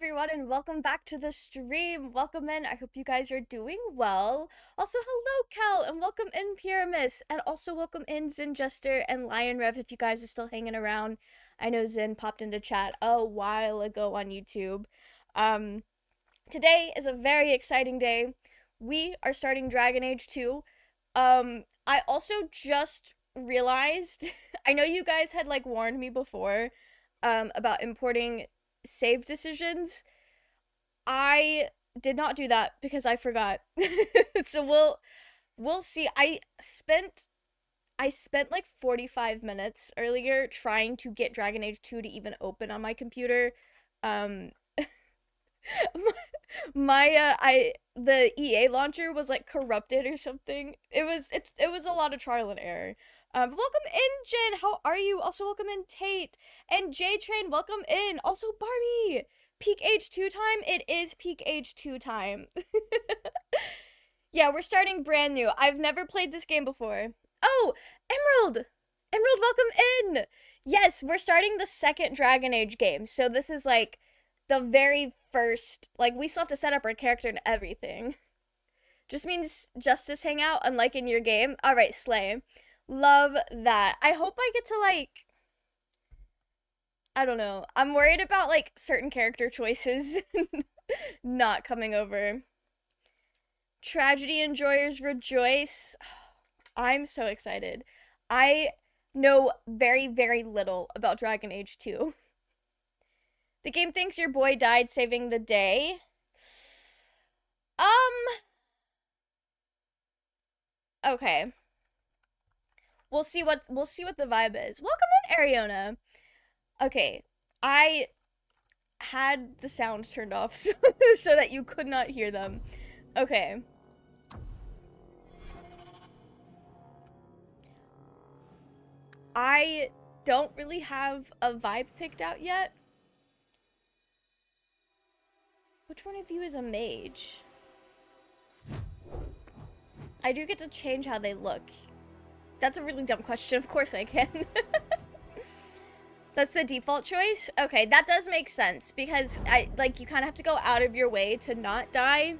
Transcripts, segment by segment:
everyone, and welcome back to the stream. Welcome in. I hope you guys are doing well. Also, hello, Cal, and welcome in, Pyramus, and also welcome in, Zin Jester and Lion Rev, if you guys are still hanging around. I know Zin popped into chat a while ago on YouTube. Today is a very exciting day. We are starting Dragon Age 2. I also just realized, I know you guys had, warned me before, about importing save decisions. I did not do that because I forgot. So we'll see. I spent like 45 minutes earlier trying to get Dragon Age 2 to even open on my computer. The EA launcher was corrupted or something. It was a lot of trial and error. Welcome in, Jen. How are you? Also, welcome in, Tate. And J-Train, welcome in. Also, Barbie. Peak Age 2 time? It is Peak Age 2 time. Yeah, we're starting brand new. I've never played this game before. Oh, Emerald! Emerald, welcome in! Yes, we're starting the second Dragon Age game. So this is, the very first... we still have to set up our character and everything. Just means Justice hang out, unlike in your game. Alright, slay. Love that. I hope I get to, I don't know. I'm worried about, certain character choices not coming over. Tragedy enjoyers rejoice. I'm so excited. I know very, very little about Dragon Age 2. The game thinks your boy died saving the day. Okay. We'll see what the vibe is. Welcome in, Ariona. Okay, I had the sound turned off so that you could not hear them. Okay. I don't really have a vibe picked out yet. Which one of you is a mage? I do get to change how they look. That's a really dumb question. Of course I can. That's the default choice? Okay, that does make sense because you kind of have to go out of your way to not die.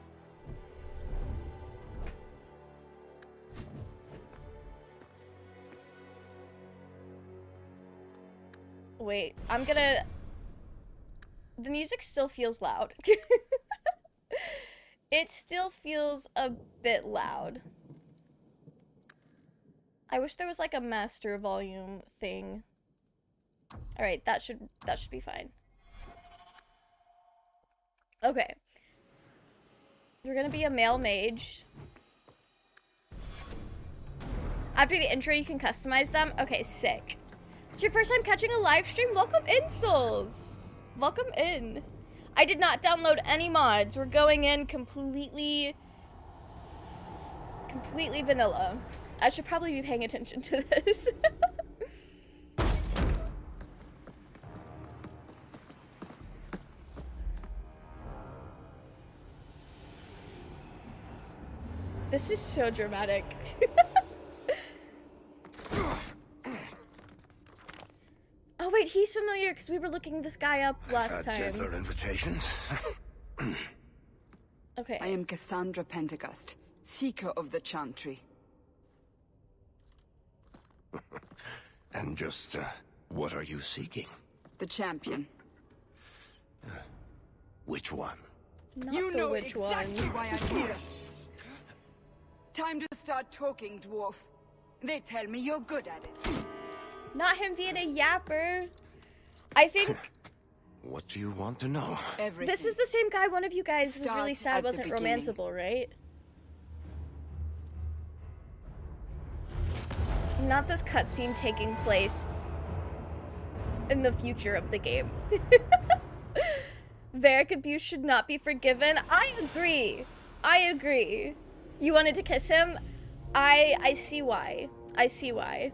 Wait, the music still feels loud. It still feels a bit loud. I wish there was a master volume thing. Alright, that should be fine. Okay. We're gonna be a male mage. After the intro, you can customize them. Okay, sick. It's your first time catching a live stream? Welcome in, Souls! Welcome in. I did not download any mods. We're going in completely vanilla. I should probably be paying attention to this. This is so dramatic. Oh wait, he's familiar because we were looking this guy up last time. Gentler invitations. Okay. I am Cassandra Pentecost, Seeker of the Chantry. And just, what are you seeking? The champion. Which one? Not you the know which exactly one. why I'm here. Time to start talking, dwarf. They tell me you're good at it. Not him being a yapper. I think What do you want to know? Everything. this is the same guy one of you guys was really Start sad at the wasn't beginning. romanceable, right? Not this cutscene taking place in the future of the game. Varric abuse should not be forgiven. I agree. I agree. You wanted to kiss him? I see why. I see why.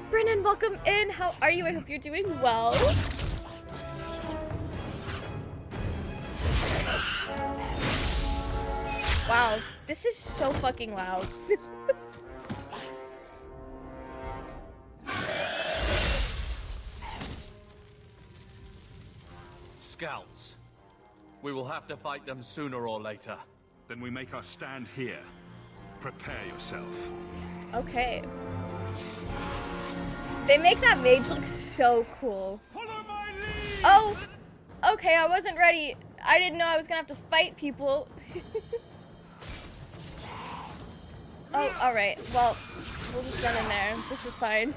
Brennan, welcome in. How are you? I hope you're doing well. Wow, this is so fucking loud. scouts. We will have to fight them sooner or later. Then we make our stand here. Prepare yourself. Okay. They make that mage look so cool. Follow my lead! Oh! Okay, I wasn't ready. I didn't know I was gonna have to fight people. Oh, alright. Well, we'll just run in there. This is fine.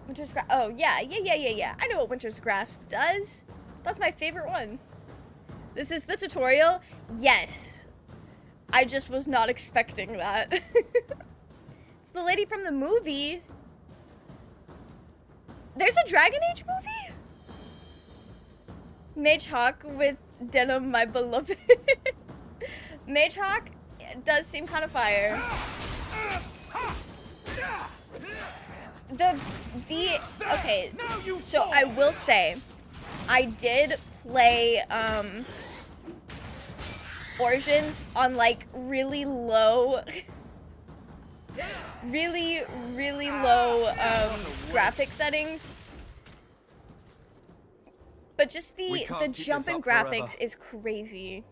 Winter's Grasp. Oh, yeah. I know what Winter's Grasp does. That's my favorite one. This is the tutorial? Yes. I just was not expecting that. It's the lady from the movie. There's a Dragon Age movie? Mage Hawk with Denim, my beloved. Mage Hawk does seem kind of fire. Okay, so I will say, I did play, Origins on, like, really low, really low, graphic settings. But just the jump in graphics is crazy.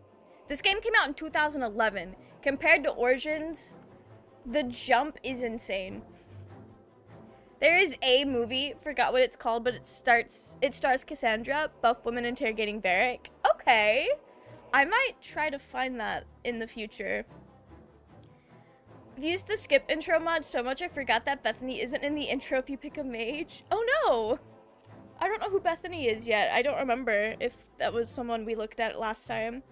This game came out in 2011. Compared to Origins, the jump is insane. There is a movie, forgot what it's called, but it stars Cassandra, buff woman interrogating Varric. Okay. I might try to find that in the future. I've used the skip intro mod so much I forgot that Bethany isn't in the intro if you pick a mage. Oh no! I don't know who Bethany is yet. I don't remember if that was someone we looked at last time.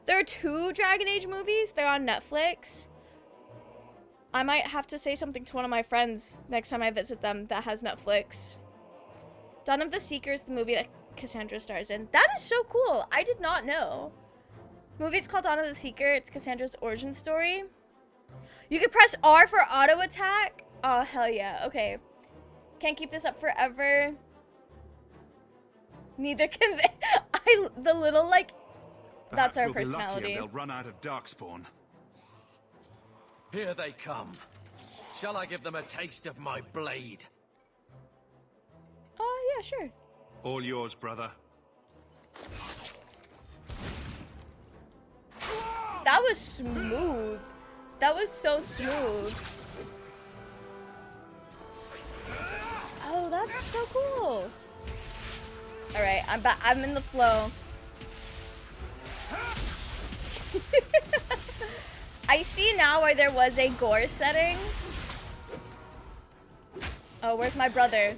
There are 2 Dragon Age movies. They're on Netflix. I might have to say something to one of my friends next time I visit them that has Netflix. Dawn of the Seeker is the movie that Cassandra stars in. That is so cool. I did not know. Movie's called Dawn of the Seeker. It's Cassandra's origin story. You can press R for auto attack. Oh, hell yeah. Okay. Can't keep this up forever. Neither can they. The little, like, that's our personality. They'll run out of Darkspawn. Here they come. Shall I give them a taste of my blade? Yeah, sure. All yours, brother. That was smooth. That was so smooth. Oh, that's so cool. All right, I'm back. I'm in the flow. I see now why there was a gore setting. Oh, where's my brother?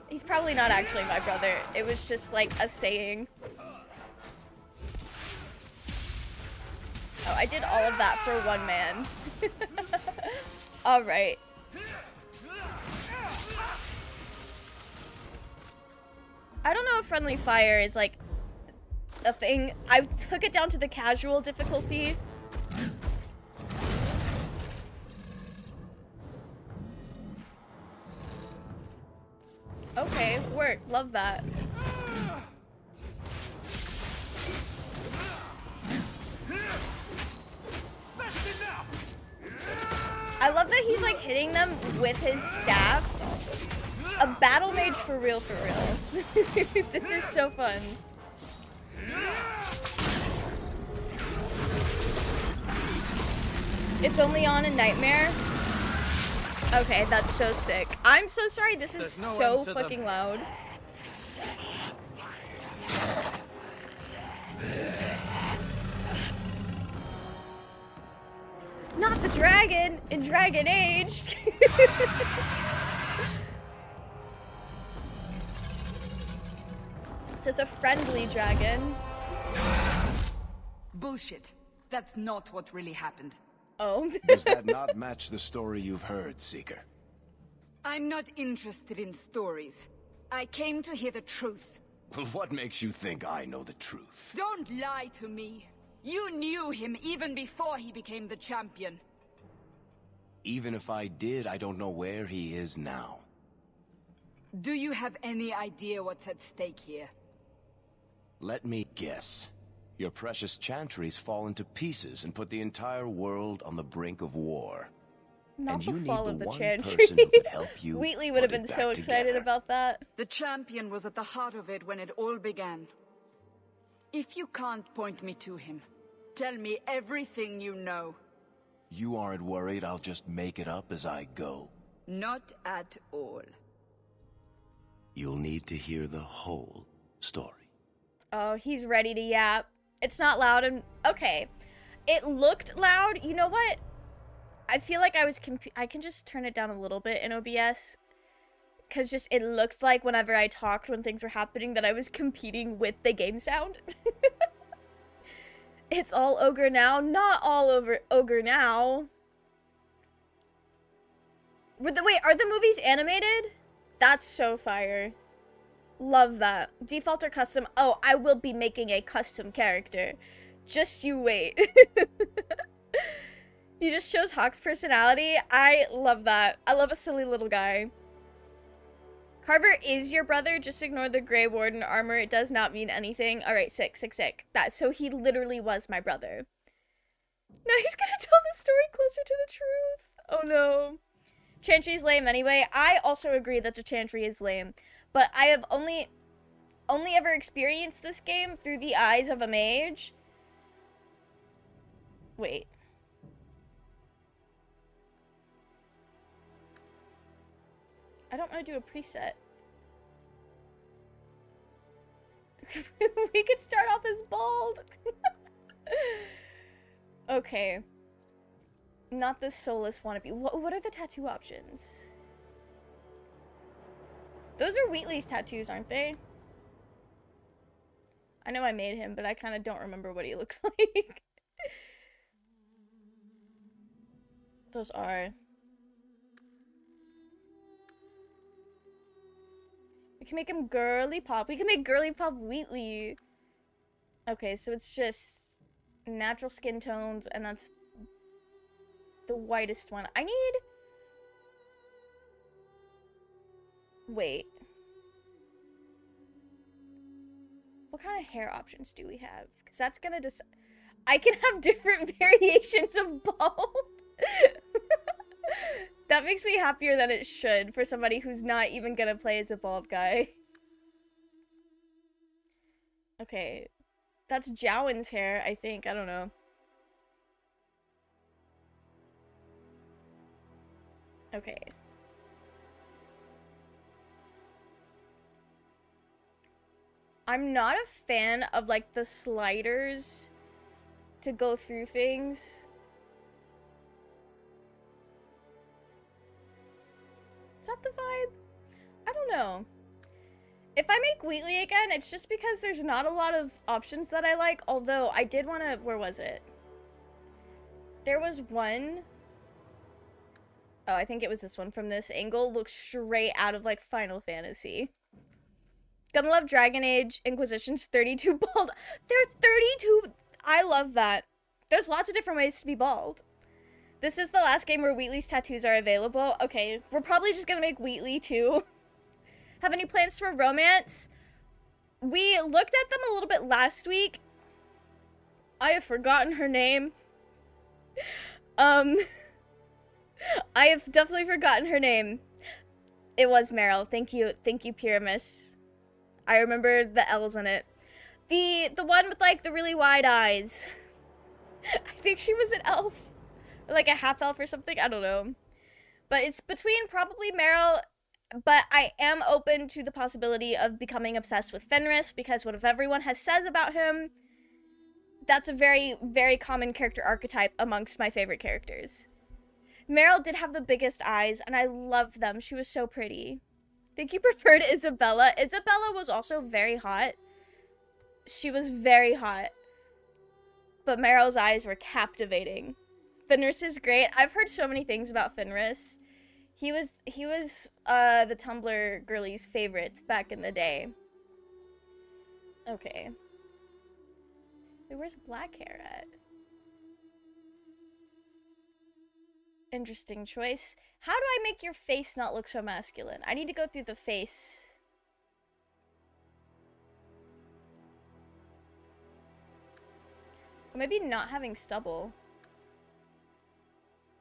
He's probably not actually my brother. It was just like a saying. Oh, I did all of that for one man. All right. I don't know if friendly fire is like a thing. I took it down to the casual difficulty. Okay, work. Love that. I love that he's like hitting them with his staff. A battle mage for real, for real. This is so fun. It's only on in Nightmare. Okay, that's so sick. I'm so sorry, this is so fucking loud. Not the dragon in Dragon Age. It says a friendly dragon. Bullshit. That's not what really happened. Oh. Does that not match the story you've heard, Seeker? I'm not interested in stories. I came to hear the truth. What makes you think I know the truth? Don't lie to me. You knew him even before he became the champion. Even if I did, I don't know where he is now. Do you have any idea what's at stake here? Let me guess. Your precious chantries fall into pieces and put the entire world on the brink of war. Not and the you need fall the of the one Chantry. person who could help you Wheatley would have put been it so back excited together. about that. The champion was at the heart of it when it all began. If you can't point me to him, tell me everything you know. You aren't worried I'll just make it up as I go? Not at all. You'll need to hear the whole story. Oh, he's ready to yap. It's not loud and... Okay. It looked loud. You know what? I feel like I can just turn it down a little bit in OBS. Because just it looked like whenever I talked when things were happening that I was competing with the game sound. It's all ogre now. Not all over ogre now. Wait, are the movies animated? That's so fire. Love that. Default or custom? Oh, I will be making a custom character. Just you wait. You just chose Hawk's personality. I love that. I love a silly little guy. Carver is your brother. Just ignore the Grey Warden armor. It does not mean anything. All right, sick. So he literally was my brother. No, he's gonna tell the story closer to the truth. Oh no. Chantry's lame anyway. I also agree that the Chantry is lame. But I have only ever experienced this game through the eyes of a mage. Wait. I don't want to do a preset. We could start off as bald. Okay. Not this soulless wannabe. What are the tattoo options? Those are Wheatley's tattoos, aren't they? I know I made him, but I kind of don't remember what he looks like. Those are. We can make him girly pop. We can make girly pop Wheatley. Okay, so it's just natural skin tones, and that's the whitest one. I need... Wait. What kind of hair options do we have? Because that's gonna decide... I can have different variations of bald. That makes me happier than it should for somebody who's not even gonna play as a bald guy. Okay. That's Jowen's hair, I think. I don't know. Okay. I'm not a fan of, like, the sliders to go through things. Is that the vibe? I don't know. If I make Wheatley again, it's just because there's not a lot of options that I like, although I did want to... Where was it? There was one... Oh, I think it was this one from this angle. Looks straight out of, like, Final Fantasy. Gonna love Dragon Age Inquisition's 32 bald. They're 32... I love that. There's lots of different ways to be bald. This is the last game where Wheatley's tattoos are available. Okay, we're probably just gonna make Wheatley too. Have any plans for romance? We looked at them a little bit last week. I have forgotten her name. I have definitely forgotten her name. It was Meryl. Thank you, Pyramus. I remember the L's in it. The one with, like, the really wide eyes. I think she was an elf. Or like a half elf or something. I don't know. But it's between probably Meryl, but I am open to the possibility of becoming obsessed with Fenris, because what everyone has says about him, that's a very, very common character archetype amongst my favorite characters. Meryl did have the biggest eyes, and I loved them. She was so pretty. I think you preferred Isabella. Isabella was also very hot. She was very hot. But Meryl's eyes were captivating. Fenris is great. I've heard so many things about Fenris. He was the Tumblr girlies' favorites back in the day. Okay. Wait, where's black hair at? Interesting choice. How do I make your face not look so masculine? I need to go through the face. Or maybe not having stubble.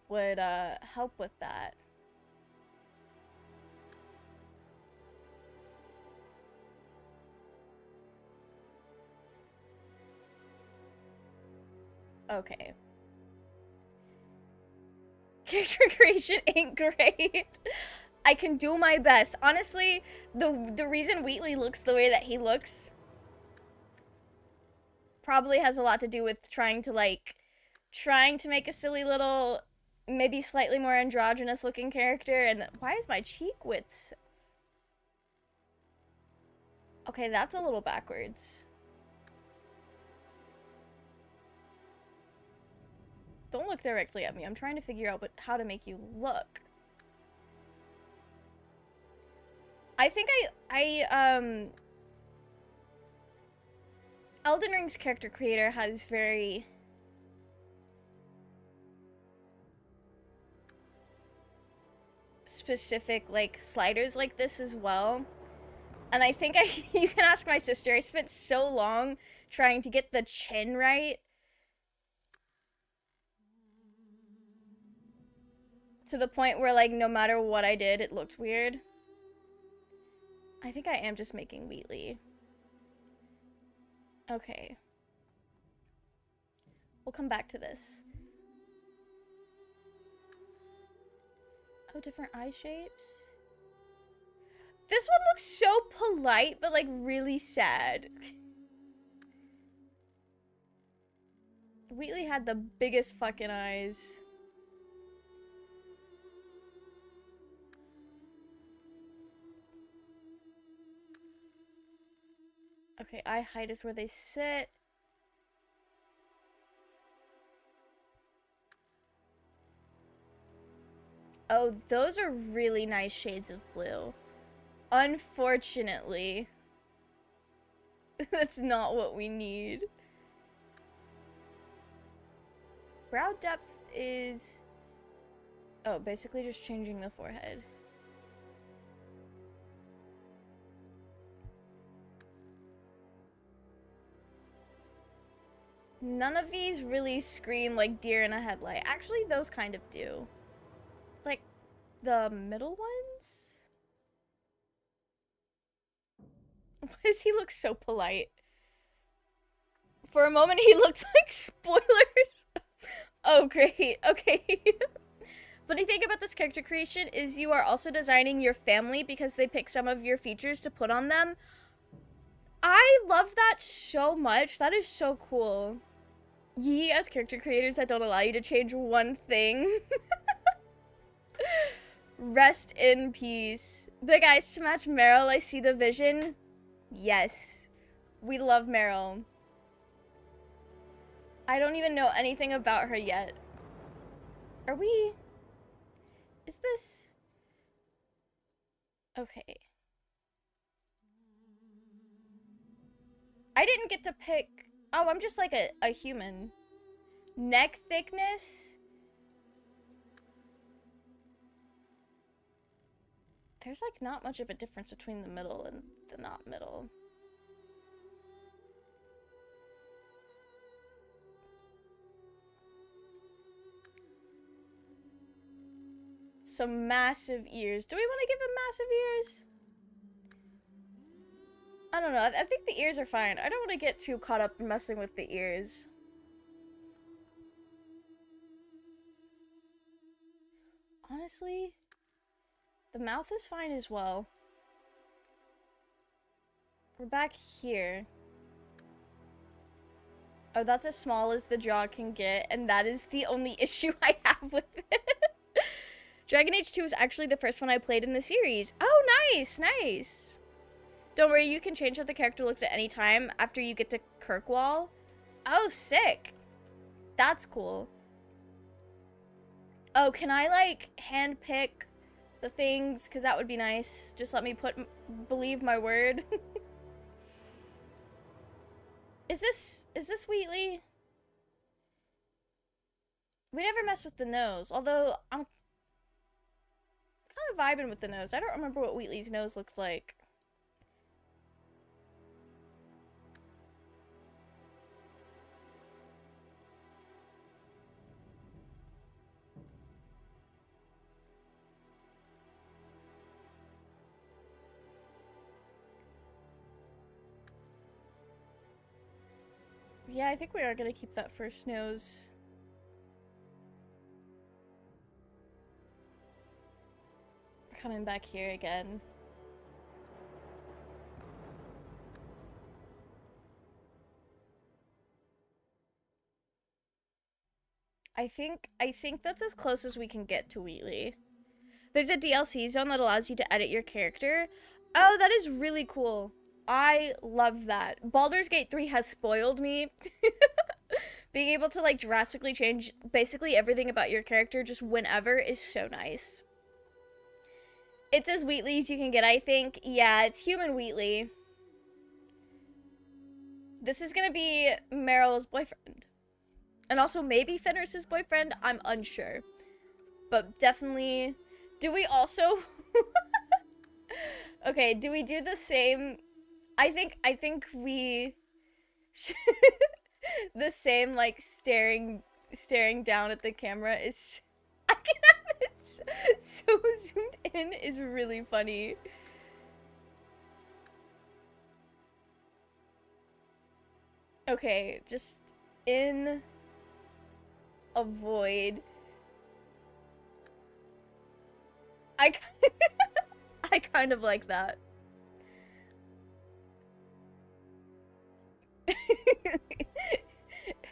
would help with that. Okay. Character creation ain't great. I can do my best. Honestly, the reason Wheatley looks the way that he looks probably has a lot to do with trying to make a silly little, maybe slightly more androgynous looking character. And why is my cheek width? Okay, that's a little backwards. Don't look directly at me. I'm trying to figure out how to make you look. I think Elden Ring's character creator has very specific, like, sliders like this as well. And I think you can ask my sister, I spent so long trying to get the chin right. To the point where, like, no matter what I did, it looked weird. I think I am just making Wheatley. Okay. We'll come back to this. Oh, different eye shapes. This one looks so polite, but, like, really sad. Wheatley had the biggest fucking eyes. Okay, eye height is where they sit. Oh, those are really nice shades of blue. Unfortunately, that's not what we need. Brow depth is... Oh, basically just changing the forehead. None of these really scream like deer in a headlight. Actually, those kind of do. It's like the middle ones? Why does he look so polite? For a moment, he looked like spoilers. Oh, great. Okay. Funny thing about this character creation is you are also designing your family because they pick some of your features to put on them. I love that so much. That is so cool. Ye as character creators that don't allow you to change one thing. Rest in peace. But guys, to match Meryl, I see the vision. Yes. We love Meryl. I don't even know anything about her yet. Are we... Is this... Okay. I didn't get to pick... Oh, I'm just like a human. Neck thickness? There's like not much of a difference between the middle and the not middle. Some massive ears. Do we want to give them massive ears? I don't know. I think the ears are fine. I don't want to get too caught up in messing with the ears. Honestly, the mouth is fine as well. We're back here. Oh, that's as small as the jaw can get, and that is the only issue I have with it. Dragon Age 2 was actually the first one I played in the series. Oh, nice, nice. Don't worry, you can change how the character looks at any time after you get to Kirkwall. Oh, sick. That's cool. Oh, can I, like, handpick the things? Because that would be nice. Just let me believe my word. Is this Wheatley? We never messed with the nose, although I'm kind of vibing with the nose. I don't remember what Wheatley's nose looked like. Yeah, I think we are gonna keep that first nose. We're coming back here again. I think that's as close as we can get to Wheatley. There's a DLC zone that allows you to edit your character. Oh, that is really cool. I love that. Baldur's Gate 3 has spoiled me. Being able to like drastically change basically everything about your character just whenever is so nice. It's as Wheatley as you can get, I think. Yeah, it's human Wheatley. This is gonna be Meryl's boyfriend. And also maybe Fenris's boyfriend, I'm unsure. But definitely, do we also okay, do we do the same? I think we the same like staring down at the camera is I can have it so zoomed in is really funny. Okay, just in avoid. I kind of like that.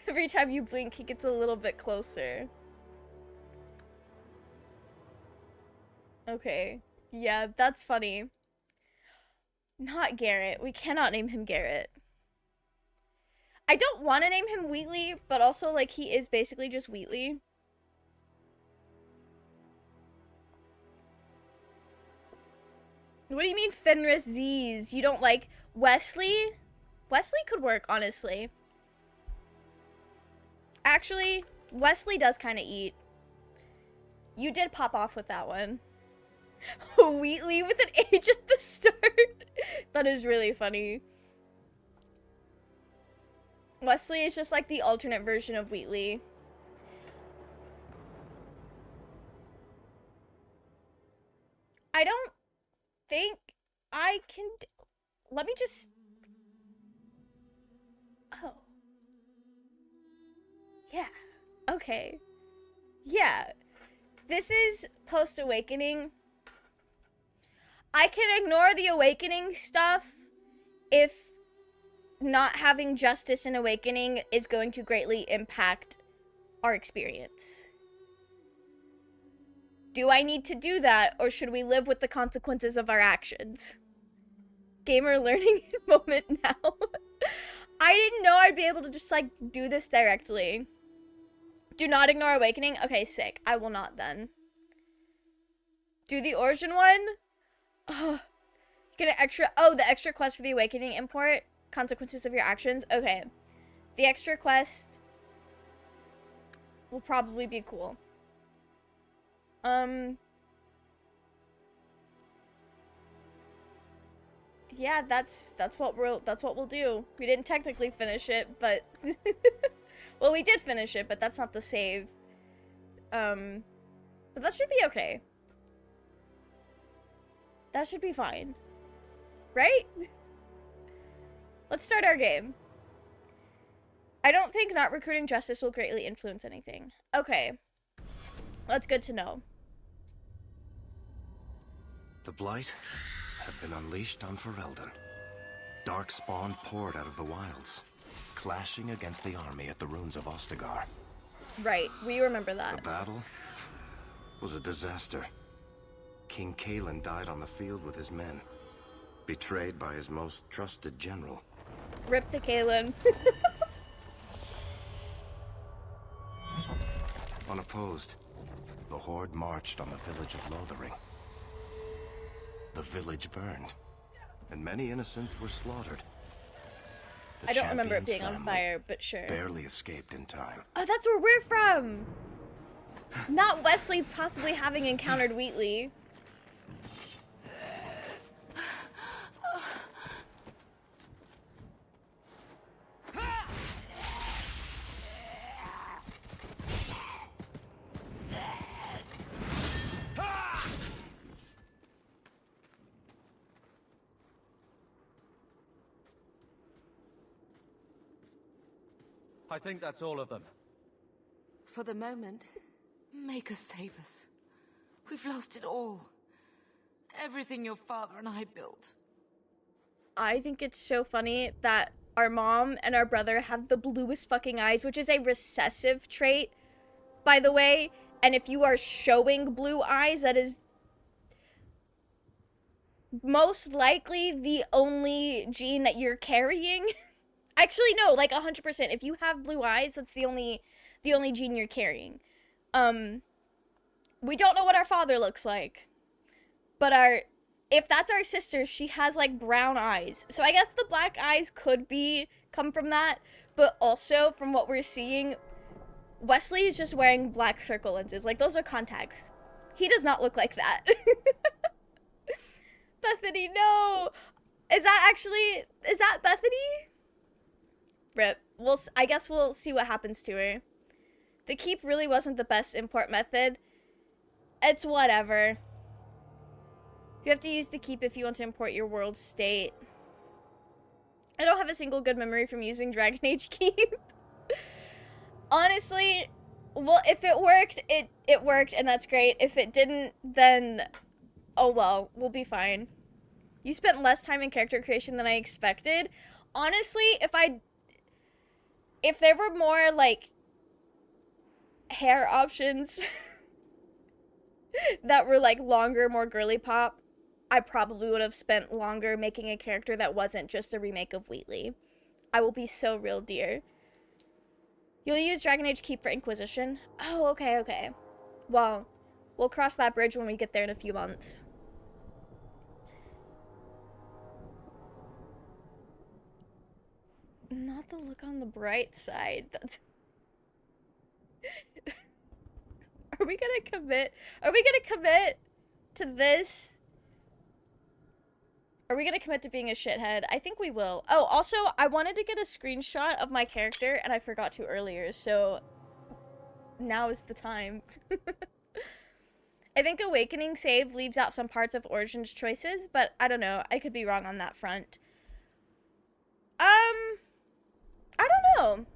Every time you blink, he gets a little bit closer. Okay. Yeah, that's funny. Not Garrett. We cannot name him Garrett. I don't want to name him Wheatley, but also, like, he is basically just Wheatley. What do you mean Fenris Z's? You don't like Wesley? Wesley could work, honestly. Actually, Wesley does kind of eat. You did pop off with that one. Wheatley with an H at the start. That is really funny. Wesley is just like the alternate version of Wheatley. I don't think I can. Let me just. Oh. Yeah. Okay. Yeah. This is post-awakening. I can ignore the awakening stuff if not having justice in awakening is going to greatly impact our experience. Do I need to do that, or should we live with the consequences of our actions? Gamer learning moment now. I didn't know I'd be able to just, like, do this directly. Do not ignore awakening? Okay, sick. I will not then. Do the origin one? Oh, get an extra... Oh, the extra quest for the awakening import. Consequences of your actions. Okay. The extra quest will probably be cool. Yeah, that's what we'll do. We didn't technically finish it, but well, we did finish it, but that's not the save. But that should be okay. That should be fine. Right? Let's start our game. I don't think not recruiting justice will greatly influence anything. Okay. That's good to know. The Blight had been unleashed on Ferelden. Dark spawn poured out of the wilds, clashing against the army at the ruins of Ostagar. Right, we remember that. The battle was a disaster. King Cailan died on the field with his men, betrayed by his most trusted general. Rip to Cailan. Unopposed, the Horde marched on the village of Lothering. The village burned, and many innocents were slaughtered. The I don't remember it champion's being on family fire, but sure. barely escaped in time. Oh, that's where we're from! Not Wesley possibly having encountered Wheatley. I think that's all of them. For the moment, make us save us. We've lost it all. Everything your father and I built. I think it's so funny that our mom and our brother have the bluest fucking eyes, which is a recessive trait, by the way. And if you are showing blue eyes, that is most likely the only gene that you're carrying. Actually, no, like 100%. If you have blue eyes, that's the only gene you're carrying. We don't know what our father looks like, but if that's our sister, she has like brown eyes. So I guess the black eyes could come from that, but also from what we're seeing, Wesley is just wearing black circle lenses. Like, those are contacts. He does not look like that. Bethany, no. Is that Bethany? Rip. I guess we'll see what happens to her. The keep really wasn't the best import method. It's whatever. You have to use the keep if you want to import your world state. I don't have a single good memory from using Dragon Age keep. Honestly, well, if it worked, it worked, and that's great. If it didn't, then oh well, we'll be fine. You spent less time in character creation than I expected. Honestly, if there were more, like, hair options that were, like, longer, more girly pop, I probably would have spent longer making a character that wasn't just a remake of Wheatley. I will be so real, dear. You'll use Dragon Age Keep for Inquisition? Oh, okay. Well, we'll cross that bridge when we get there in a few months. Not the look on the bright side. That's... Are we gonna commit? Are we gonna commit to this? Are we gonna commit to being a shithead? I think we will. Oh, also, I wanted to get a screenshot of my character, and I forgot to earlier, so now is the time. I think Awakening save leaves out some parts of Origin's choices, but I don't know. I could be wrong on that front. I don't know.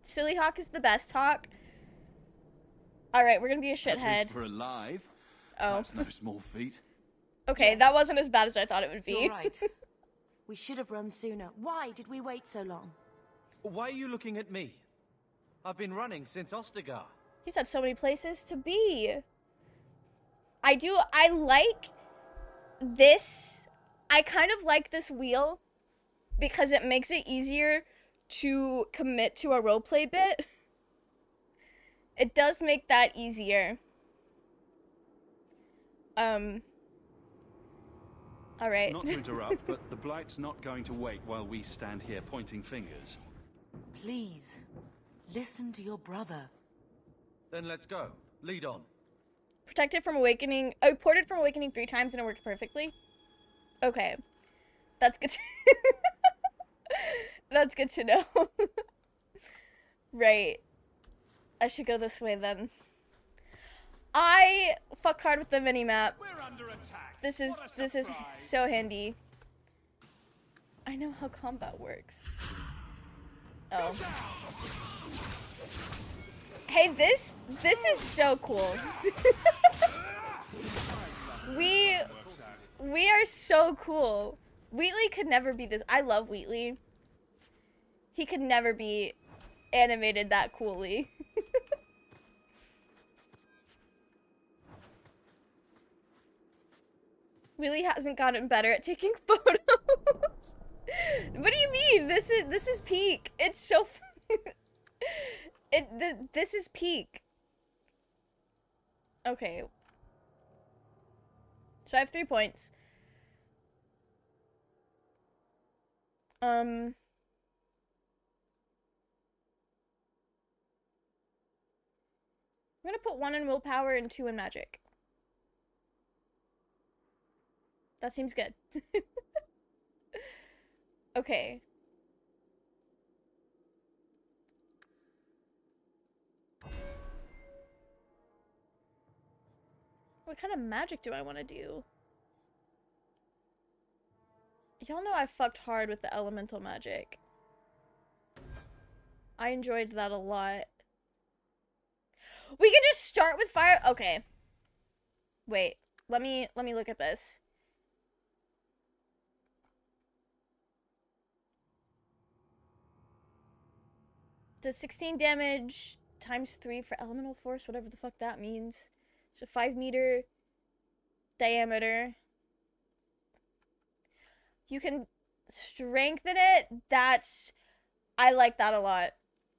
Silly Hawk is the best Hawk. Alright, we're gonna be a shithead. We're alive. Oh. That's no small feat. Okay, that wasn't as bad as I thought it would be. You're right. We should have run sooner. Why did we wait so long? Why are you looking at me? I've been running since Ostagar. He's had so many places to be. I like this. I kind of like this wheel because it makes it easier to commit to a roleplay bit. It does make that easier. Alright. Not to interrupt, but the Blight's not going to wait while we stand here pointing fingers. Please, listen to your brother. Then let's go. Lead on. Protected from Awakening. Oh, ported from Awakening 3 times and it worked perfectly. Okay. That's good to That's good to know. Right. I should go this way then. I fuck hard with the minimap. We're under attack. This is so handy. I know how combat works. Oh. Hey, this is so cool. We are so cool. Wheatley could never be this. I love Wheatley. He could never be animated that coolly. Wheatley hasn't gotten better at taking photos. What do you mean? This is peak. It's so this is peak. Okay. So I have 3 points. I'm gonna put 1 in willpower and 2 in magic. That seems good. Okay. What kind of magic do I want to do? Y'all know I fucked hard with the elemental magic. I enjoyed that a lot. We could just start with fire. Okay. Wait. Let me look at this. Does 16 damage times 3 for elemental force, whatever the fuck that means. So 5-meter diameter. You can strengthen it. I like that a lot.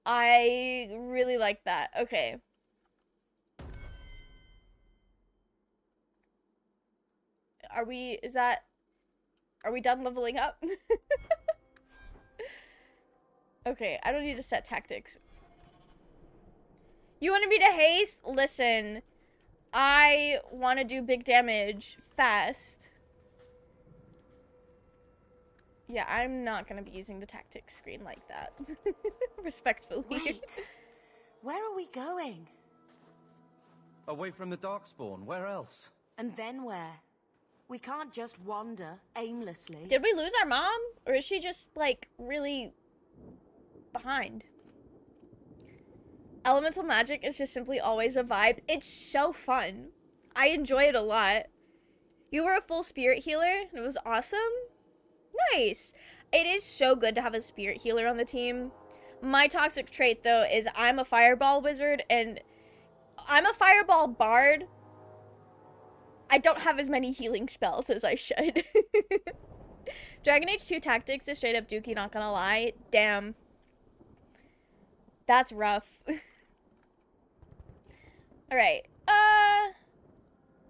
I really like that. Okay. Are we done leveling up? Okay, I don't need to set tactics. You wanted me to haste? Listen, I want to do big damage fast. Yeah, I'm not going to be using the tactics screen like that. Respectfully. Wait. Where are we going? Away from the Darkspawn, where else? And then where? We can't just wander aimlessly. Did we lose our mom? Or is she just, like, really behind? Elemental magic is just simply always a vibe. It's so fun. I enjoy it a lot. You were a full spirit healer. It was awesome. Nice. It is so good to have a spirit healer on the team. My toxic trait, though, is I'm a fireball wizard, and I'm a fireball bard. I don't have as many healing spells as I should. Dragon Age 2 tactics is straight up dookie, not gonna lie. Damn. That's rough. Alright.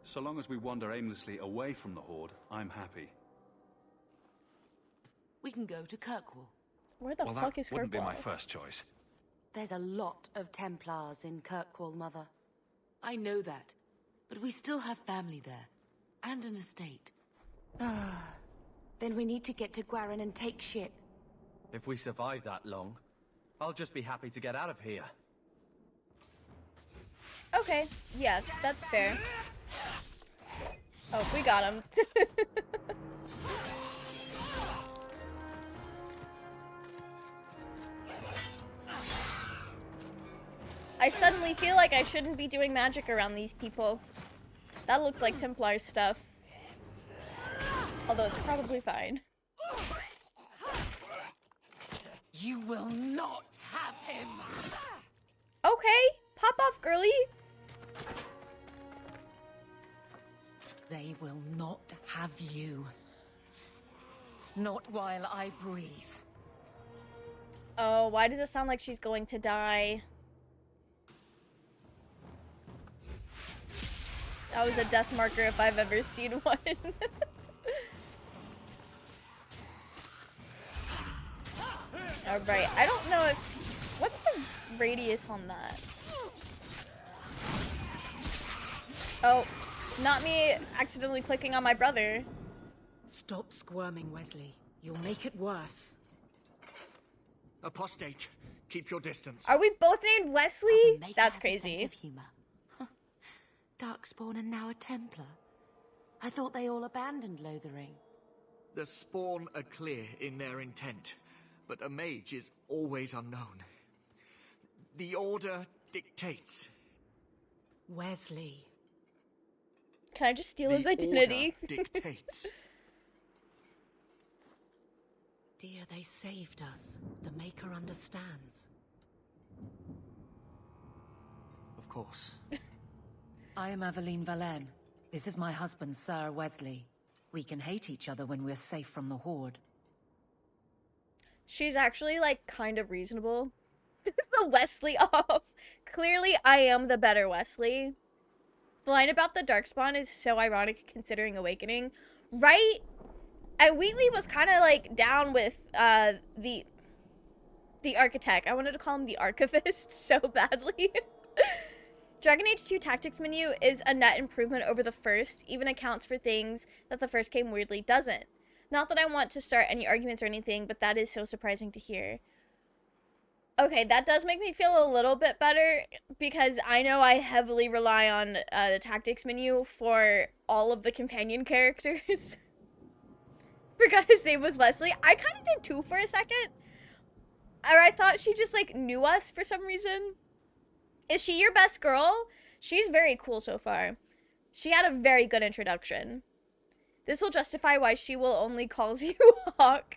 So long as we wander aimlessly away from the Horde, I'm happy. We can go to Kirkwall. Where the fuck is Wouldn't be my Kirkwall? first choice. There's a lot of Templars in Kirkwall, Mother. I know that, but we still have family there, and an estate. Then we need to get to Gwarin and take ship. If we survive that long, I'll just be happy to get out of here. Okay, yeah, that's fair. Oh, we got him. I suddenly feel like I shouldn't be doing magic around these people. That looked like Templar stuff. Although it's probably fine. You will not have him! Okay, pop off, girly. They will not have you. Not while I breathe. Oh, why does it sound like she's going to die? That was a death marker if I've ever seen one. Alright, I don't know if... What's the radius on that? Oh, not me accidentally clicking on my brother. Stop squirming, Wesley. You'll make it worse. Apostate, keep your distance. Are we both named Wesley? Maker That's has a sense crazy. of humor. Huh. Darkspawn and now a Templar. I thought they all abandoned Lothering. The Spawn are clear in their intent, but a mage is always unknown. The Order dictates. Wesley. Can I just steal his The identity? Order dictates. Dear, they saved us. The Maker understands. Of course. I am Aveline Valenne. This is my husband, Sir Wesley. We can hate each other when we're safe from the Horde. She's actually, like, kind of reasonable. The Wesley off. Clearly, I am the better Wesley. The line about the Darkspawn is so ironic considering Awakening. Right? And Wheatley was kind of, like, down with, the Architect. I wanted to call him the Archivist so badly. Dragon Age 2 Tactics menu is a net improvement over the first, even accounts for things that the first game weirdly doesn't. Not that I want to start any arguments or anything, but that is so surprising to hear. Okay, that does make me feel a little bit better, because I know I heavily rely on the Tactics menu for all of the companion characters. Forgot his name was Wesley. I kind of did too for a second. Or I thought she just, like, knew us for some reason. Is she your best girl? She's very cool so far. She had a very good introduction. This will justify why she will only calls you Hawk.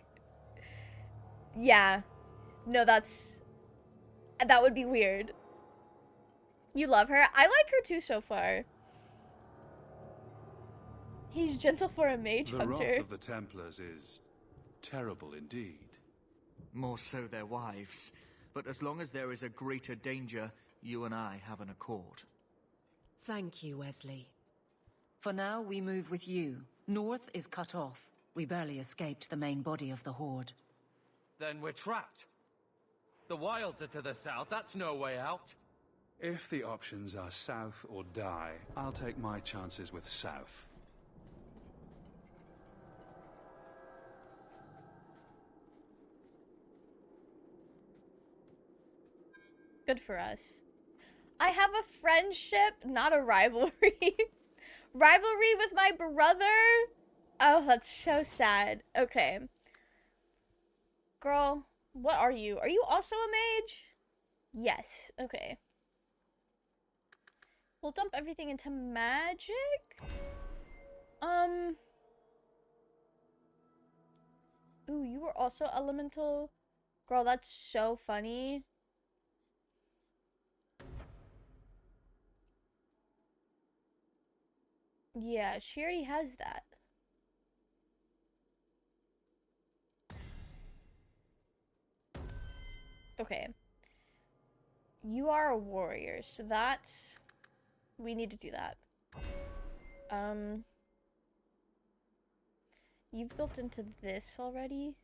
Yeah. No, that would be weird. You love her? I like her too so far. He's gentle for a mage hunter. The wrath of the Templars is terrible indeed. More so their wives. But as long as there is a greater danger, you and I have an accord. Thank you, Wesley. For now, we move with you. North is cut off. We barely escaped the main body of the Horde. Then we're trapped. The wilds are to the south, that's no way out. If the options are south or die, I'll take my chances with south. Good for us. I have a friendship, not a rivalry. Rivalry with my brother? Oh, that's so sad. Okay. Girl, what are you? Are you also a mage? Yes. Okay. We'll dump everything into magic. Ooh, you were also elemental. Girl, that's so funny. Yeah, she already has that. Okay. You are a warrior, so that's... We need to do that. You've built into this already?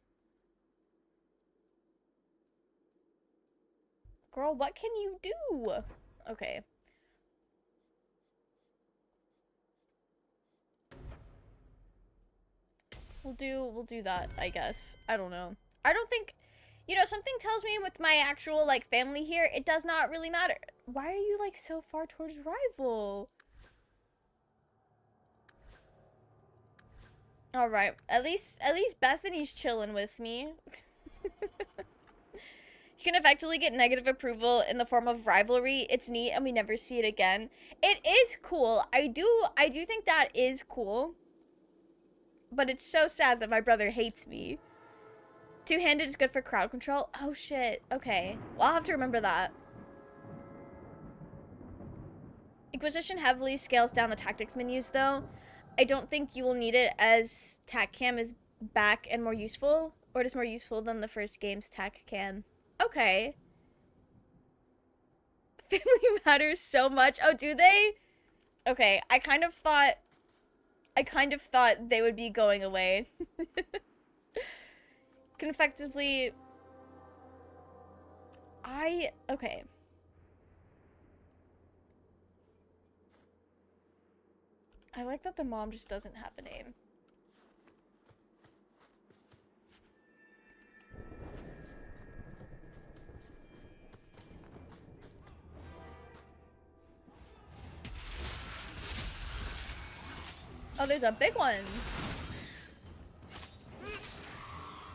Girl, what can you do? Okay. We'll do that, I guess. I don't know. I don't think, you know, something tells me with my actual, like, family here, it does not really matter. Why are you, like, so far towards rival? Alright, at least Bethany's chilling with me. You can effectively get negative approval in the form of rivalry. It's neat and we never see it again. It is cool. I do think that is cool. But it's so sad that my brother hates me. Two-handed is good for crowd control. Oh shit. Okay. Well, I'll have to remember that. Inquisition heavily scales down the tactics menus though. I don't think you will need it as tac cam is back and more useful. Or it is more useful than the first game's tac cam. Okay. Family matters so much. Oh, do they? Okay, I kind of thought they would be going away. Can effectively... Okay. I like that the mom just doesn't have a name. Oh, there's a big one.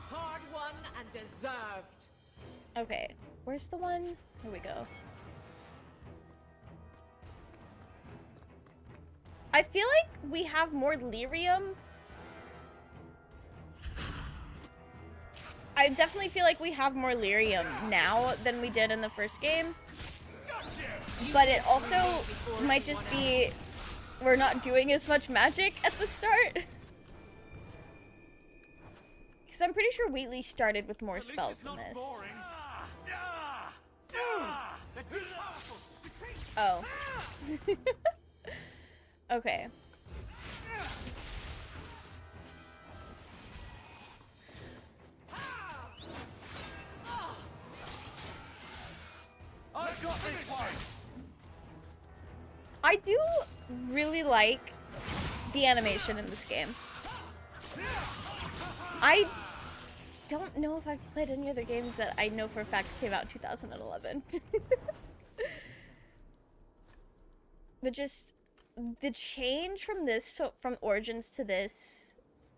Hard won and deserved. Okay, where's the one? Here we go. I feel like we have more lyrium. I definitely feel like we have more lyrium now than we did in the first game. But it also might just be we're not doing as much magic at the start. Because I'm pretty sure Wheatley started with more spells than this. Oh. Okay. I do really like the animation in this game. I don't know if I've played any other games that I know for a fact came out in 2011. But just the change from this from Origins to this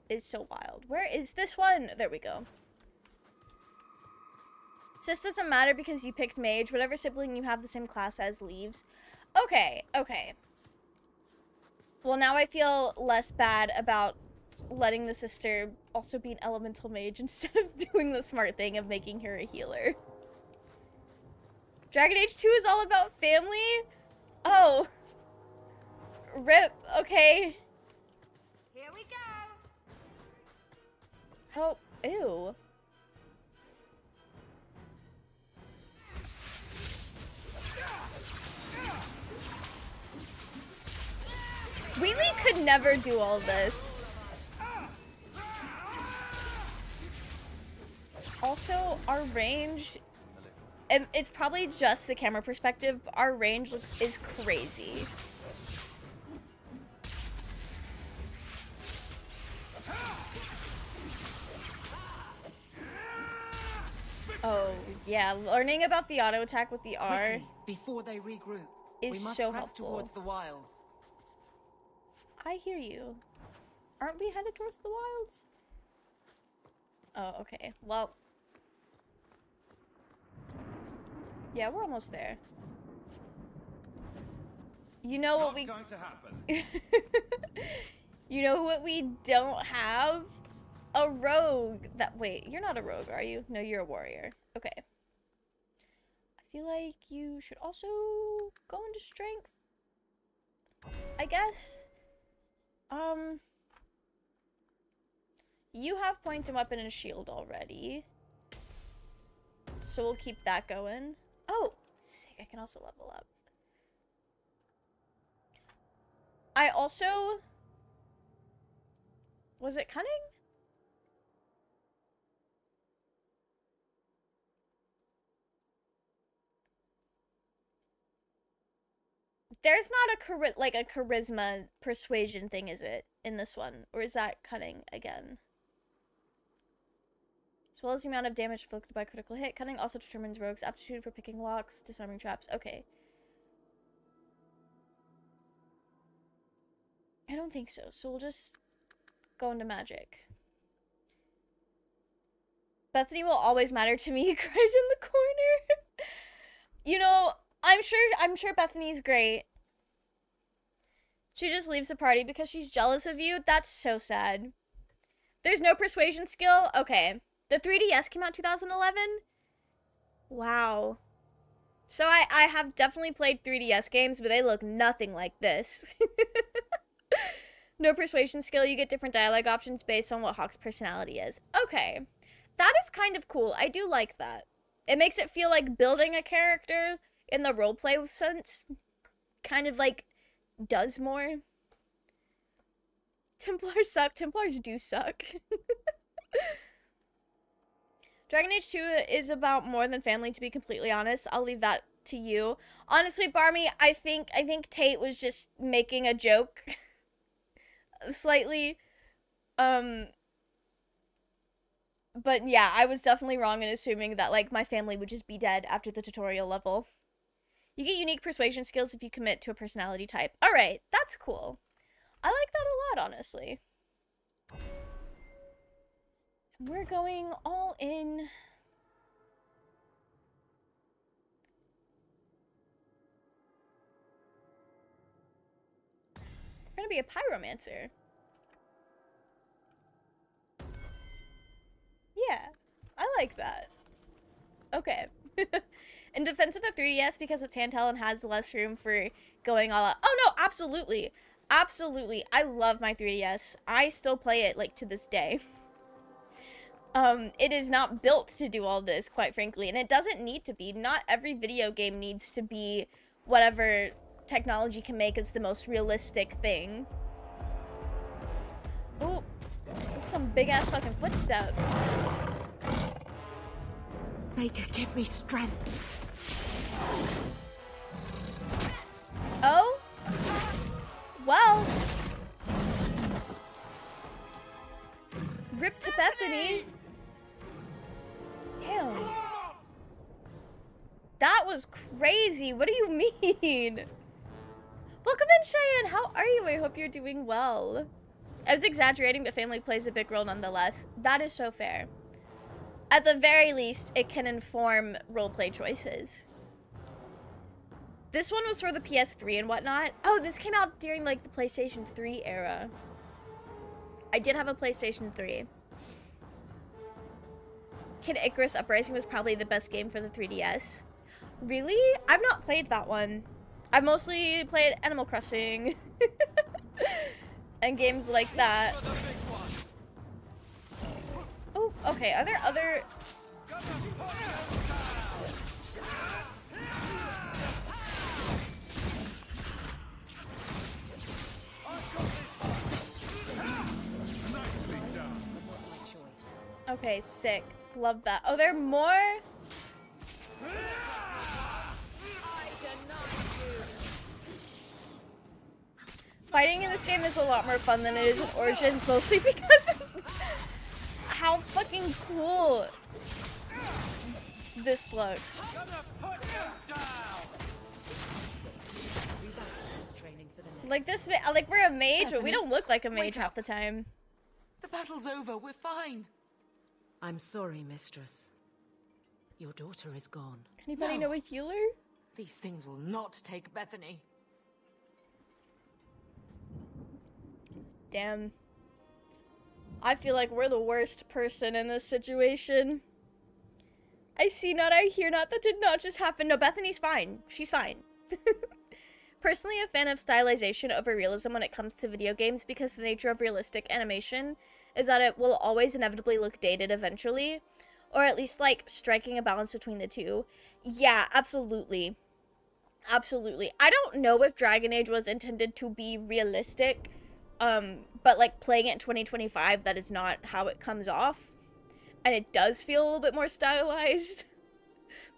is so wild. Where is this one? There we go. Sis doesn't matter because you picked mage. Whatever sibling you have the same class as leaves. Okay, okay. Well, now I feel less bad about letting the sister also be an elemental mage instead of doing the smart thing of making her a healer. Dragon Age 2 is all about family? Oh. RIP, okay. Here we go. Oh, ew. Wheatley could never do all this. Also, our range, and it's probably just the camera perspective, our range is crazy. Oh, yeah, learning about the auto attack with the R Quickly, before they regroup, is we must so press helpful. towards the wilds. I hear you. Aren't we headed towards the wilds? Oh, okay. Well. Yeah, we're almost there. You know what Not going to happen. You know what we don't have? A rogue. Wait, you're not a rogue, are you? No, you're a warrior. Okay. I feel like you should also go into strength. I guess. You have point and weapon and shield already. So we'll keep that going. Oh, sick. I can also level up. I also... Was it cunning? There's not a charisma persuasion thing, is it, in this one? Or is that cunning again? As well as the amount of damage inflicted by critical hit, cunning also determines rogue's aptitude for picking locks, disarming traps. Okay. I don't think so, so we'll just go into magic. Bethany will always matter to me, cries in the corner. You know, I'm sure Bethany's great. She just leaves the party because she's jealous of you. That's so sad. There's no persuasion skill? Okay. The 3DS came out 2011? Wow. So I have definitely played 3DS games, but they look nothing like this. No persuasion skill. You get different dialogue options based on what Hawk's personality is. Okay. That is kind of cool. I do like that. It makes it feel like building a character in the roleplay sense kind of like does more. Templars suck. Templars do suck. Dragon Age 2 is about more than family, to be completely honest. I'll leave that to you. Honestly, Barmy, I think Tate was just making a joke. Slightly. But yeah, I was definitely wrong in assuming that, like, my family would just be dead after the tutorial level. You get unique persuasion skills if you commit to a personality type. Alright, that's cool. I like that a lot, honestly. We're going all in. We're gonna be a pyromancer. Yeah, I like that. Okay. In defense of the 3DS, because it's handheld and has less room for going all out. Oh no, absolutely. Absolutely. I love my 3DS. I still play it, like, to this day. It is not built to do all this, quite frankly, and it doesn't need to be. Not every video game needs to be whatever technology can make as the most realistic thing. Ooh, some big-ass fucking footsteps. Maker, give me strength. Oh? Well. Rip to Bethany. Damn. That was crazy. What do you mean? Welcome in, Cheyenne. How are you? I hope you're doing well. I was exaggerating, but family plays a big role nonetheless. That is so fair. at the very least, it can inform roleplay choices. This one was for the PS3 and whatnot. Oh, this came out during like the PlayStation 3 era. I did have a PlayStation 3. Kid Icarus Uprising was probably the best game for the 3DS. Really? I've not played that one. I've mostly played Animal Crossing and games like that. Oh, okay. Are there other... Okay, sick. Love that. Oh, there are more? Fighting in this game is a lot more fun than it is in Origins, mostly because of how fucking cool this looks. Like this, like we're a mage, but we don't look like a mage half the time. The battle's over. We're fine. I'm sorry, mistress. Your daughter is gone. Anybody know a healer? These things will not take Bethany. Damn. I feel like we're the worst person in this situation. I see not, I hear not. That did not just happen. No, Bethany's fine. She's fine. Personally, a fan of stylization over realism when it comes to video games because the nature of realistic animation is that it will always inevitably look dated eventually, or at least like striking a balance between the two. Yeah, absolutely. Absolutely. I don't know if Dragon Age was intended to be realistic, but like playing it in 2025, that is not how it comes off, and it does feel a little bit more stylized.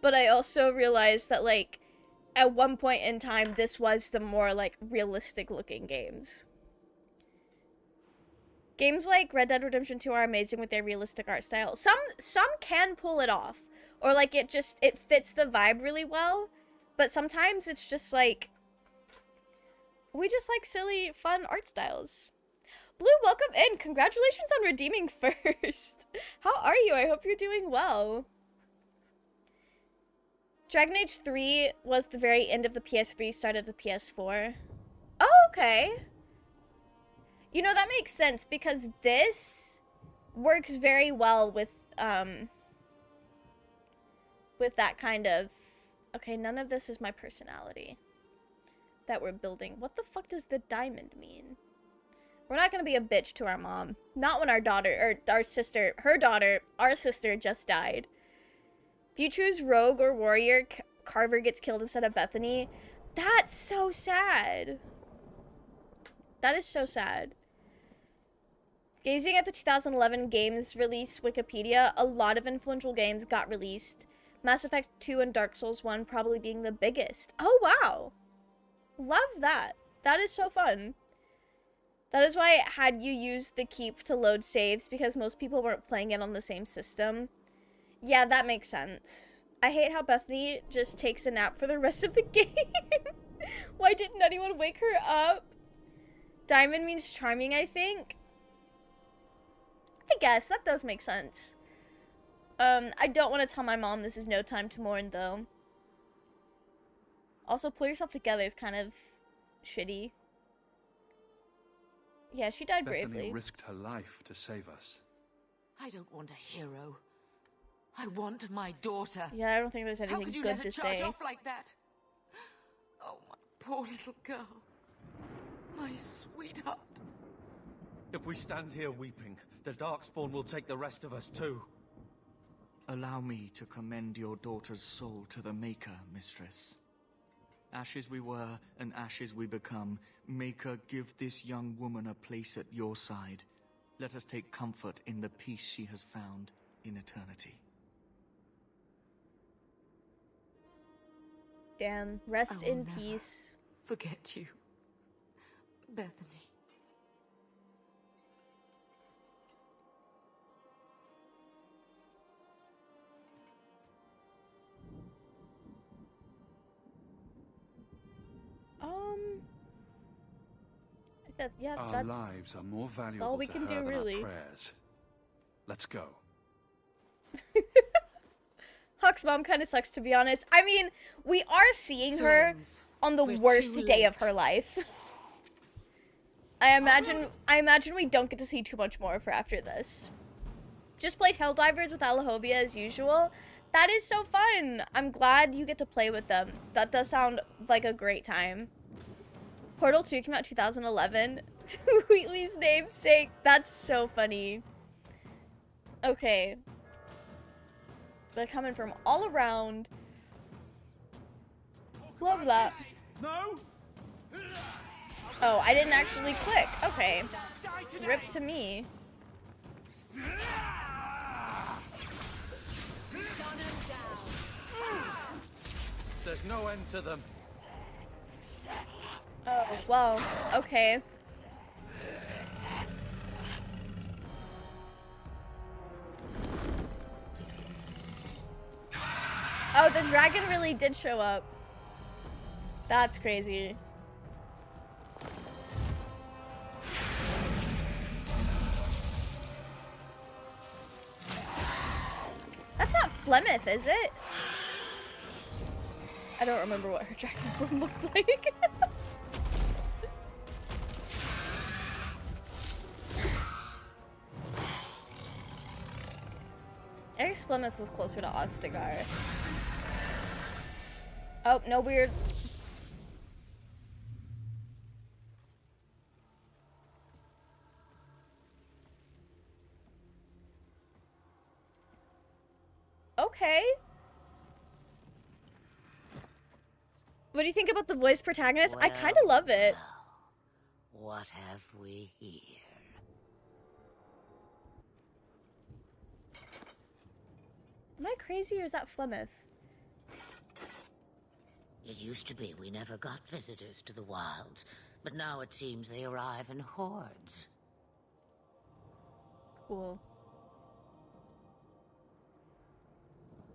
But I also realized that like at one point in time, this was the more like realistic looking games. Games like Red Dead Redemption 2 are amazing with their realistic art style. Some can pull it off, or like it fits the vibe really well, but sometimes it's just like we just like silly, fun art styles. Blue, welcome in. Congratulations on redeeming first. How are you? I hope you're doing well. Dragon Age 3 was the very end of the PS3, start of the PS4. Oh, okay. You know, that makes sense because this works very well with that kind of... Okay, none of this is my personality that we're building. What the fuck does the diamond mean? We're not gonna be a bitch to our mom. Not when our daughter, or our sister, her daughter, our sister just died. If you choose rogue or warrior, Carver gets killed instead of Bethany. That's so sad. That is so sad. Gazing at the 2011 games release Wikipedia, a lot of influential games got released. Mass Effect 2 and Dark Souls 1 probably being the biggest. Oh, wow. Love that. That is so fun. That is why I had you use the keep to load saves, because most people weren't playing it on the same system. Yeah, that makes sense. I hate how Bethany just takes a nap for the rest of the game. Why didn't anyone wake her up? Diamond means charming, I think. I guess that does make sense. I don't want to tell my mom this is no time to mourn, though. Also, pull yourself together is kind of shitty. Yeah, she died Bethany bravely. risked her life to save us. I don't want a hero. I want my daughter. Yeah, I don't think there's How anything could you good let to her charge say. off like that? Oh, my poor little girl. My sweetheart. If we stand here weeping, the Darkspawn will take the rest of us too. Allow me to commend your daughter's soul to the Maker, mistress. Ashes we were, and ashes we become. Maker, give this young woman a place at your side. Let us take comfort in the peace she has found in eternity. Damn. Rest I will in never peace. Forget you, Bethany. Yeah, Our that's... lives are more valuable all we to can her do, than really. our prayers. Let's go. Hawk's mom kind of sucks, to be honest. I mean, we are seeing her on the worst day of her life. I imagine we don't get to see too much more of her after this. Just played Helldivers with Alahobia as usual. That is so fun. I'm glad you get to play with them. That does sound like a great time. Portal 2 came out 2011. Wheatley's namesake. That's so funny. Okay. They're coming from all around. Love that. No? Oh, I didn't actually click. Okay. Rip to me. There's no end to them. Oh, well, okay. Oh, the dragon really did show up. That's crazy. That's not Flemeth, is it? I don't remember what her dragon form looked like. I guess Flemeth was closer to Ostagar. Oh, no weird. Okay. What do you think about the voice protagonist? I kind of love it. What have we here? Am I crazy or is that Flemeth? It used to be we never got visitors to the wilds, but now it seems they arrive in hordes. Cool.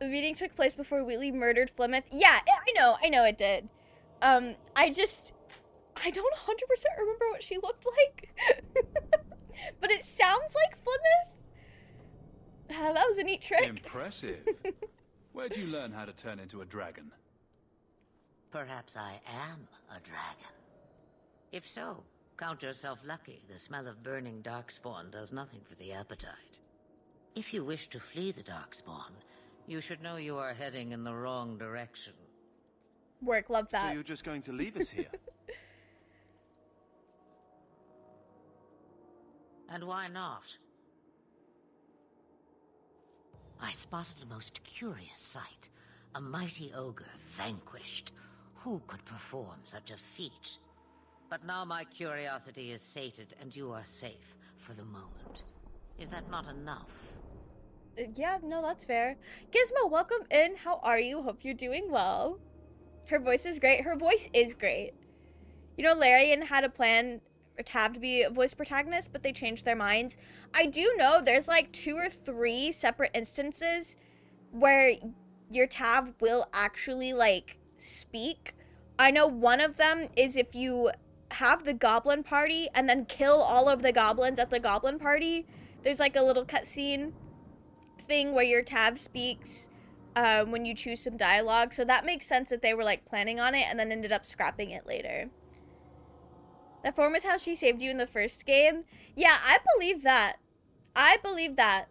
The meeting took place before Wheatley murdered Flemeth. Yeah, I know it did. I don't 100% remember what she looked like. But it sounds like Flemeth. That was a neat trick. Impressive. Where'd you learn how to turn into a dragon? Perhaps I am a dragon. If so, count yourself lucky. The smell of burning darkspawn does nothing for the appetite. If you wish to flee the darkspawn, you should know you are heading in the wrong direction. Work, love that. So you're just going to leave us here? And why not? I spotted a most curious sight. A mighty ogre vanquished. Who could perform such a feat? But now my curiosity is sated and you are safe for the moment. Is that not enough? Yeah, no, that's fair. Gizmo, welcome in. How are you? Hope you're doing well. Her voice is great. Her voice is great. You know, Larian had a plan to have to be a voice protagonist, but they changed their minds. I do know there's like 2 or 3 separate instances where your Tav will actually like speak. I know one of them is if you have the goblin party and then kill all of the goblins at the goblin party, there's like a little cutscene thing where your Tav speaks when you choose some dialogue. So that makes sense that they were like planning on it and then ended up scrapping it later. That form is how she saved you in the first game. Yeah, I believe that. I believe that.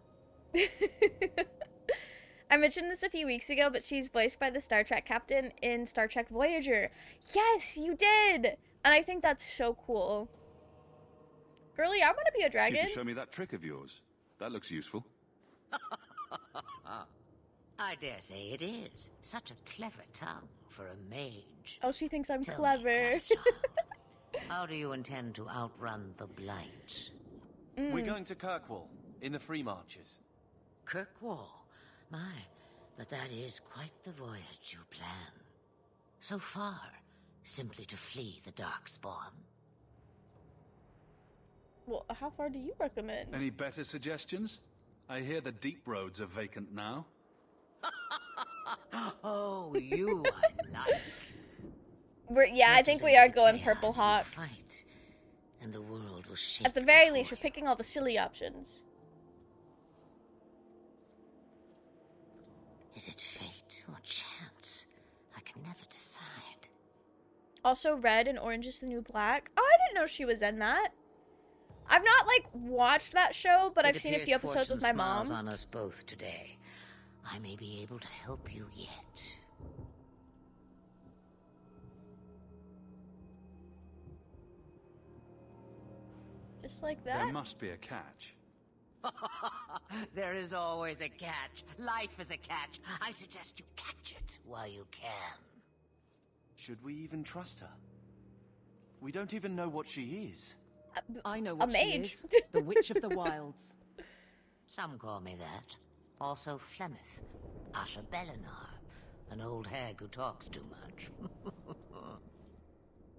I mentioned this a few weeks ago, but she's voiced by the Star Trek captain in Star Trek Voyager. Yes, you did! And I think that's so cool. Girlie, I want to be a You dragon. can show me that trick of yours. That looks useful. I dare say it is. Such a clever tongue for a mage. Oh, she thinks I'm Tell me, clever. clever child, how do you intend to outrun the Blight? We're going to Kirkwall, in the Free Marches. Kirkwall? My, but that is quite the voyage you plan. So far, simply to flee the Darkspawn. Well, how far do you recommend? Any better suggestions? I hear the deep roads are vacant now. Oh, you are like. I think we are going Purple Hawk. Fight, and the world will shake. At the very least, we're picking all the silly options. Is it fate or chance? I can never decide. Also, Red and Orange is the New Black. Oh, I didn't know she was in that. I've not, like, watched that show, but I've seen a few episodes with my mom. On us both today. I may be able to help you yet. Just like that? There must be a catch. There is always a catch. Life is a catch. I suggest you catch it while you can. Should we even trust her? We don't even know what she is. I know what a she mage. is. The Witch of the Wilds. Some call me that. Also Flemeth, Asha Belinar, an old hag who talks too much.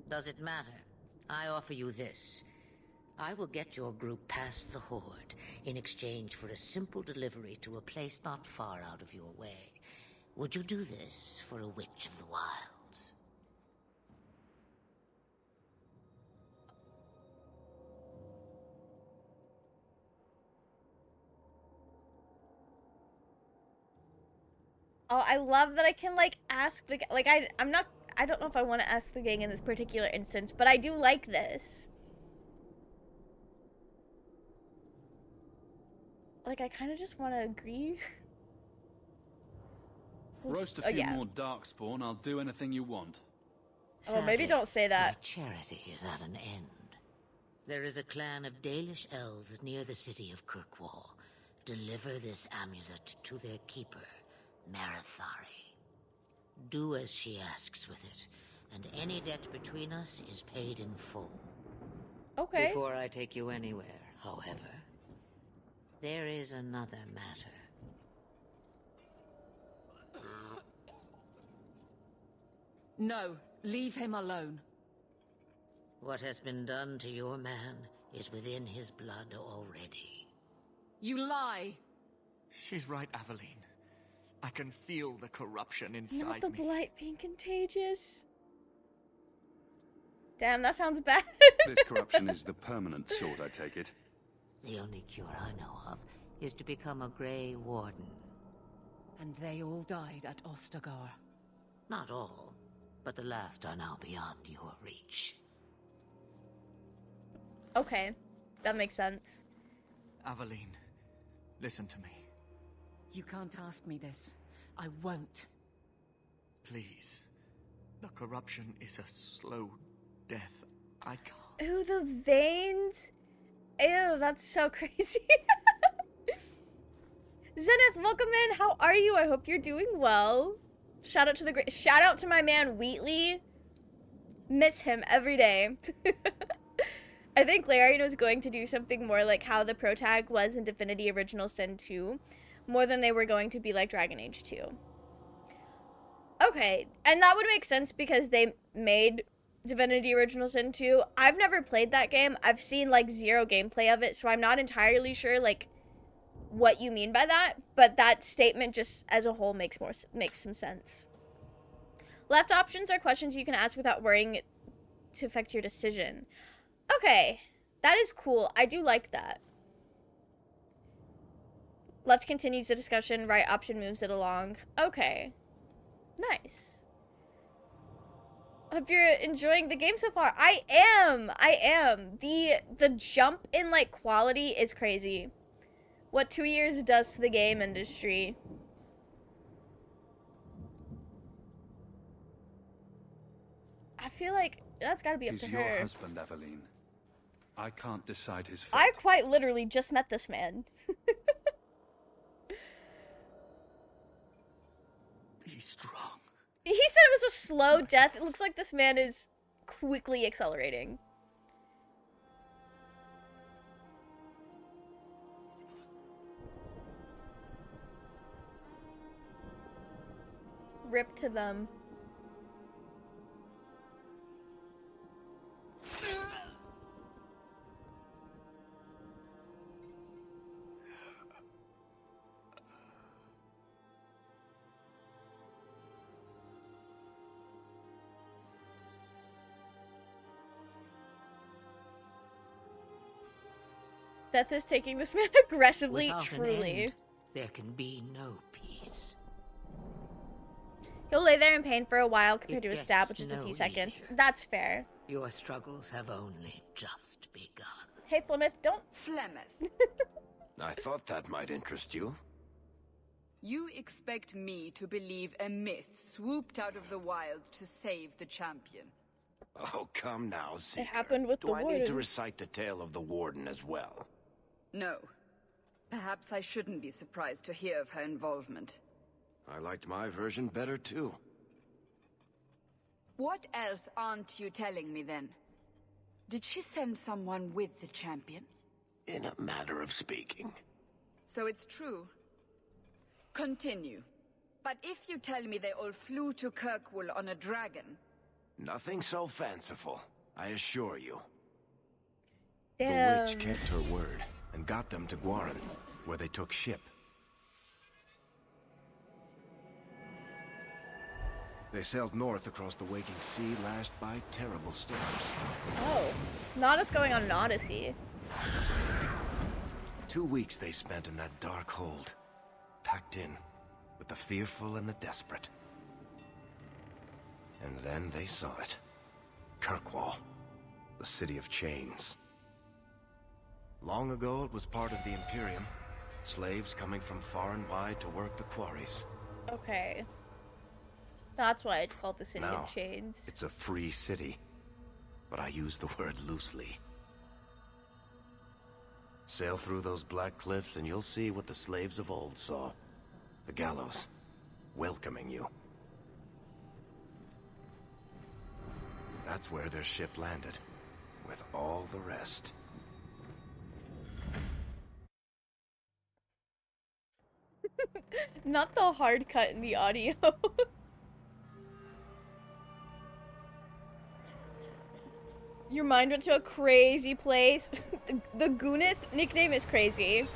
Does it matter? I offer you this. I will get your group past the Horde in exchange for a simple delivery to a place not far out of your way. Would you do this for a Witch of the Wilds? Oh, I love that I can, like, ask the... Like, I don't know if I want to ask the gang in this particular instance, but I do like this. Like, I kind of just want to agree. Roast a few more darkspawn, I'll do anything you want. Oh, maybe don't say that. My charity is at an end. There is a clan of Dalish elves near the city of Kirkwall. Deliver this amulet to their keeper, Marithari. Do as she asks with it, and any debt between us is paid in full. Okay. Before I take you anywhere, however, there is another matter. No, leave him alone. What has been done to your man is within his blood already. You lie! She's right, Aveline. I can feel the corruption inside Not the me. blight being contagious. Damn, that sounds bad. This corruption is the permanent sort, I take it. The only cure I know of is to become a Grey Warden. And they all died at Ostagar. Not all, but the last are now beyond your reach. Okay, that makes sense. Aveline, listen to me. You can't ask me this. I won't. Please. The corruption is a slow death. I can't. Ooh, the veins. Ew, that's so crazy. Zenith, welcome in. How are you? I hope you're doing well. Shout out to the great. Shout out to my man Wheatley. Miss him every day. I think Larian was going to do something more like how the protag was in Divinity Original Sin 2, more than they were going to be like Dragon Age 2. Okay, and that would make sense because they made Divinity Original Sin 2. I've never played that game. I've seen like zero gameplay of it, so I'm not entirely sure like what you mean by that, but that statement just as a whole makes some sense. Left options are questions you can ask without worrying to affect your decision. Okay, that is cool. I do like that. Left continues the discussion, right option moves it along. Okay. Nice. Hope you're enjoying the game so far. I am. The jump in like quality is crazy. What 2 years does to the game industry. I feel like that's gotta be up to her. He's your husband, Aveline. I can't decide his fate. I quite literally just met this man. Be strong. He said it was a slow death. It looks like this man is quickly accelerating. Rip to them. Death is taking this man aggressively, Without an truly. end, there can be no peace. You'll lay there in pain for a while compared It to a stab, gets which is a no few seconds. easier. That's fair. Your struggles have only just begun. Hey, Flemeth, don't... Flemeth, I thought that might interest you. you expect me to believe a myth swooped out of the wild to save the champion? Oh, come now, Seeker. It happened with Do the I need warden. to recite the tale of the Warden as well? No. Perhaps I shouldn't be surprised to hear of her involvement. I liked my version better, too. What else aren't you telling me, then? Did she send someone with the champion? In a matter of speaking. So it's true. Continue. But if you tell me they all flew to Kirkwall on a dragon... Nothing so fanciful, I assure you. Damn. The witch kept her word, and got them to Guaran, where they took ship. They sailed north across the waking sea, lashed by terrible storms. Oh. Not us going on an odyssey. 2 weeks they spent in that dark hold, packed in with the fearful and the desperate. And then they saw it. Kirkwall, the city of chains. Long ago it was part of the Imperium, slaves coming from far and wide to work the quarries. Okay. That's why it's called the City Now, of Chains. it's a free city, but I use the word loosely. Sail through those black cliffs and you'll see what the slaves of old saw. The gallows, welcoming you. That's where their ship landed, with all the rest. Not the hard cut in the audio. Your mind went to a crazy place. The Goonith nickname is crazy.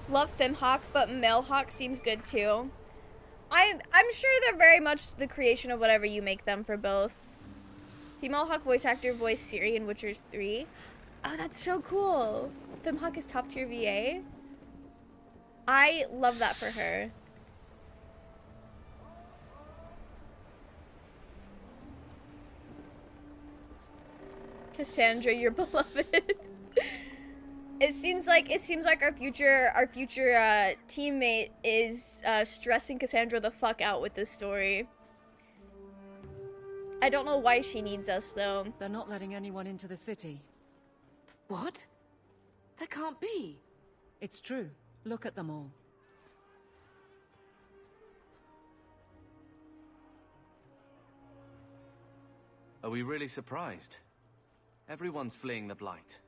Love Femhawk, but Melehawk seems good too. I'm sure they're very much the creation of whatever you make them for both. Female Hawk voice actor voiced Ciri in Witcher 3. Oh, that's so cool. Femhawk is top tier VA. I love that for her. Cassandra, you're beloved. It seems like our future teammate is stressing Cassandra the fuck out with this story. I don't know why she needs us though. They're not letting anyone into the city. What? That can't be. It's true. Look at them all. Are we really surprised? Everyone's fleeing the Blight.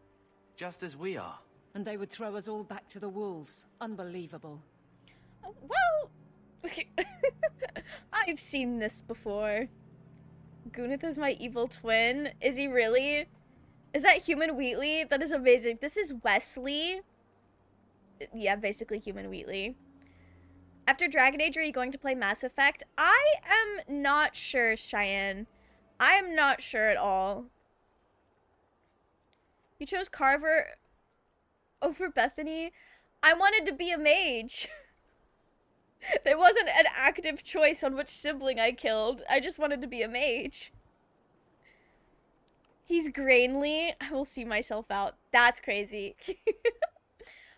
Just as we are. And they would throw us all back to the wolves. Unbelievable. Well, I've seen this before. Goonith is my evil twin. Is he really? Is that Human Wheatley? That is amazing. This is Wesley. Yeah, basically Human Wheatley. After Dragon Age, are you going to play Mass Effect? I am not sure, Cheyenne. I am not sure at all. You chose Carver over Bethany? I wanted to be a mage. There wasn't an active choice on which sibling I killed. I just wanted to be a mage. He's Grainly. I will see myself out. That's crazy.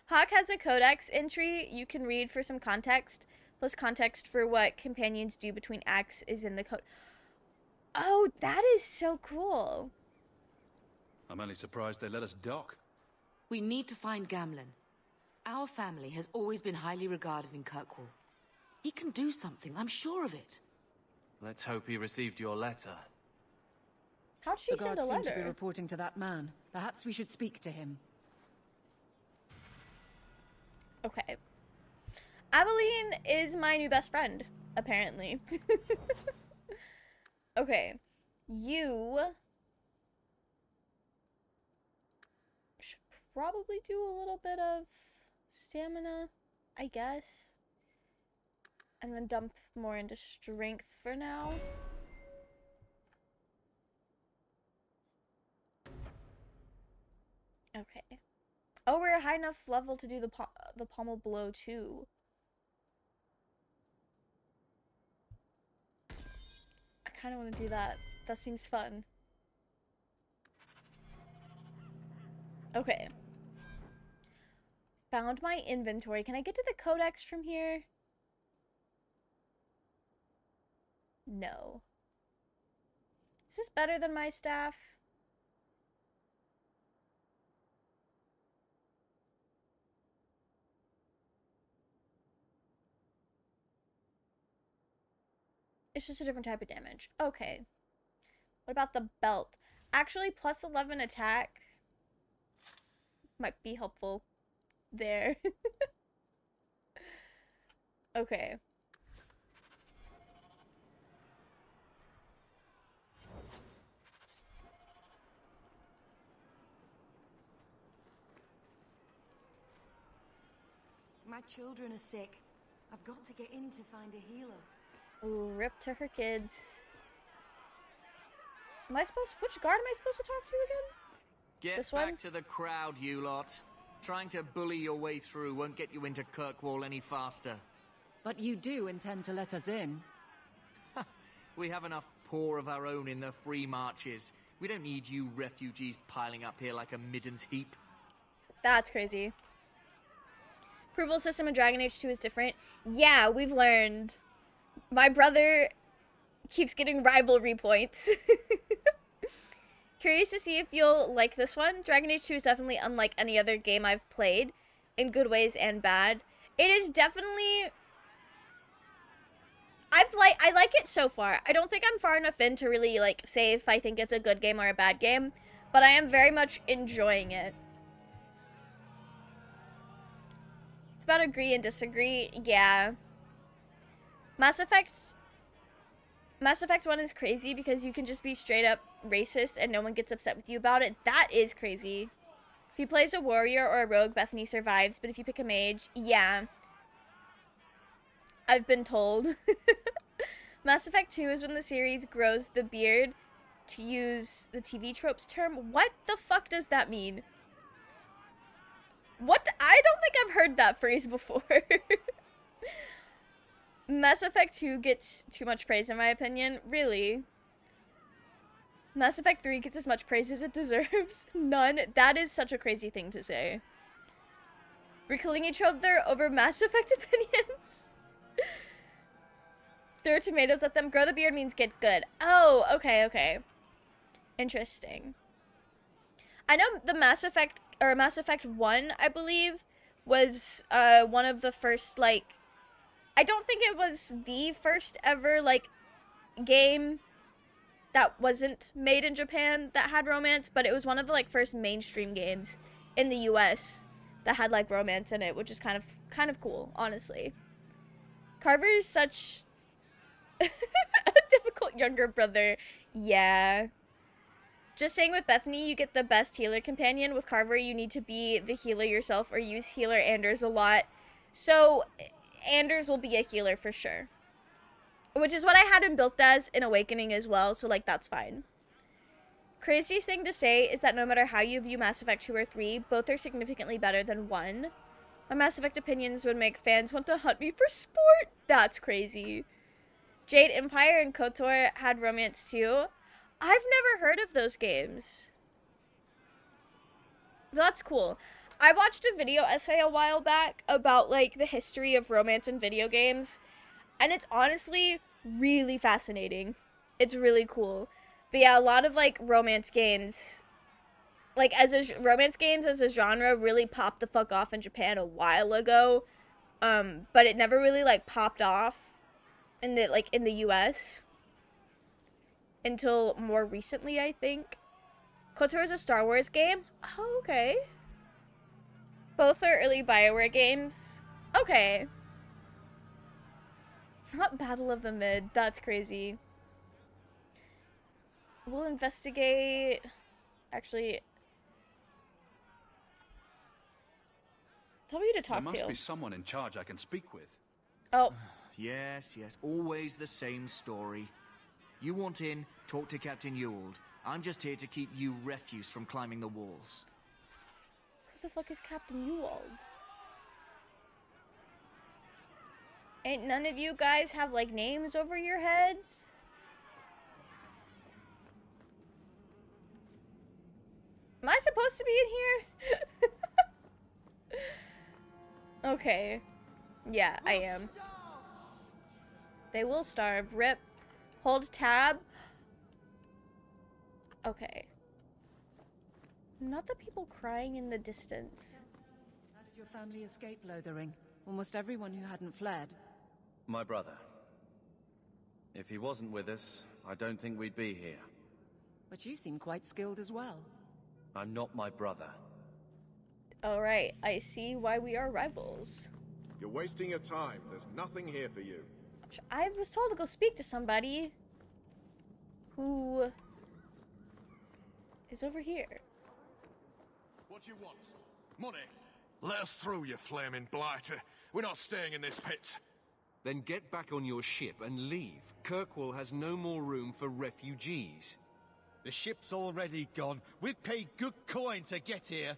Hawk has a codex entry you can read for some context. Plus context for what companions do between acts is in the code. Oh, that is so cool. I'm only surprised they let us dock. We need to find Gamlen. Our family has always been highly regarded in Kirkwall. He can do something, I'm sure of it. Let's hope he received your letter. How'd she The send a guards seem to be letter? reporting to that man. Perhaps we should speak to him. Okay. Aveline is my new best friend, apparently. Okay. You should probably do a little bit of stamina, I guess. And then dump more into strength for now. Okay. Oh, we're a high enough level to do the pommel blow too. kind of want to do that. That seems fun. Okay. Found my inventory. Can I get to the codex from here? No. Is this better than my staff? It's just a different type of damage. Okay. What about the belt? Actually, plus 11 attack might be helpful there. Okay. My children are sick. I've got to get in to find a healer. Ooh, rip to her kids. Am I supposed? Which guard am I supposed to talk to again? Get This back one? to the crowd, you lot. Trying to bully your way through won't get you into Kirkwall any faster. But you do intend to let us in? We have enough poor of our own in the free marches. We don't need you refugees piling up here like a middens heap. That's crazy. Approval system in Dragon Age 2 is different. Yeah, we've learned. My brother keeps getting rivalry points. Curious to see if you'll like this one. Dragon Age 2 is definitely unlike any other game I've played, in good ways and bad. It is definitely... I like it so far. I don't think I'm far enough in to really like say if I think it's a good game or a bad game, but I am very much enjoying it. It's about agree and disagree. Yeah. Mass Effect 1 is crazy because you can just be straight up racist and no one gets upset with you about it. That is crazy. If you play as a warrior or a rogue, Bethany survives, but if you pick a mage, yeah. I've been told. Mass Effect 2 is when the series grows the beard, to use the TV tropes term. What the fuck does that mean? What? I don't think I've heard that phrase before. Mass Effect 2 gets too much praise in my opinion. Really? Mass Effect 3 gets as much praise as it deserves. None. That is such a crazy thing to say. We're killing each other over Mass Effect opinions. Throw tomatoes at them. Grow the beard means get good. Oh, okay, okay. Interesting. I know the Mass Effect 1, I believe, was one of the first, like, I don't think it was the first ever, like, game that wasn't made in Japan that had romance, but it was one of the, like, first mainstream games in the US that had, like, romance in it, which is kind of cool, honestly. Carver is such a difficult younger brother. Yeah. Just saying, with Bethany, you get the best healer companion. With Carver, you need to be the healer yourself or use healer Anders a lot. So, Anders will be a healer for sure. Which is what I had him built as in Awakening as well, so, like, that's fine. Craziest thing to say is that no matter how you view Mass Effect 2 or 3, both are significantly better than 1. My Mass Effect opinions would make fans want to hunt me for sport. That's crazy. Jade Empire and KOTOR had romance too. I've never heard of those games. That's cool. I watched a video essay a while back about, like, the history of romance in video games, and it's honestly really fascinating. It's really cool. But yeah, a lot of, like, romance games, like, romance games as a genre really popped the fuck off in Japan a while ago, but it never really, like, popped off in the US until more recently, I think. KOTOR is a Star Wars game? Oh, okay. Both are early BioWare games. Okay. Not Battle of the Mid. That's crazy. We'll investigate... Actually... Tell me who to talk to. There must be someone in charge I can speak with. Oh. Yes, always the same story. You want in, talk to Captain Ewald. I'm just here to keep you refuse from climbing the walls. Who the fuck is Captain Ewald? Ain't none of you guys have, like, names over your heads? supposed to be in here? Okay. Yeah, I am. They will starve. Rip. Hold tab. Okay. Not the people crying in the distance. How did your family escape Lothering? Almost everyone who hadn't fled. My brother. If he wasn't with us, I don't think we'd be here. But you seem quite skilled as well. I'm not my brother. Alright, I see why we are rivals. You're wasting your time. There's nothing here for you. I was told to go speak to somebody who is over here. What do you want? Money? Let us through, you flaming blighter. We're not staying in this pit. Then get back on your ship and leave. Kirkwall has no more room for refugees. The ship's already gone. We've paid good coin to get here.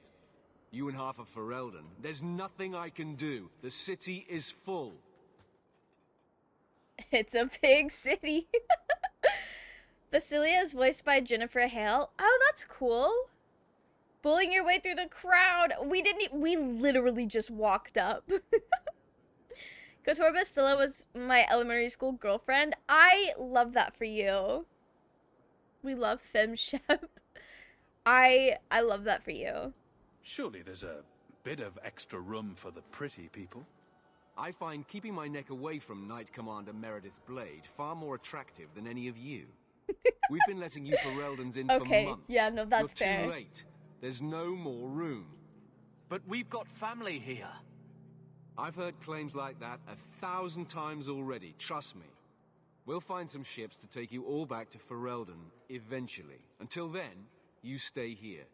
You and half of Ferelden. There's nothing I can do. The city is full. It's a big city. Basilia is voiced by Jennifer Hale. Oh, that's cool. Bullying your way through the crowd. We literally just walked up. Kotor Bastilla was my elementary school girlfriend. I love that for you. We love FemShep. I love that for you. Surely there's a bit of extra room for the pretty people. I find keeping my neck away from Knight Commander Meredith Blade far more attractive than any of you. We've been letting you Fereldans in for months. Yeah, no, that's You're fair. too late. There's no more room. But we've got family here. I've heard claims like that 1,000 times already, trust me. We'll find some ships to take you all back to Ferelden, eventually. Until then, you stay here.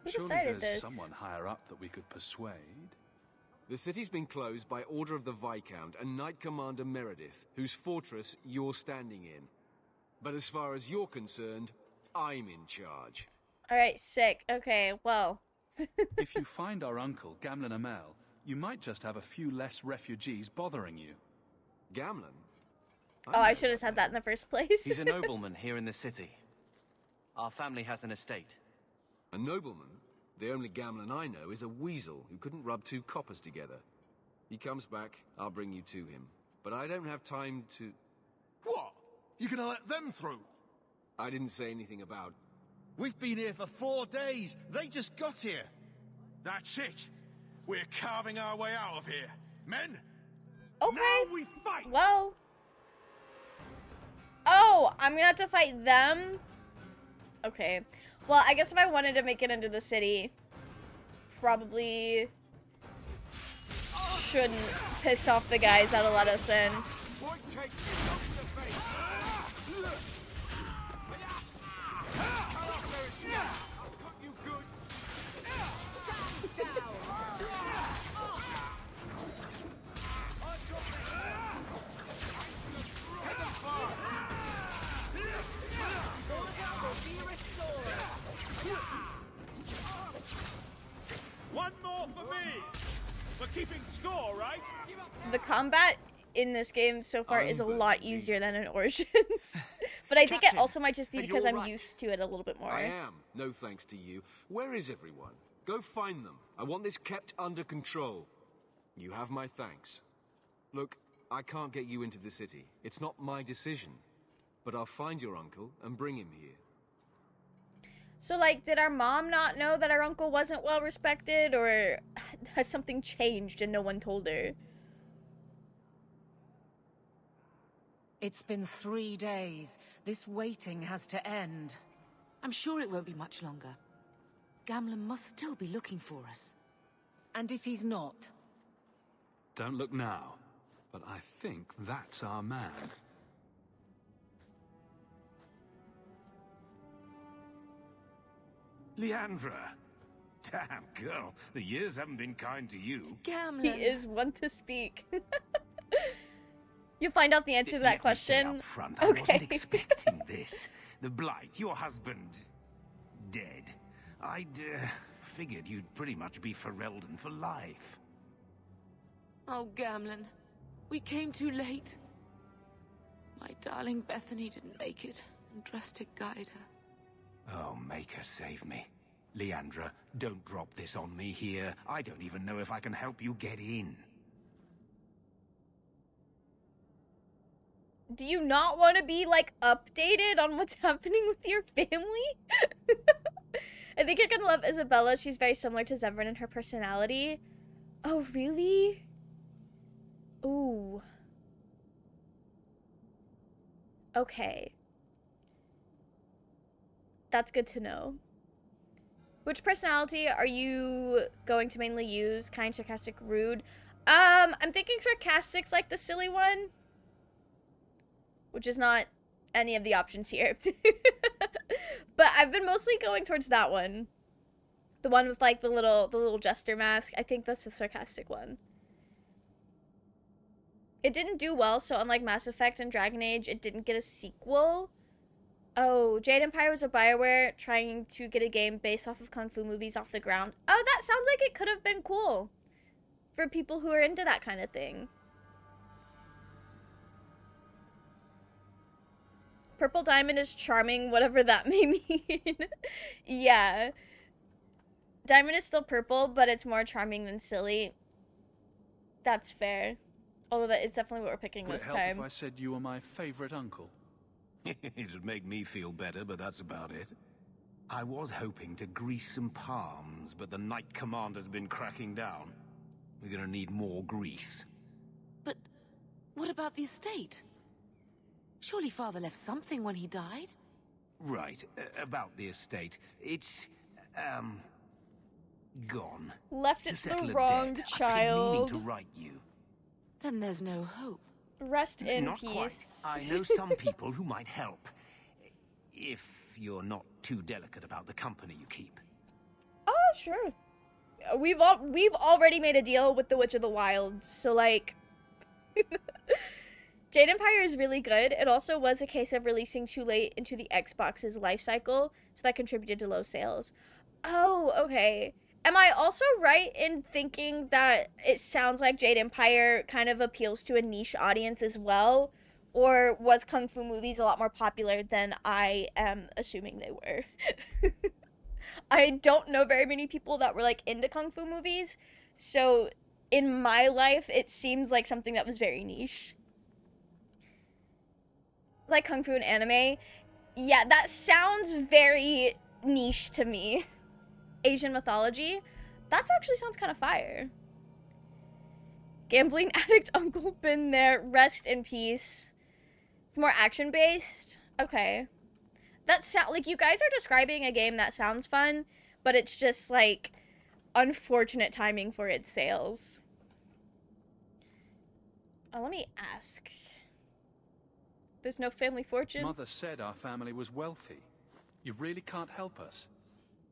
Who Surely decided there's this? someone higher up that we could persuade. The city's been closed by order of the Viscount and Knight Commander Meredith, whose fortress you're standing in. But as far as you're concerned, I'm in charge. Alright, sick. Okay, well. If you find our uncle, Gamlen Amel, you might just have a few less refugees bothering you. Gamlen? Oh, I should have said that in the first place. He's a nobleman here in the city. Our family has an estate. A nobleman? The only Gamlen I know is a weasel who couldn't rub two coppers together. He comes back, I'll bring you to him. But I don't have time to... What? You gonna let them through? I didn't say anything about... We've been here for 4 days. They just got here. That's it. We're carving our way out of here. Men? Okay. Now we fight! Well. Oh, I'm gonna have to fight them? Okay. Well, I guess if I wanted to make it into the city, probably shouldn't piss off the guys that'll let us in. One more for me! We're keeping score, right? The combat in this game so far is a lot easier than in Origins. But I think it also might just be because I'm used to it a little bit more. I am, no thanks to you. Where is everyone? Go find them. I want this kept under control. You have my thanks. Look, I can't get you into the city. It's not my decision. But I'll find your uncle and bring him here. So, like, did our mom not know that our uncle wasn't well respected, or had something changed and no one told her? It's been 3 days. This waiting has to end. I'm sure it won't be much longer. Gamlen must still be looking for us. And if he's not? Don't look now, but I think that's our man. Leandra. Damn, girl. The years haven't been kind to you. Gamlen. He is one to speak. You'll find out the answer to that question. Up front, I wasn't expecting this. The Blight, your husband, dead, I'd figured you'd pretty much be Ferelden for life. Oh, Gamlen. We came too late. My darling Bethany didn't make it, and dressed to guide her. Oh, make her save me. Leandra, don't drop this on me here. I don't even know if I can help you get in. Do you not want to be, like, updated on what's happening with your family? I think you're gonna love Isabella. She's very similar to Zevran in her personality. Oh, really? Ooh. Okay. That's good to know. Which personality are you going to mainly use? Kind, sarcastic, rude? I'm thinking sarcastic's like the silly one. Which is not any of the options here. But I've been mostly going towards that one. The one with like the little jester mask. I think that's the sarcastic one. It didn't do well, so unlike Mass Effect and Dragon Age, it didn't get a sequel. Oh, Jade Empire was a BioWare trying to get a game based off of Kung Fu movies off the ground. Oh, that sounds like it could have been cool for people who are into that kind of thing. Purple Diamond is charming, whatever that may mean. Yeah. Diamond is still purple, but it's more charming than silly. That's fair. Although that is definitely what we're picking Would this it help time. if I said you were my favorite uncle? It'd make me feel better, but that's about it. I was hoping to grease some palms, but the Knight Commander's been cracking down. We're gonna need more grease. But what about the estate? Surely Father left something when he died? Right, about the estate. It's, gone. Left it to the wrong I've been child. meaning to write you. Then there's no hope. Rest in Not peace. quite. I know some people who might help. If you're not too delicate about the company you keep. Oh, sure. We've already made a deal with the Witch of the Wild, so like Jade Empire is really good. It also was a case of releasing too late into the Xbox's life cycle, so that contributed to low sales. Oh, okay. Am I also right in thinking that it sounds like Jade Empire kind of appeals to a niche audience as well? Or was Kung Fu movies a lot more popular than I am assuming they were? I don't know very many people that were like into Kung Fu movies, so in my life it seems like something that was very niche. Like Kung Fu and anime. Yeah, that sounds very niche to me. Asian mythology. That actually sounds kind of fire. Gambling addict uncle, been there. Rest in peace. It's more action based. Okay. That sound like you guys are describing a game that sounds fun, but it's just like unfortunate timing for its sales. Oh, let me ask. There's no family fortune? Mother said our family was wealthy. You really can't help us.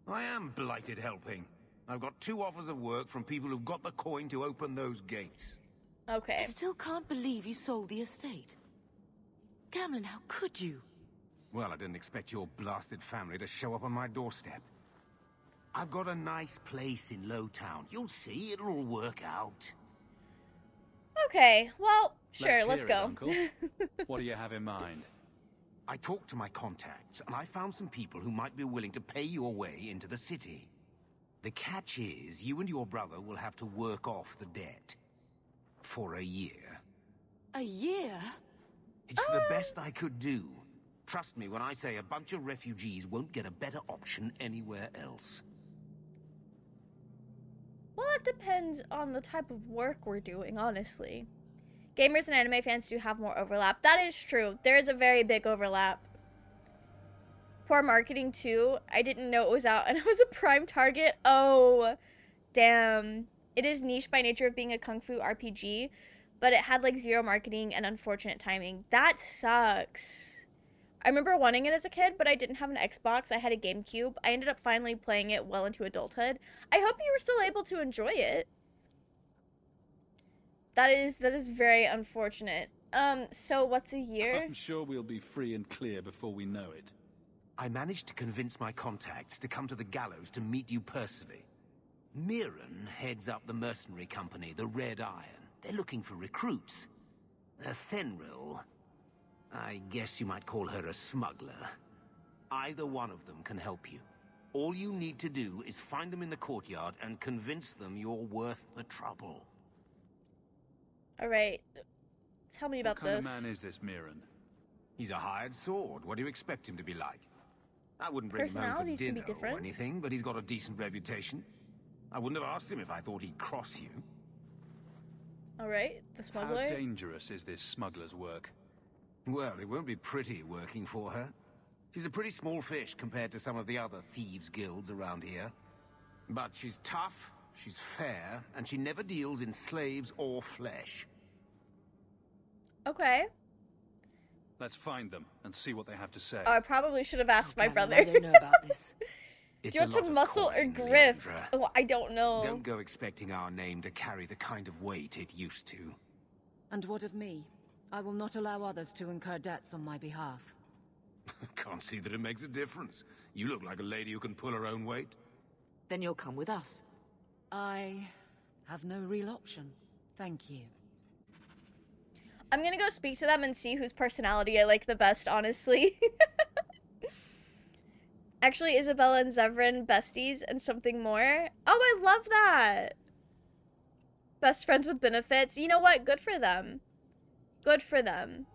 I am blighted helping. I've got 2 offers of work from people who've got the coin to open those gates. Okay. I still can't believe you sold the estate. Gamlen, how could you? Well, I didn't expect your blasted family to show up on my doorstep. I've got a nice place in Lowtown. You'll see, it'll all work out. Okay, well, sure, let's hear it, go. Uncle. What do you have in mind? I talked to my contacts, and I found some people who might be willing to pay your way into the city. The catch is, you and your brother will have to work off the debt. For a year. A year? It's the best I could do. Trust me when I say a bunch of refugees won't get a better option anywhere else. Well, it depends on the type of work we're doing, honestly. Gamers and anime fans do have more overlap. That is true. There is a very big overlap. Poor marketing, too. I didn't know it was out, and it was a prime target. Oh, damn. It is niche by nature of being a Kung Fu RPG, but it had, like, 0 marketing and unfortunate timing. That sucks. I remember wanting it as a kid, but I didn't have an Xbox. I had a GameCube. I ended up finally playing it well into adulthood. I hope you were still able to enjoy it. That is very unfortunate. So what's a year? I'm sure we'll be free and clear before we know it. I managed to convince my contacts to come to the gallows to meet you personally. Mirren heads up the mercenary company, the Red Iron. They're looking for recruits. Thenril, I guess you might call her a smuggler. Either one of them can help you. All you need to do is find them in the courtyard and convince them you're worth the trouble. Alright. Tell me about What kind this. of man is this Mirren? He's a hired sword. What do you expect him to be like? I wouldn't bring him home for Personalities can be dinner or different. anything, but he's got a decent reputation. I wouldn't have asked him if I thought he'd cross you. Alright, the How smuggler. dangerous is this smuggler's work? Well, it won't be pretty working for her. She's a pretty small fish compared to some of the other thieves' guilds around here. But she's tough, she's fair, and she never deals in slaves or flesh. Okay. Let's find them and see what they have to say. Oh, I probably should have asked my brother. I don't know about this. Do you want some muscle or grift? Oh, I don't know. Don't go expecting our name to carry the kind of weight it used to. And what of me? I will not allow others to incur debts on my behalf. Can't see that it makes a difference. You look like a lady who can pull her own weight. Then you'll come with us. I have no real option. Thank you. I'm gonna go speak to them and see whose personality I like the best, honestly. Actually, Isabella and Zevran, besties, and something more. Oh, I love that! Best friends with benefits. You know what? Good for them. Good for them.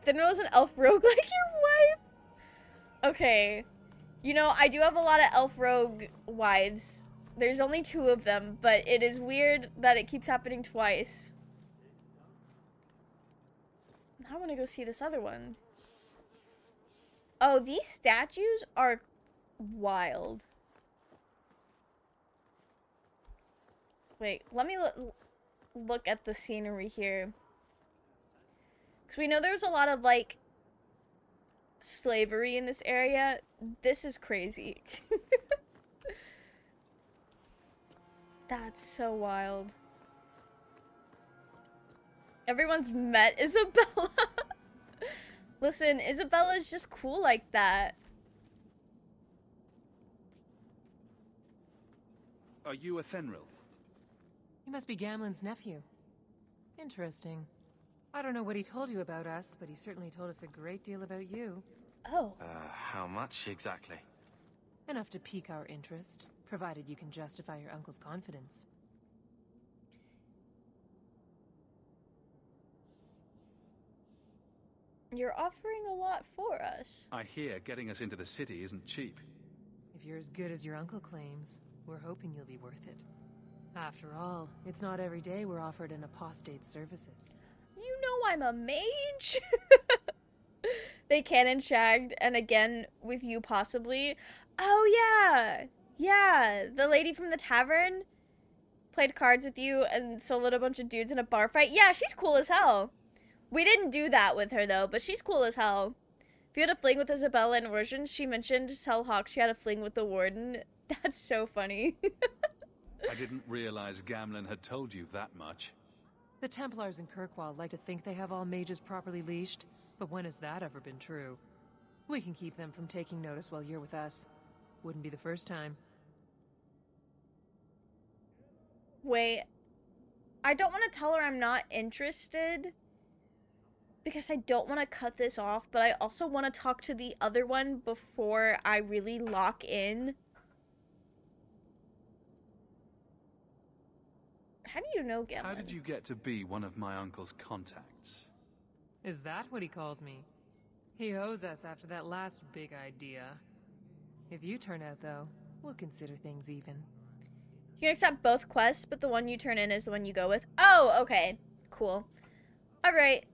Thinril is an elf rogue like your wife? Okay. You know, I do have a lot of elf rogue wives. There's only 2 of them, but it is weird that it keeps happening twice. I want to go see this other one. Oh, these statues are wild. Wait, let me look at the scenery here. Because we know there's a lot of, like, slavery in this area. This is crazy. That's so wild. Everyone's met Isabella. Listen, Isabella's just cool like that. Are you a Thenril? He must be Gamlen's nephew. Interesting. I don't know what he told you about us, but he certainly told us a great deal about you. Oh. How much exactly? Enough to pique our interest, provided you can justify your uncle's confidence. You're offering a lot for us. I hear getting us into the city isn't cheap. If you're as good as your uncle claims, we're hoping you'll be worth it. After all, it's not every day we're offered an apostate's services. You know I'm a mage. They canon shagged, and again with you possibly. Oh yeah, yeah. The lady from the tavern played cards with you and soloed a bunch of dudes in a bar fight. Yeah, she's cool as hell. We didn't do that with her though, but she's cool as hell. If you had a fling with Isabella and Origin, she mentioned to tell Hawk she had a fling with the warden. That's so funny. I didn't realize Gamlen had told you that much. The Templars in Kirkwall like to think they have all mages properly leashed, but when has that ever been true? We can keep them from taking notice while you're with us. Wouldn't be the first time. Wait, I don't want to tell her I'm not interested because I don't want to cut this off, but I also want to talk to the other one before I really lock in. How do you know Gamlen? How did you get to be one of my uncle's contacts? Is that what he calls me? He owes us after that last big idea. If you turn out, though, we'll consider things even. You can accept both quests, but the one you turn in is the one you go with. Oh, okay. Cool. Alright.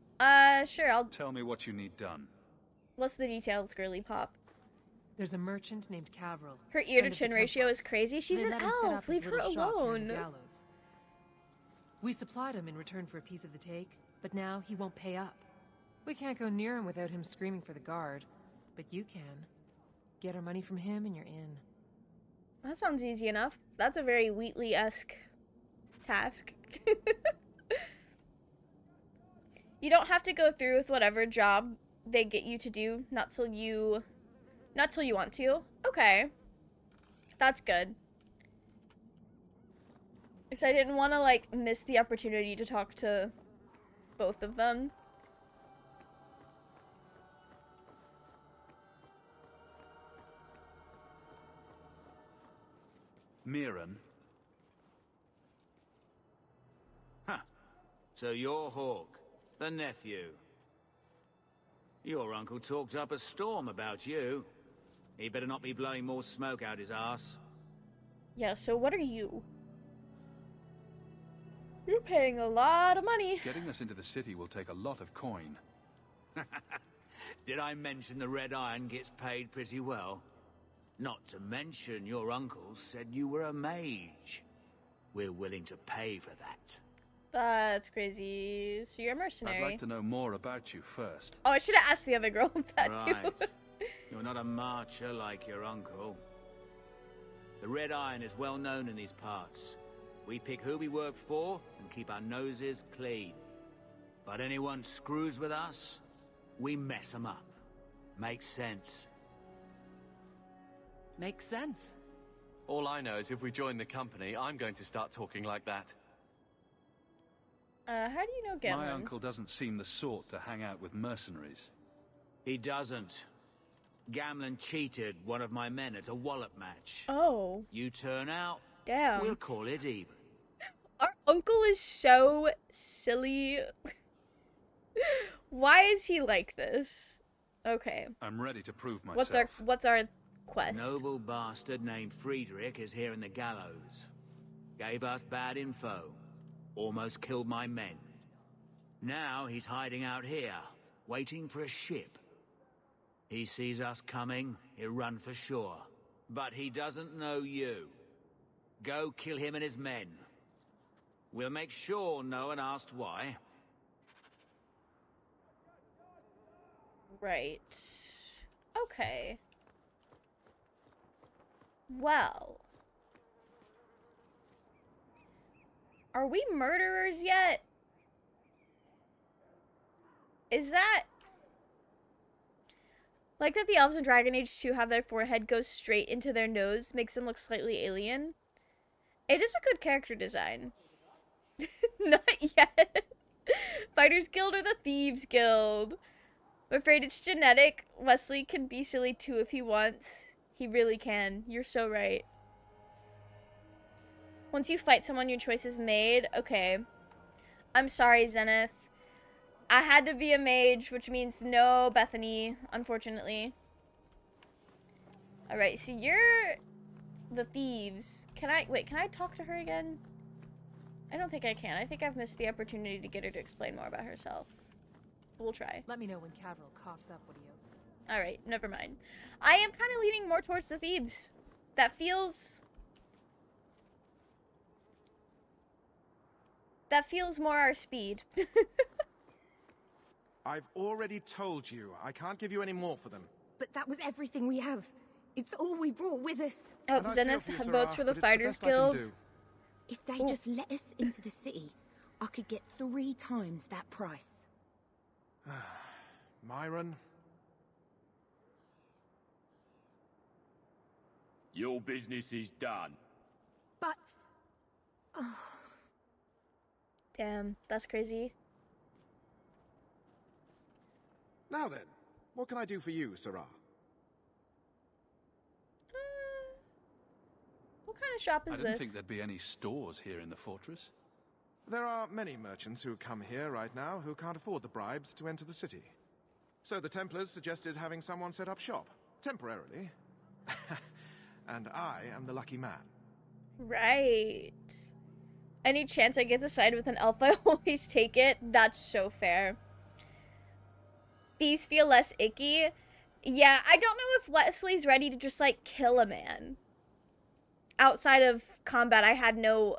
Sure, I'll... Tell me what you need done. What's the details, girly pop? There's a merchant named Cavril. Her ear-to-chin ratio is crazy. She's an elf. Leave her alone. We supplied him in return for a piece of the take, but now he won't pay up. We can't go near him without him screaming for the guard, but you can. Get our money from him and you're in. That sounds easy enough. That's a very Wheatley-esque task. You don't have to go through with whatever job they get you to do, not till you want to. Okay. That's good. Because I didn't want to, like, miss the opportunity to talk to both of them. Mirren. Huh. So you're Hawk, the nephew. Your uncle talked up a storm about you. He better not be blowing more smoke out his ass. Yeah, so what are you? You're paying a lot of money. Getting us into the city will take a lot of coin. Did I mention the Red Iron gets paid pretty well? Not to mention your uncle said you were a mage. We're willing to pay for that. That's crazy. So you're a mercenary. I'd like to know more about you first. Oh, I should have asked the other girl that Right. too. You're not a marcher like your uncle. The Red Iron is well known in these parts. We pick who we work for and keep our noses clean. But anyone screws with us, we mess them up. Makes sense. Makes sense. All I know is if we join the company, I'm going to start talking like that. How do you know Gamlin? My uncle doesn't seem the sort to hang out with mercenaries. He doesn't. Gamlin cheated one of my men at a wallop match. Oh. You turn out, Damn. we'll call it even. Our uncle is so silly. Why is he like this? Okay. I'm ready to prove myself. What's our quest? Noble bastard named Friedrich is here in the gallows. Gave us bad info. Almost killed my men. Now he's hiding out here, waiting for a ship. He sees us coming, he'll run for shore. But he doesn't know you. Go kill him and his men. We'll make sure no one asks why. Right. Okay. Well. Are we murderers yet? Is that... Like that the elves in Dragon Age 2 have their forehead go straight into their nose makes them look slightly alien. It is a good character design. Not yet. Fighters Guild or the Thieves Guild? I'm afraid it's genetic. Wesley can be silly too if he wants. He really can. You're so right. Once you fight someone, your choice is made. Okay. I'm sorry, Zenith. I had to be a mage, which means no Bethany, unfortunately. Alright, so you're the thieves. Can I talk to her again? I don't think I can. I think I've missed the opportunity to get her to explain more about herself. We'll try. Let me know when Cavril coughs up what he owes us. Alright, never mind. I am kind of leaning more towards the thieves. That feels more our speed. I've already told you, I can't give you any more for them. But that was everything we have. It's all we brought with us. Oh, Zenith votes for the Fighters Guild. If they just let us into the city, I could get 3 times that price. Myron? Your business is done. But... Oh. Damn, that's crazy. Now then, what can I do for you, Sarah? What kind of shop is I didn't this? think there'd be any stores here in the fortress. There are many merchants who come here right now who can't afford the bribes to enter the city. So the Templars suggested having someone set up shop, temporarily. And I am the lucky man. Right. Any chance I get to side with an elf, I always take it. That's so fair. Thieves feel less icky. Yeah, I don't know if Wesley's ready to just, like, kill a man. Outside of combat, I had no,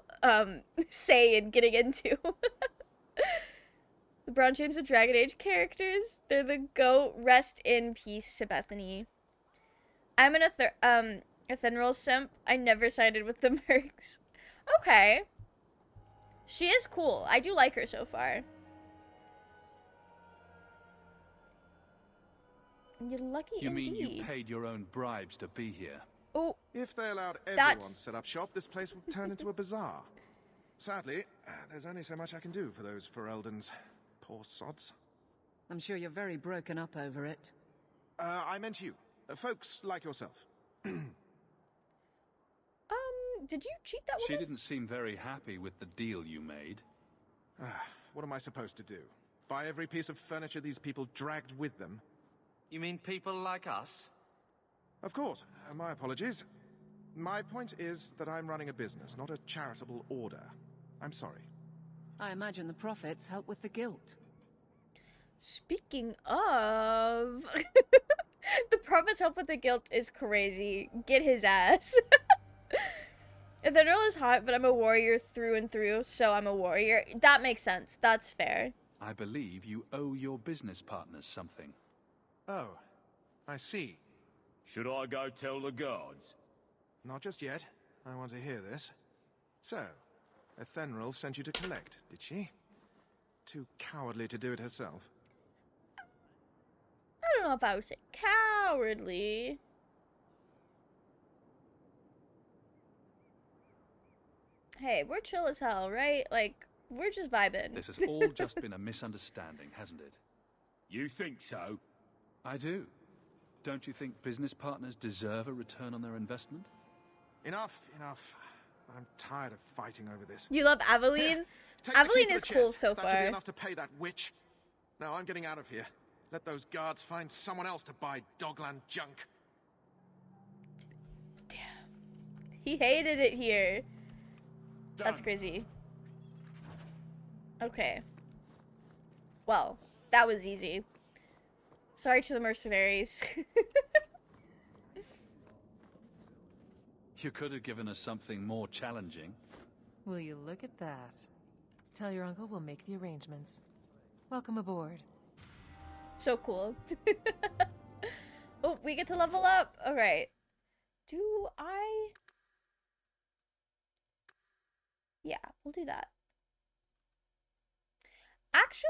say in getting into. The Bronze James of Dragon Age characters. They're the GOAT. Rest in peace to Bethany. I'm an ephemeral simp. I never sided with the mercs. Okay. She is cool. I do like her so far. You're lucky You indeed. mean you paid your own bribes to be here? Oh, if they allowed everyone to set up shop, this place would turn into a bazaar. Sadly, there's only so much I can do for those Fereldans. Poor sods. I'm sure you're very broken up over it. I meant you. Folks like yourself. Did you cheat that woman? She didn't seem very happy with the deal you made. What am I supposed to do? Buy every piece of furniture these people dragged with them? You mean people like us? Of course. My apologies. My point is that I'm running a business, not a charitable order. I'm sorry. I imagine the profits help with the guilt. Speaking of... the profits help with the guilt is crazy. Get his ass. Ethereal is hot, but I'm a warrior through and through, so I'm a warrior. That makes sense. That's fair. I believe you owe your business partners something. Oh, I see. Should I go tell the guards? Not just yet. I want to hear this. So, Ethenril sent you to collect, did she? Too cowardly to do it herself. I don't know if I would say cowardly. Hey, we're chill as hell, right? Like, we're just vibing. This has all just been a misunderstanding, hasn't it? You think so? I do. Don't you think business partners deserve a return on their investment? Enough. I'm tired of fighting over this. You love Aveline? Aveline is cool so That should be far. enough to pay that witch. Now I'm getting out of here. Let those guards find someone else to buy Dogland junk. He hated it here. That's crazy. Okay. Well, that was easy. Sorry to the mercenaries. You could have given us something more challenging. Will you look at that? Tell your uncle we'll make the arrangements. Welcome aboard. So cool. Oh, we get to level up. All right. Do I? Yeah, we'll do that. Actually,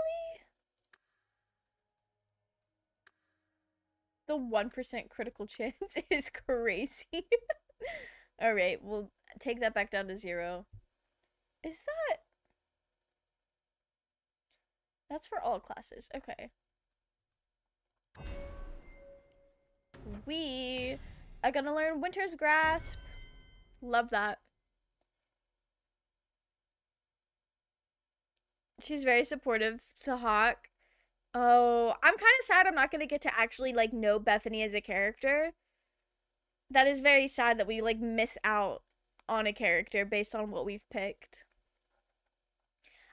the 1% critical chance is crazy. All right, we'll take that back down to 0. Is that? That's for all classes. Okay. We are gonna learn Winter's Grasp. Love that. She's very supportive to Hawk. Oh, I'm kind of sad I'm not gonna get to actually, like, know Bethany as a character. That is very sad that we, like, miss out on a character based on what we've picked.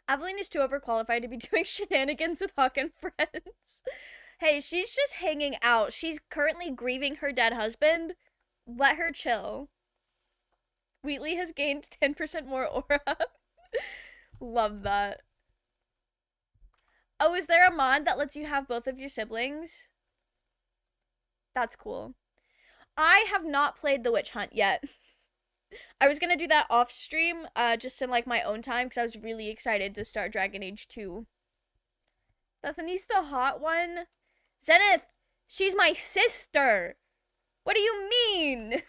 Aveline is too overqualified to be doing shenanigans with Hawk and friends. Hey, she's just hanging out. She's currently grieving her dead husband. Let her chill. Wheatley has gained 10% more aura. Love that. Oh, is there a mod that lets you have both of your siblings? That's cool. I have not played the Witch Hunt yet. I was gonna do that off stream, just in, like, my own time, because I was really excited to start Dragon Age 2. Bethany's the hot one? Zenith, she's my sister! What do you mean?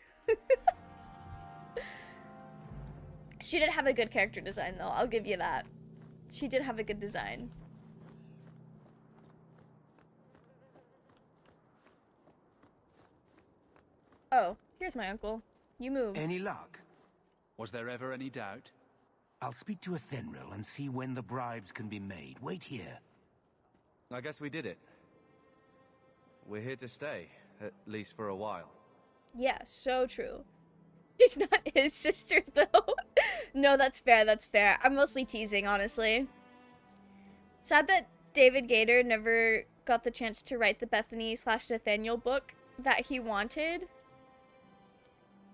She did have a good character design, though. I'll give you that. She did have a good design. Oh, here's my uncle. You moved. Any luck? Was there ever any doubt? I'll speak to Ethenril and see when the bribes can be made. Wait here. I guess we did it. We're here to stay, at least for a while. Yeah, so true. She's not his sister, though. No, that's fair, that's fair. I'm mostly teasing, honestly. Sad that David Gator never got the chance to write the Bethany/Nathaniel book that he wanted.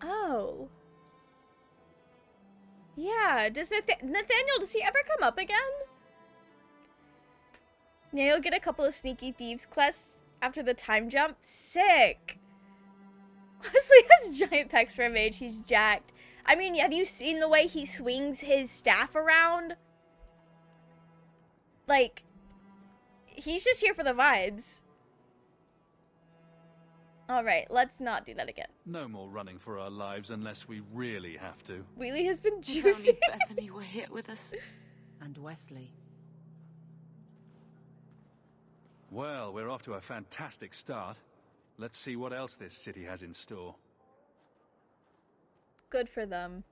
Oh. Yeah, does Nathaniel, does he ever come up again? Now you'll get a couple of Sneaky Thieves quests after the time jump. Sick. Wesley has giant pecs for a mage. He's jacked. I mean, have you seen the way he swings his staff around? Like, he's just here for the vibes. Alright, let's not do that again. No more running for our lives unless we really have to. Wheatley has been If juicy. only Bethany were here with us. And Wesley. Well, we're off to a fantastic start. Let's see what else this city has in store. Good for them.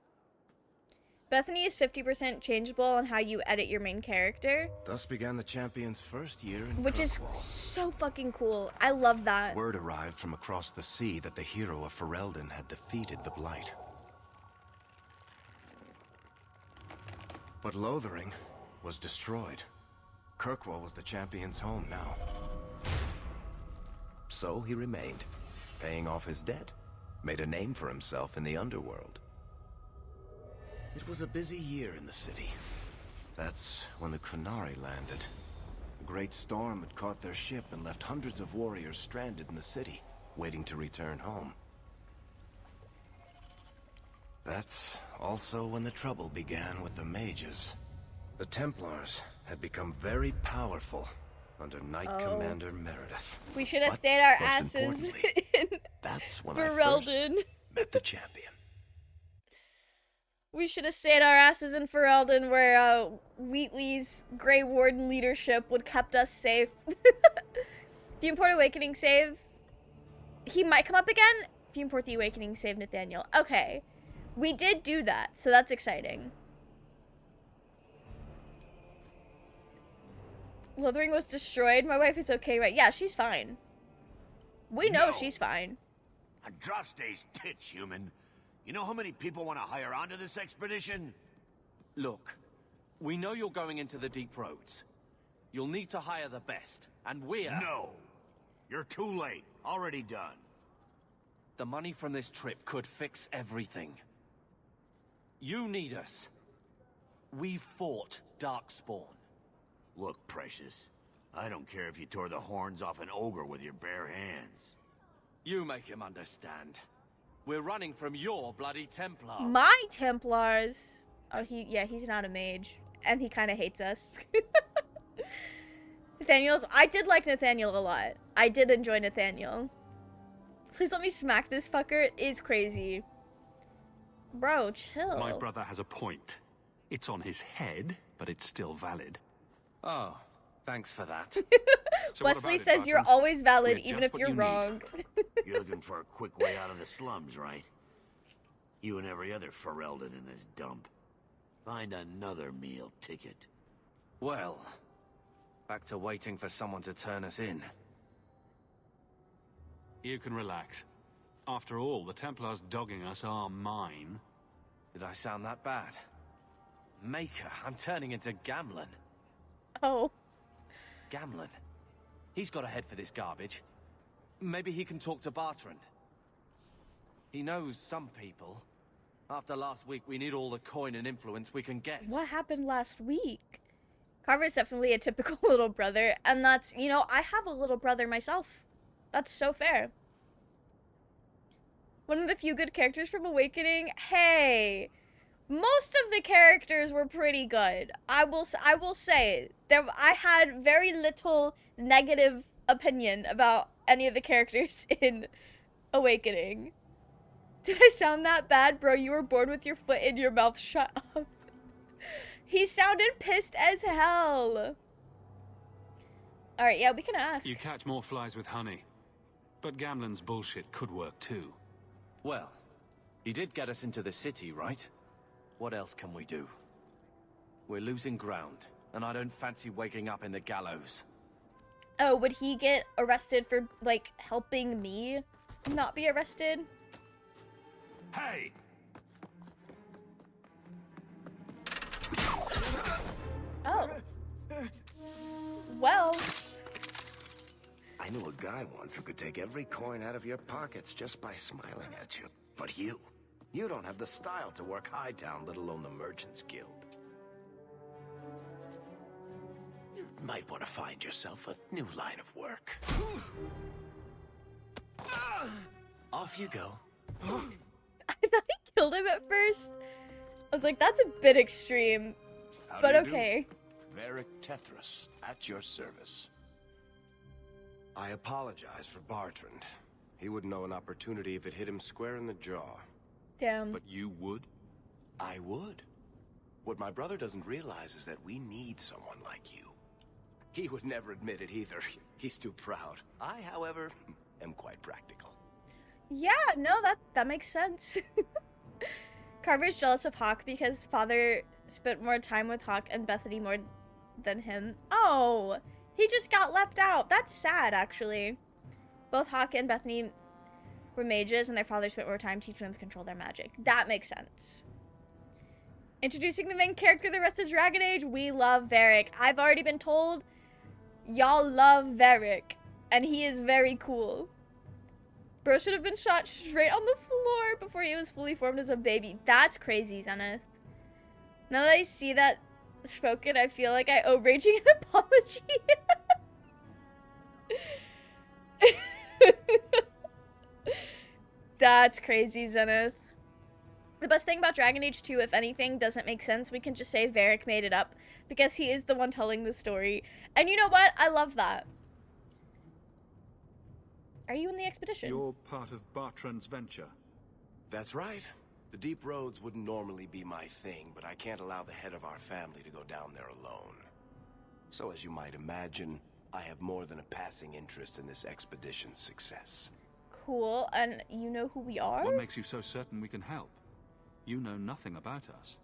Bethany is 50% changeable on how you edit your main character, Thus began the champion's first year in which is Kirkwall. so fucking cool. I love that. Word arrived from across the sea that the hero of Ferelden had defeated the Blight. But Lothering was destroyed. Kirkwall was the champion's home now. So he remained, paying off his debt, made a name for himself in the underworld. It was a busy year in the city. That's when the Kunari landed. A great storm had caught their ship and left hundreds of warriors stranded in the city, waiting to return home. That's also when the trouble began with the mages. The Templars had become very powerful under Knight Commander Meredith. We should have But stayed our most asses importantly, in That's when I Ferelden. first met the champion. We should have stayed our asses in Ferelden where Wheatley's Grey Warden leadership would kept us safe. If you import Awakening, save... He might come up again? If you import the Awakening, save Nathaniel. Okay. We did do that, so that's exciting. Lothering was destroyed. My wife is okay, right? Yeah, she's fine. We know she's fine. Andraste's tits, human. You know how many people want to hire onto this expedition? Look, we know you're going into the deep roads. You'll need to hire the best, and we're... No! You're too late. Already done. The money from this trip could fix everything. You need us. We fought Darkspawn. Look, Precious. I don't care if you tore the horns off an ogre with your bare hands. You make him understand. We're running from your bloody Templars. My Templars. Oh, he's not a mage. And he kind of hates us. I did like Nathaniel a lot. I did enjoy Nathaniel. Please let me smack this fucker. It is crazy. Bro, chill. My brother has a point. It's on his head, but it's still valid. Oh, thanks for that. So what Wesley about it, says you're Barton? always valid, We're even just if what you're you need. wrong. You're looking for a quick way out of the slums, right? You and every other Ferelden in this dump. Find another meal ticket. Well, back to waiting for someone to turn us in. You can relax. After all, the Templars dogging us are mine. Did I sound that bad? Maker, I'm turning into Gamlen. Oh. Gamlen. He's got a head for this garbage. Maybe he can talk to Bartrand. He knows some people. After last week, we need all the coin and influence we can get. What happened last week? Carver's definitely a typical little brother, and that's, you know, I have a little brother myself. That's so fair. One of the few good characters from Awakening. Hey, most of the characters were pretty good. I will say I had very little negative opinion about any of the characters in Awakening. Did I sound that bad, bro? You were born with your foot in your mouth. Shut up. He sounded pissed as hell. Alright, yeah, we can ask. You catch more flies with honey. But Gamlen's bullshit could work too. Well, he did get us into the city, right? What else can we do? We're losing ground, and I don't fancy waking up in the gallows. Oh, would he get arrested for, like, helping me not be arrested? Hey! Oh. Well. I knew a guy once who could take every coin out of your pockets just by smiling at you. But you don't have the style to work Hightown, let alone the Merchants Guild. You might want to find yourself a new line of work. Off you go. I thought he killed him at first. I was like, that's a bit extreme. How But do you okay. do? Varric Tethras, at your service. I apologize for Bartrand. He wouldn't know an opportunity if it hit him square in the jaw. Damn. But you would? I would. What my brother doesn't realize is that we need someone like you. He would never admit it either. He's too proud. I, however, am quite practical. Yeah, no, that makes sense. Carver's jealous of Hawk because father spent more time with Hawk and Bethany more than him. Oh, he just got left out. That's sad, actually. Both Hawk and Bethany were mages, and their father spent more time teaching them to control their magic. That makes sense. Introducing the main character of the rest of Dragon Age, we love Varric. I've already been told y'all love Varric, and he is very cool. Bro should have been shot straight on the floor before he was fully formed as a baby. That's crazy, Zenith. Now that I see that spoken, I feel like I owe Raging an apology. That's crazy, Zenith. The best thing about Dragon Age 2, if anything doesn't make sense, we can just say Varric made it up because he is the one telling the story. And you know what? I love that. Are you in the expedition? You're part of Bartrand's venture. That's right. The deep roads wouldn't normally be my thing, but I can't allow the head of our family to go down there alone. So as you might imagine, I have more than a passing interest in this expedition's success. Cool. And you know who we are? What makes you so certain we can help? You know nothing about us.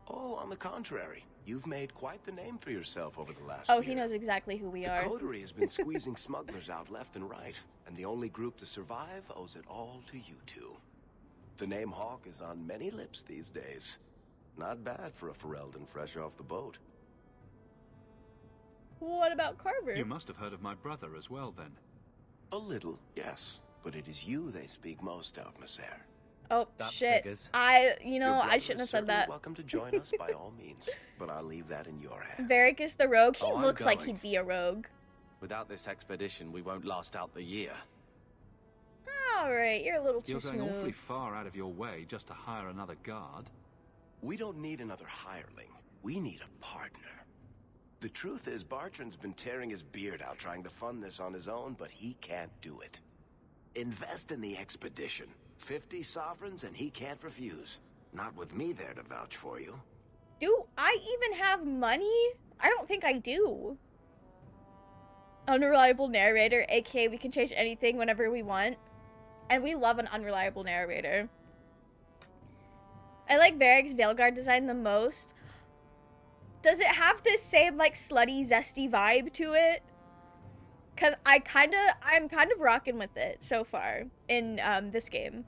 Oh, on the contrary. You've made quite the name for yourself over the last Oh, year. he knows exactly who we are. The Coterie has been squeezing smugglers out left and right, and the only group to survive owes it all to you two. The name Hawk is on many lips these days. Not bad for a Ferelden fresh off the boat. What about Carver? You must have heard of my brother as well, then. A little, yes. But it is you they speak most of, Messer. Oh, That shit. figures. You know, I shouldn't have said that. Welcome to join us by all means, but I'll leave that in your hands. Varric is the rogue. He Oh, I'm looks like going. he'd be a rogue. Without this expedition, we won't last out the year. Alright, you're a little too You're going awfully smooth. far out of your way just to hire another guard. We don't need another hireling. We need a partner. The truth is, Bartrand's been tearing his beard out trying to fund this on his own, but he can't do it. Invest in the expedition. 50 sovereigns and he can't refuse. Not with me there to vouch for you. Do I even have money? I don't think I do. Unreliable narrator, aka we can change anything whenever we want. And we love an unreliable narrator. I like Varric's Veilguard design the most. Does it have this same, like, slutty, zesty vibe to it? Because I'm kind of rocking with it so far in this game.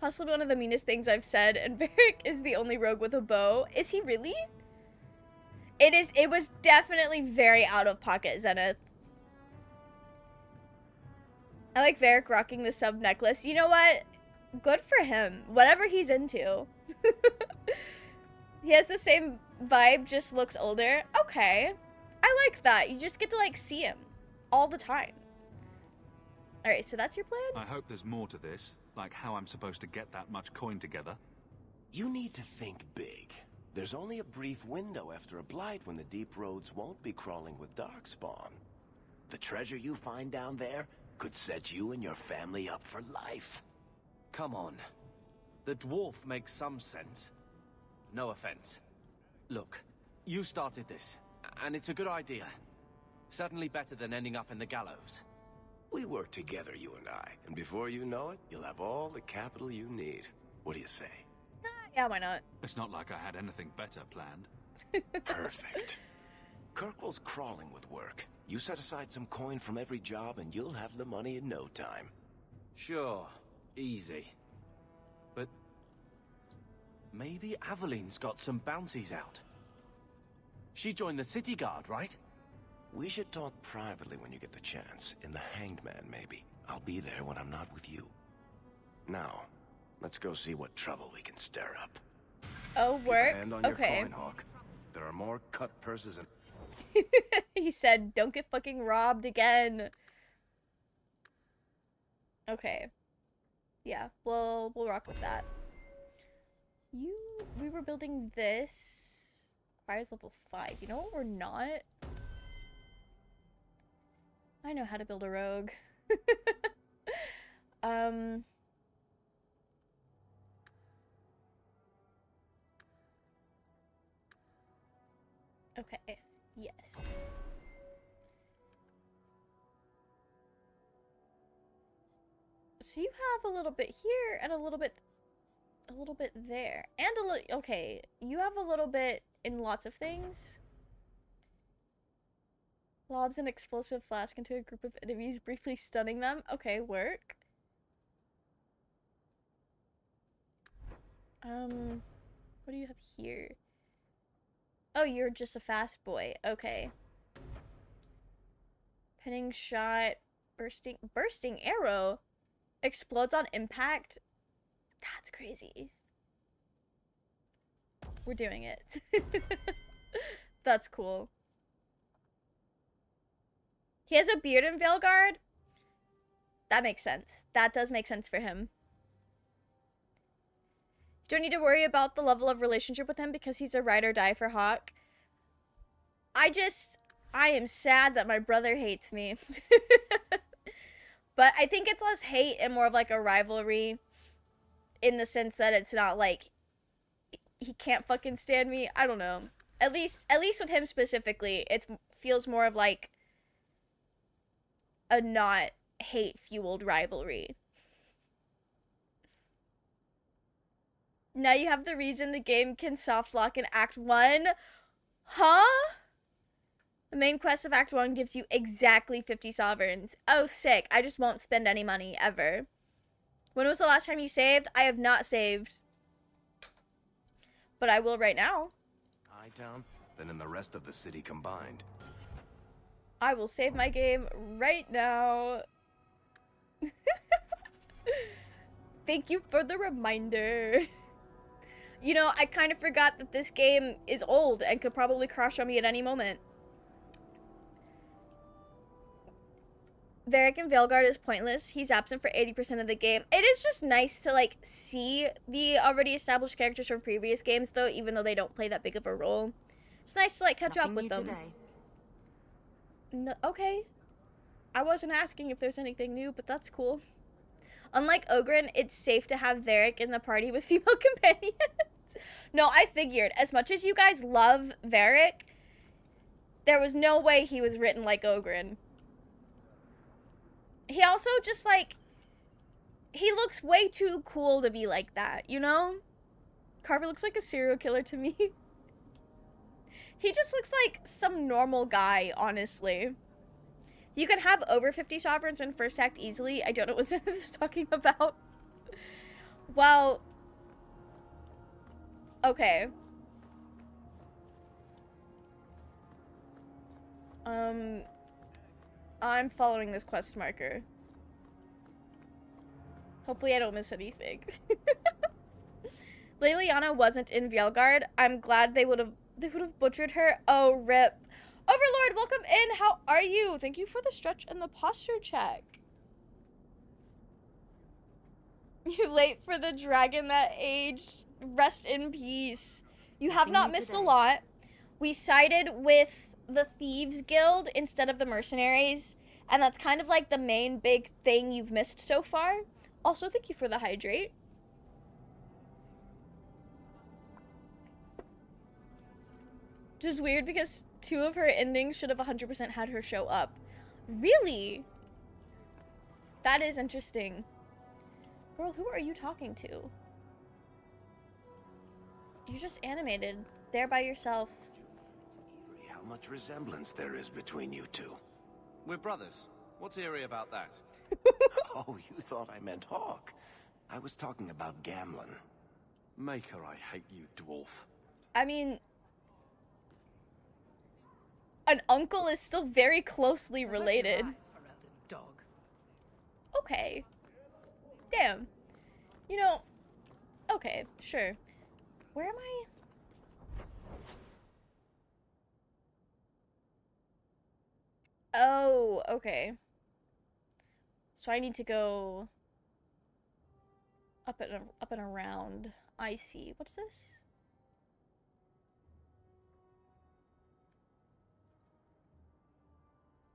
Possibly one of the meanest things I've said, and Varric is the only rogue with a bow. Is he really? It was definitely very out of pocket, Zenith. I like Varric rocking the sub necklace. You know what? Good for him. Whatever he's into. He has the same vibe, just looks older. Okay. I like that. You just get to, like, see him all the time. Alright, so that's your plan? I hope there's more to this, like how I'm supposed to get that much coin together. You need to think big. There's only a brief window after a blight when the deep roads won't be crawling with darkspawn. The treasure you find down there could set you and your family up for life. Come on. The dwarf makes some sense. No offense. Look, you started this, and it's a good idea. Certainly better than ending up in the gallows. We work together, you and I, and before you know it, you'll have all the capital you need. What do you say? Yeah, why not? It's not like I had anything better planned. Perfect. Kirkwall's crawling with work. You set aside some coin from every job and you'll have the money in no time. Sure, easy. But maybe Aveline's got some bounties out. She joined the city guard, right? We should talk privately when you get the chance. In the Hanged Man, maybe. I'll be there when I'm not with you. Now, let's go see what trouble we can stir up. Oh, work? Hand on Okay. your coin, Hawk. There are more cut purses and... He said, don't get fucking robbed again. Okay. Yeah, we'll rock with that. We were building this. Requires level 5. You know what we're not? I know how to build a rogue. Okay. Yes. So you have a little bit here and a little bit there. And a little, okay, you have a little bit in lots of things. Lobs an explosive flask into a group of enemies, briefly stunning them. Okay, work. What do you have here? Oh, you're just a fast boy. Okay. Pinning shot, bursting arrow. Explodes on impact. That's crazy. We're doing it. That's cool. He has a beard in Veilguard. That makes sense. That does make sense for him. Don't need to worry about the level of relationship with him because he's a ride or die for Hawk. I am sad that my brother hates me. But I think it's less hate and more of like a rivalry in the sense that it's not like he can't fucking stand me. I don't know. At least with him specifically, it feels more of like a not hate-fueled rivalry. Now you have the reason the game can soft lock in Act 1. Huh? The main quest of Act 1 gives you exactly 50 sovereigns. Oh, sick. I just won't spend any money, ever. When was the last time you saved? I have not saved. But I will right now. Hightown, then in the rest of the city combined. I will save my game right now. Thank you for the reminder. You know, I kind of forgot that this game is old and could probably crash on me at any moment. Varric in Veilguard is pointless. He's absent for 80% of the game. It is just nice to, like, see the already established characters from previous games, though, even though they don't play that big of a role. It's nice to, like, catch up with them. No, okay. I wasn't asking if there's anything new, but that's cool. Unlike Ogren, it's safe to have Varric in the party with female companions. No, I figured. As much as you guys love Varric, there was no way he was written like Ogren. He also just, like, he looks way too cool to be like that, you know? Carver looks like a serial killer to me. He just looks like some normal guy, honestly. You can have over 50 sovereigns in first act easily. I don't know what Zenith is talking about. Well, okay. I'm following this quest marker. Hopefully I don't miss anything. Liliana wasn't in Veilguard. I'm glad they would have butchered her. Oh, rip. Overlord, welcome in. How are you? Thank you for the stretch and the posture check. You late for the dragon that aged. Rest in peace. You have not missed a lot. We sided with the Thieves Guild instead of the Mercenaries, and that's kind of like the main big thing you've missed so far. Also, thank you for the hydrate. Which is weird because 2 of her endings should have 100% had her show up. Really? That is interesting. Girl, who are you talking to? You're just animated. There by yourself. How much resemblance there is between you two. We're brothers. What's eerie about that? Oh, you thought I meant Hawk. I was talking about Gamlen. Maker, I hate you, dwarf. I mean, an uncle is still very closely related. Dog. Okay. Damn. You know, okay, sure. Where am I? Oh, okay. So I need to go up and around. I see. What's this?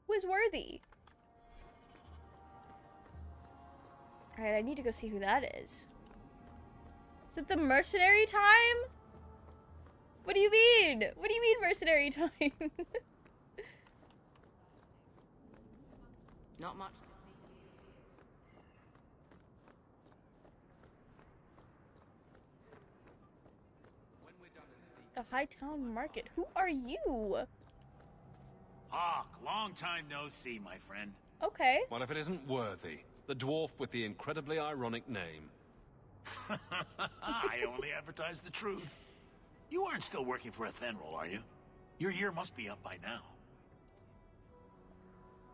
Who is worthy? Alright, I need to go see who that is. Is it the mercenary time? What do you mean? What do you mean mercenary time? Not much. The Hightown Market. Who are you? Hawk, long time no see, my friend. Okay. Well, if it isn't Worthy, the dwarf with the incredibly ironic name. I only advertise the truth. You aren't still working for Athenril, are you? Your year must be up by now.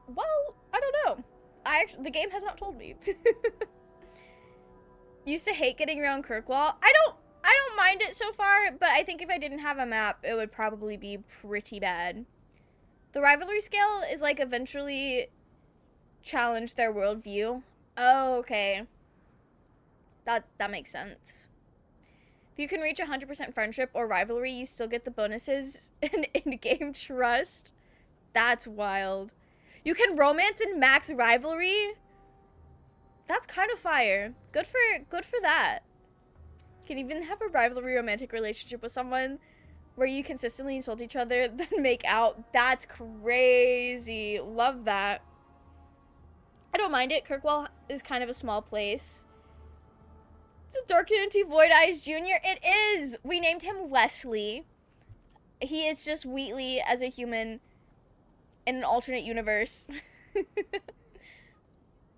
Well, I don't know. The game has not told me. Used to hate getting around Kirkwall. I don't mind it so far, but I think if I didn't have a map, it would probably be pretty bad. The rivalry scale is like eventually challenge their worldview. Oh, okay. That makes sense. If you can reach 100% friendship or rivalry, you still get the bonuses and in-game trust. That's wild. You can romance and max rivalry. That's kind of fire. Good for that. You can even have a rivalry romantic relationship with someone where you consistently insult each other, then make out. That's crazy. Love that. I don't mind it. Kirkwall is kind of a small place. It's a darkened into Void Eyes Jr. It is! We named him Wesley. He is just Wheatley as a human in an alternate universe.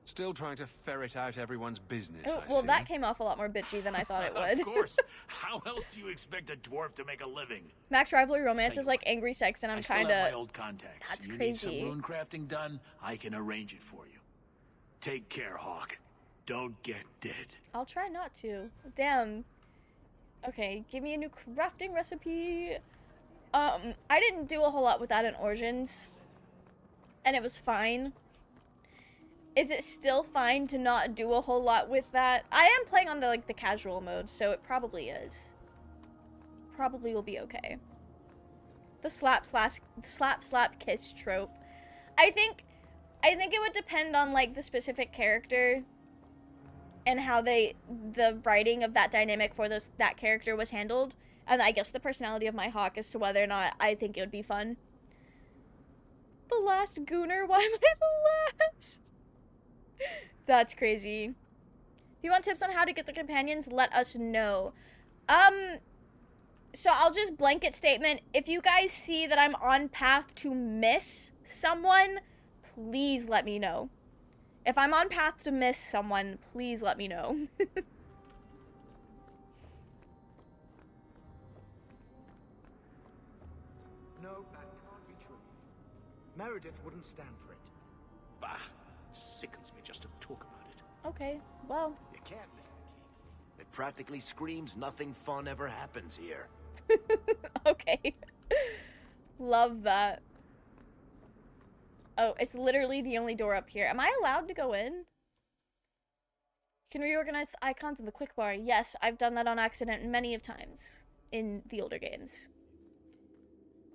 Still trying to ferret out everyone's business, Oh, I well, see. that came off a lot more bitchy than I thought it would. Of course. How else do you expect a dwarf to make a living? Max Rivalry Romance is like angry sex, and I'm I still trying have to... my old contacts. That's you crazy. need some rune crafting done, I can arrange it for you. Take care, Hawk. Don't get dead. I'll try not to. Damn. Okay, give me a new crafting recipe. I didn't do a whole lot with that in Origins, and it was fine. Is it still fine to not do a whole lot with that? I am playing on the casual mode, so it probably is. Probably will be okay. The slap kiss trope. I think it would depend on the specific character and how the writing of that dynamic for that character was handled, and I guess the personality of my Hawk as to whether or not I think it would be fun. The last Gooner? Why am I the last? That's crazy. If you want tips on how to get the companions, let us know. So I'll just blanket statement. If you guys see that I'm on path to miss someone, please let me know. If I'm on path to miss someone, please let me know. No, that can't be true. Meredith wouldn't stand for it. Bah, sickens me just to talk about it. Okay, well. You can't miss the key. It practically screams nothing fun ever happens here. Okay. Love that. Oh, it's literally the only door up here. Am I allowed to go in? You can reorganize the icons in the quick bar. Yes, I've done that on accident many of times in the older games.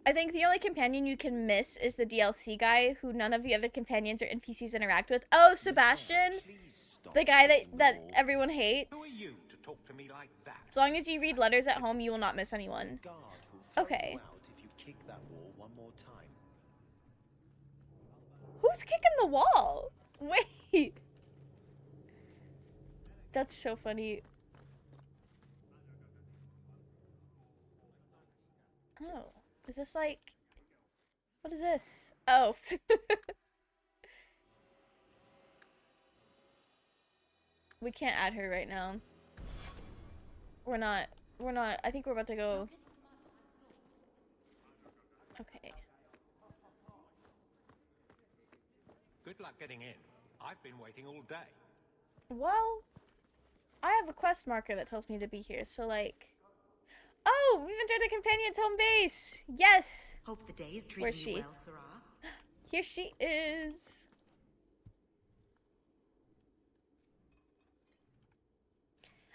I think the only companion you can miss is the DLC guy, who none of the other companions or NPCs interact with. Oh, Sebastian! The guy that everyone hates. Who are you to talk to me like that? As long as you read letters at home, you will not miss anyone. Okay. If you kick that wall one more time. Who's kicking the wall? Wait. That's so funny. Oh. Is this what is this? Oh. We can't add her right now. We're not, I think we're about to go. Okay. Good luck getting in. I've been waiting all day. Well, I have a quest marker that tells me to be here, so oh, we've entered the companion's home base. Yes. Hope the day's treating Where's she? you well, Sarah. Here she is.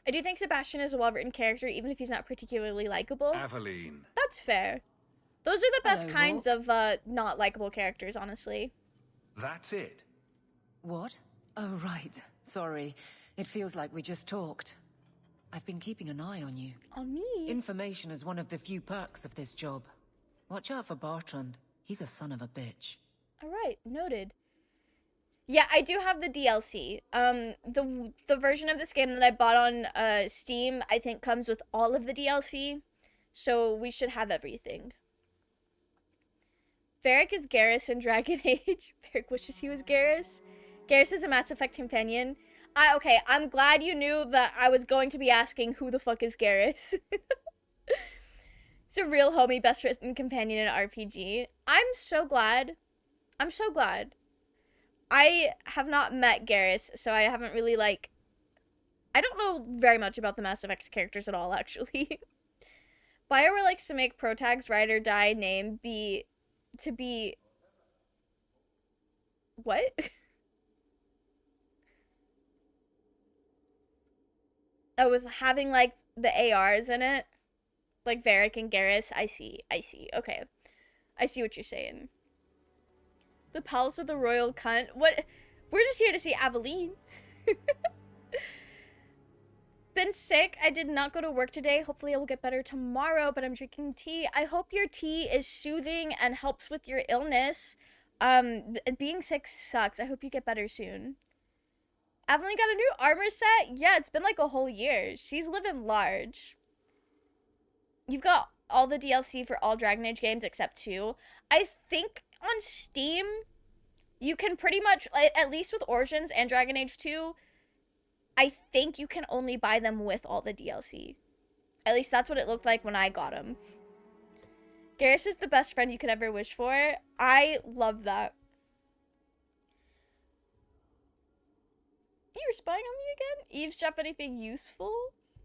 I do think Sebastian is a well-written character, even if he's not particularly likable. Aveline. That's fair. Those are the best Hello, kinds of not likable characters, honestly. That's it. What? Oh, right. Sorry. It feels like we just talked. I've been keeping an eye on you. On me? Information is one of the few perks of this job. Watch out for Bartrand. He's a son of a bitch. Alright, noted. Yeah, I do have the DLC. The version of this game that I bought on Steam, I think comes with all of the DLC. So we should have everything. Varric is Garrus in Dragon Age. Varric wishes he was Garrus. Garrus is a Mass Effect companion. Okay, I'm glad you knew that I was going to be asking who the fuck is Garrus. It's a real homie, best written companion in RPG. I'm so glad. I'm so glad. I have not met Garrus, so I haven't really, like... I don't know very much about the Mass Effect characters at all, actually. BioWare likes to make Protag's ride or die name be... What? Oh, with having, like, the ARs in it? Like Varric and Garrus? I see. Okay. I see what you're saying. The Palace of the Royal Cunt? What? We're just here to see Aveline. Been sick. I did not go to work today. Hopefully I will get better tomorrow, but I'm drinking tea. I hope your tea is soothing and helps with your illness. Being sick sucks. I hope you get better soon. Aveline got a new armor set? Yeah, it's been like a whole year. She's living large. You've got all the DLC for all Dragon Age games except 2. I think on Steam, you can pretty much, at least with Origins and Dragon Age 2, I think you can only buy them with all the DLC. At least that's what it looked like when I got them. Garrus is the best friend you could ever wish for. I love that. You were spying on me again? Eavesdrop anything useful?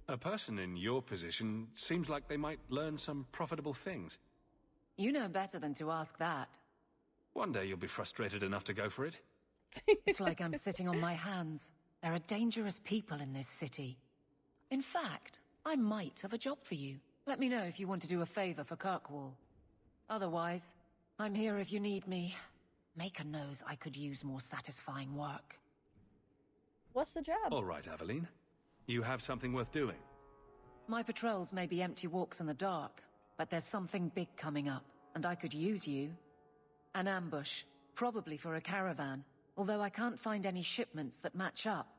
A person in your position seems like they might learn some profitable things. You know better than to ask that. One day you'll be frustrated enough to go for it. It's like I'm sitting on my hands. There are dangerous people in this city. In fact, I might have a job for you. Let me know if you want to do a favor for Kirkwall. Otherwise, I'm here if you need me. Maker knows I could use more satisfying work. What's the job? All right, Aveline. You have something worth doing. My patrols may be empty walks in the dark, but there's something big coming up, and I could use you. An ambush, probably for a caravan, although I can't find any shipments that match up.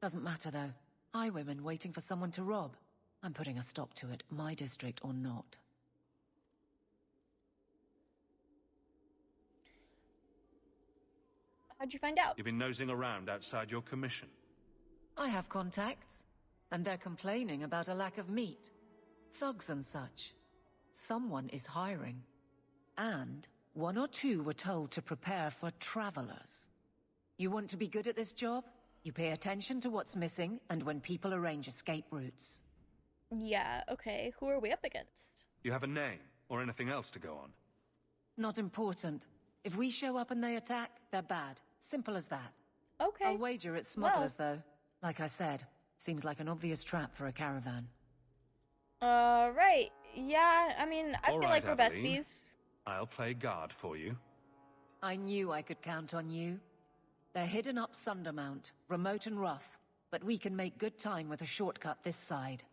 Doesn't matter though. Highwaymen waiting for someone to rob. I'm putting a stop to it, my district or not. How'd you find out? You've been nosing around outside your commission. I have contacts, and they're complaining about a lack of meat. Thugs and such. Someone is hiring. And one or two were told to prepare for travelers. You want to be good at this job? You pay attention to what's missing, and when people arrange escape routes. Yeah, okay. Who are we up against? You have a name, or anything else to go on? Not important. If we show up and they attack, they're bad. Simple as that. Okay. I'll wager it's smugglers, though. Like I said, seems like an obvious trap for a caravan. Right. Yeah, I mean, I feel like we're Aveline. besties. I'll play guard for you. I knew I could count on you. They're hidden up Sundermount, remote and rough, but we can make good time with a shortcut this side.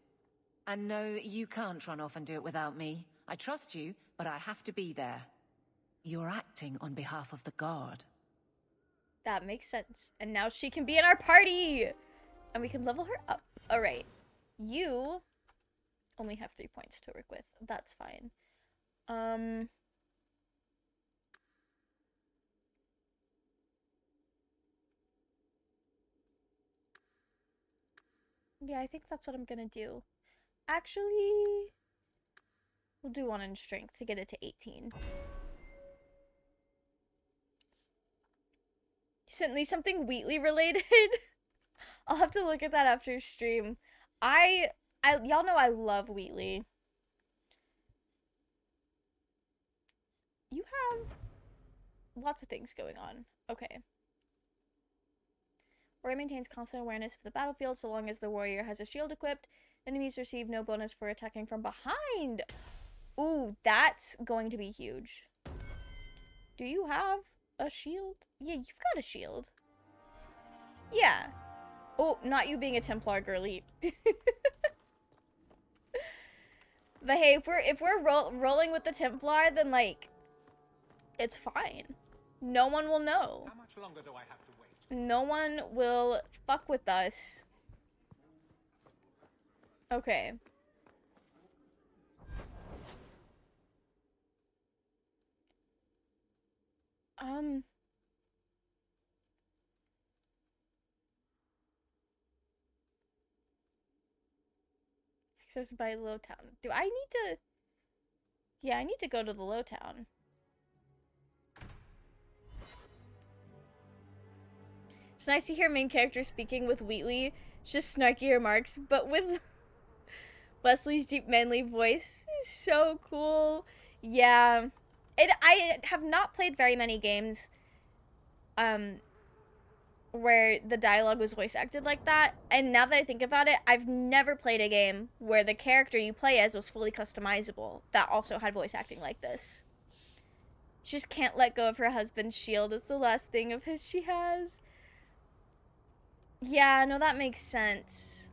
And no, you can't run off and do it without me. I trust you, but I have to be there. You're acting on behalf of the guard. That makes sense. And now she can be in our party! And we can level her up. Alright. You only have 3 points to work with. That's fine. Yeah, I think that's what I'm gonna do. Actually, we'll do one in strength to get it to 18. You sent me something Wheatley related? I'll have to look at that after stream. Y'all know I love Wheatley. You have lots of things going on. Okay. Warrior maintains constant awareness of the battlefield so long as the warrior has a shield equipped. Enemies receive no bonus for attacking from behind. Ooh, that's going to be huge. Do you have a shield? Yeah, you've got a shield. Yeah. Oh, not you being a Templar, girly. But hey, if we're rolling with the Templar, then like, it's fine. No one will know. How much longer do I have to wait? No one will fuck with us. Okay. Access by Lowtown. Do I need to? Yeah, I need to go to the Lowtown. It's nice to hear main character speaking with Wheatley. It's just snarky remarks, but with Leslie's deep manly voice is so cool. Yeah. I have not played very many games where the dialogue was voice acted like that, and now that I think about it, I've never played a game where the character you play as was fully customizable that also had voice acting like this. She just can't let go of her husband's shield. It's the last thing of his she has. Yeah, no, that makes sense.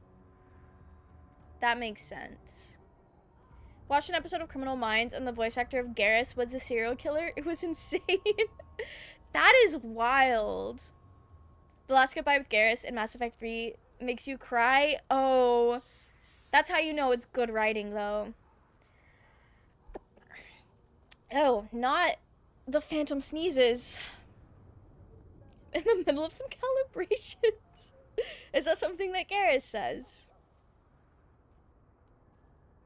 That makes sense. Watched an episode of Criminal Minds and the voice actor of Garrus was a serial killer. It was insane. That is wild. The Last Goodbye with Garrus in Mass Effect 3 makes you cry. Oh, that's how you know it's good writing, though. Oh, not the phantom sneezes. In the middle of some calibrations. Is that something that Garrus says?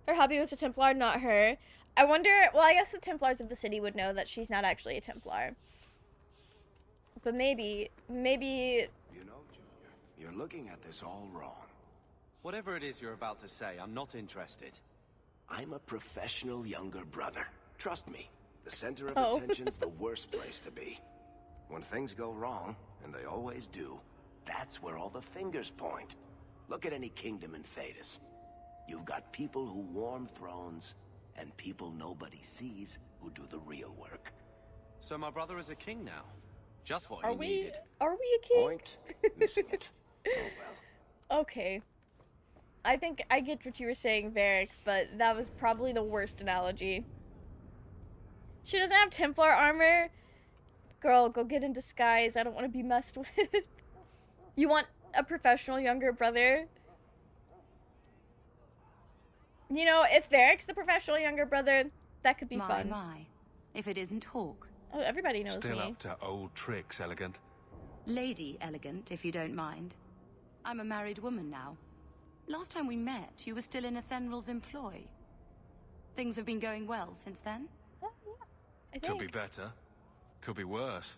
Her hubby was a Templar, not her. I wonder, well, I guess the Templars of the city would know that she's not actually a Templar. But maybe... You know, Junior, you're looking at this all wrong. Whatever it is you're about to say, I'm not interested. I'm a professional younger brother. Trust me, the center of Oh. attention's the worst place to be. When things go wrong, and they always do, that's where all the fingers point. Look at any kingdom in Thedas. You've got people who warm thrones, and people nobody sees who do the real work. So my brother is a king now. Just what Are he we needed. a king? Point missing it. Oh well. Okay. I think I get what you were saying, Varric, but that was probably the worst analogy. She doesn't have Templar armor. Girl, go get in disguise. I don't want to be messed with. You want a professional younger brother? You know, if Varric's the professional younger brother, that could be fun. My. If it isn't Hawk. Oh, everybody knows Still me. up to old tricks, Elegant. Lady Elegant, if you don't mind. I'm a married woman now. Last time we met, you were still in Athenral's employ. Things have been going well since then? I think. Could be better. Could be worse.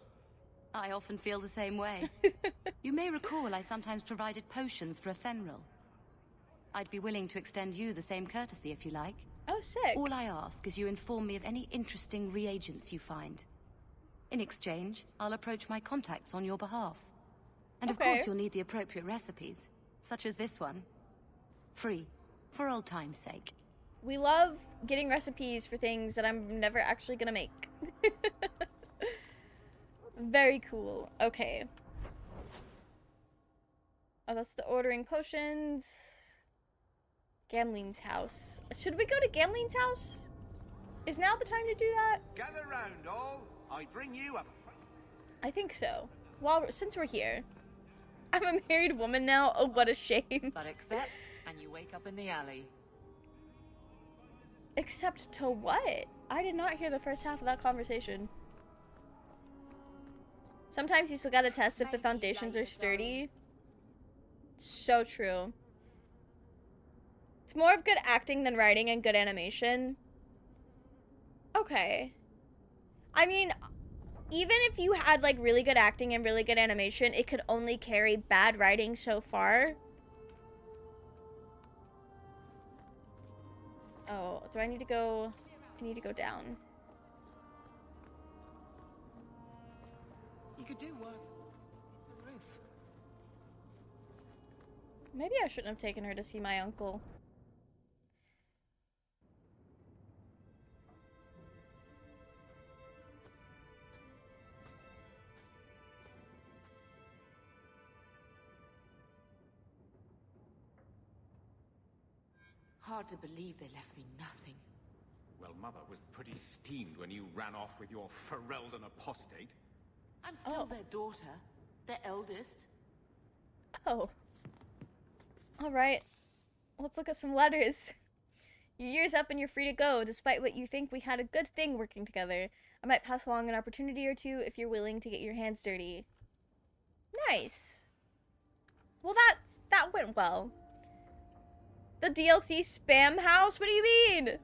I often feel the same way. You may recall I sometimes provided potions for Athenral. I'd be willing to extend you the same courtesy if you like. Oh, sick. All I ask is you inform me of any interesting reagents you find. In exchange, I'll approach my contacts on your behalf. And of course you'll need the appropriate recipes, such as this one. Free, for old time's sake. We love getting recipes for things that I'm never actually gonna make. Very cool. Okay. Oh, that's the ordering potions. Gamleen's house. Should we go to Gamleen's house? Is now the time to do that? Gather round, all. I bring you up. I think so. Well, since we're here. I'm a married woman now. Oh, what a shame. But accept, and you wake up in the alley. Except to what? I did not hear the first half of that conversation. Sometimes you still gotta test if the foundations are sturdy. So true. It's more of good acting than writing and good animation. Okay. I mean, even if you had like really good acting and really good animation, it could only carry bad writing so far. Oh, do I need to go? I need to go down. You could do worse. It's a roof. Maybe I shouldn't have taken her to see my uncle. Hard to believe they left me nothing. Well, Mother was pretty steamed when you ran off with your Ferelden apostate. I'm still their daughter, their eldest. Oh. Alright. Let's look at some letters. Your year's up and you're free to go. Despite what you think, we had a good thing working together. I might pass along an opportunity or two if you're willing to get your hands dirty. Nice. Well, that went well. The DLC spam house? What do you mean?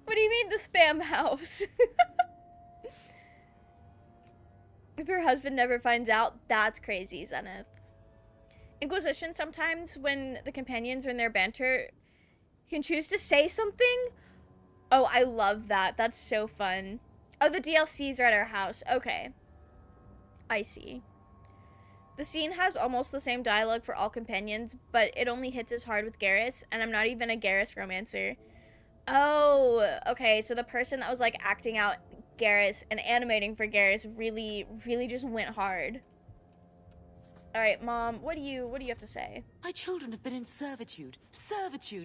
What do you mean the spam house? If your husband never finds out, that's crazy, Zenith. Inquisition, sometimes when the companions are in their banter, you can choose to say something. Oh, I love that. That's so fun. Oh, the DLCs are at our house. Okay. I see. The scene has almost the same dialogue for all companions, but it only hits as hard with Garrus, and I'm not even a Garrus romancer. Oh, okay, so the person that was, like, acting out Garrus and animating for Garrus really, really just went hard. Alright, Mom, what do you have to say? My children have been in servitude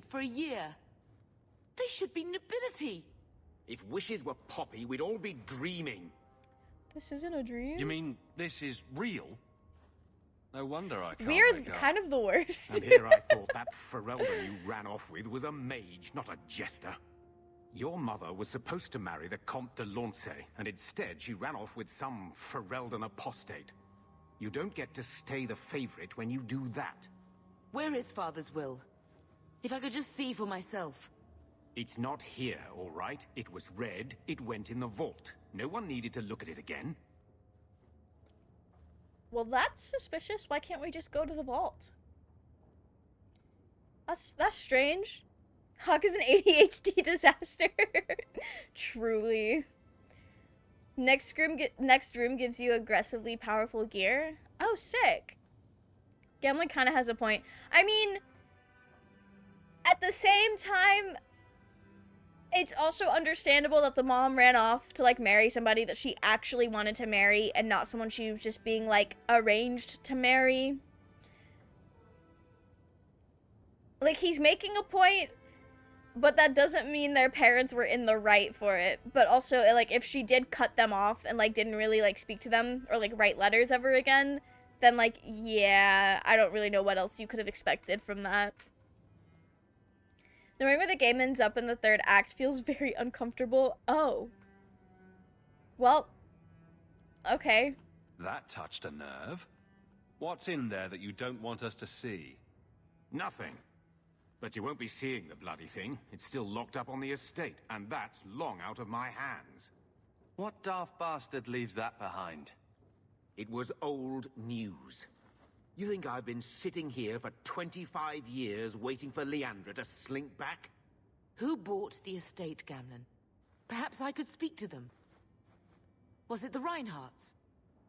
for a year. They should be nobility. If wishes were poppy, we'd all be dreaming. This isn't a dream? You mean this is real? No wonder I can't We're wake up. kind of the worst. And here I thought that Ferelden you ran off with was a mage, not a jester. Your mother was supposed to marry the Comte de Lancey, and instead she ran off with some Ferelden apostate. You don't get to stay the favorite when you do that. Where is Father's will? If I could just see for myself. It's not here, all right? It was read, it went in the vault. No one needed to look at it again. Well, that's suspicious. Why can't we just go to the vault? That's strange. Hawk is an ADHD disaster. Truly. Next room gives you aggressively powerful gear. Oh, sick. Gamlin kind of has a point. I mean, at the same time, it's also understandable that the mom ran off to, like, marry somebody that she actually wanted to marry and not someone she was just being, like, arranged to marry. Like, he's making a point, but that doesn't mean their parents were in the right for it. But also, like, if she did cut them off and, like, didn't really, like, speak to them or, like, write letters ever again, then, like, yeah, I don't really know what else you could have expected from that. Knowing where the game ends up in the third act feels very uncomfortable. Oh. Well, okay. That touched a nerve. What's in there that you don't want us to see? Nothing. But you won't be seeing the bloody thing. It's still locked up on the estate, and that's long out of my hands. What daft bastard leaves that behind? It was old news. You think I've been sitting here for 25 years waiting for Leandra to slink back? Who bought the estate, Gamlin? Perhaps I could speak to them. Was it the Reinhardts?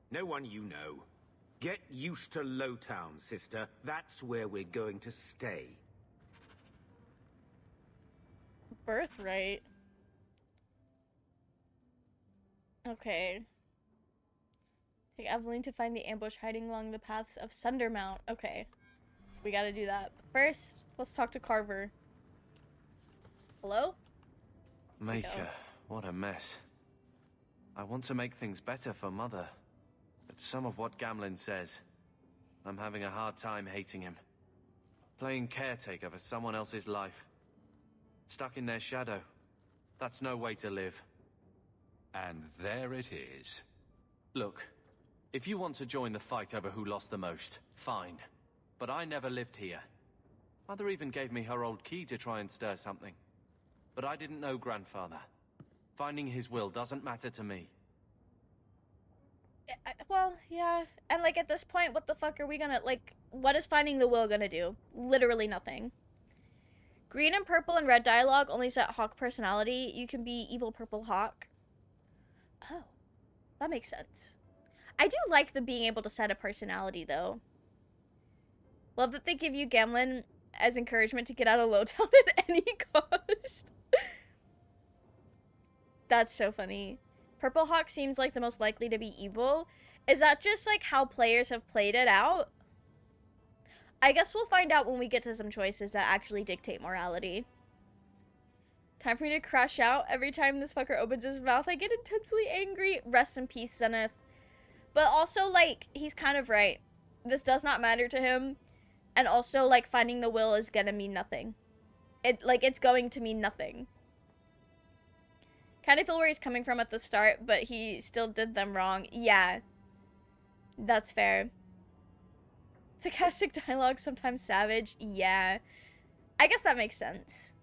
No one you know. Get used to Lowtown, sister. That's where we're going to stay. Birthright. Okay. Take Evelyn to find the ambush hiding along the paths of Sundermount. Okay. We gotta do that. But first, let's talk to Carver. Hello? Maker, what a mess. I want to make things better for Mother. But some of what Gamlin says, I'm having a hard time hating him. Playing caretaker for someone else's life. Stuck in their shadow. That's no way to live. And there it is. Look. If you want to join the fight over who lost the most, fine. But I never lived here. Mother even gave me her old key to try and stir something. But I didn't know Grandfather. Finding his will doesn't matter to me. Well, yeah. And, like, at this point, what the fuck are we gonna, like, what is finding the will gonna do? Literally nothing. Green and purple and red dialogue only set Hawk personality. You can be evil purple Hawk. Oh. That makes sense. I do like the being able to set a personality, though. Love that they give you Gamlin as encouragement to get out of Lowtown at any cost. That's so funny. Purple Hawk seems like the most likely to be evil. Is that just, like, how players have played it out? I guess we'll find out when we get to some choices that actually dictate morality. Time for me to crash out. Every time this fucker opens his mouth, I get intensely angry. Rest in peace, Zenith. But also, like, he's kind of right. This does not matter to him. And also, like, finding the will is gonna mean nothing. It's going to mean nothing. Kind of feel where he's coming from at the start, but he still did them wrong. Yeah. That's fair. Sarcastic dialogue, sometimes savage. Yeah. I guess that makes sense.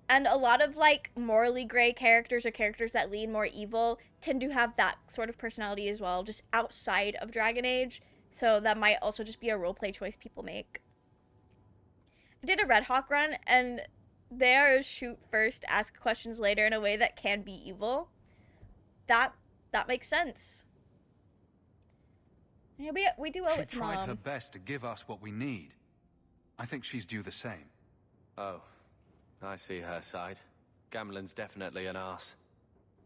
And a lot of, like, morally gray characters or characters that lean more evil tend to have that sort of personality as well, just outside of Dragon Age. So that might also just be a roleplay choice people make. I did a Red Hawk run, and there is shoot first, ask questions later in a way that can be evil. That makes sense. Yeah, we do owe it to She tried Mom. her best to give us what we need. I think she's due the same. Oh, I see her side. Gamlen's definitely an arse.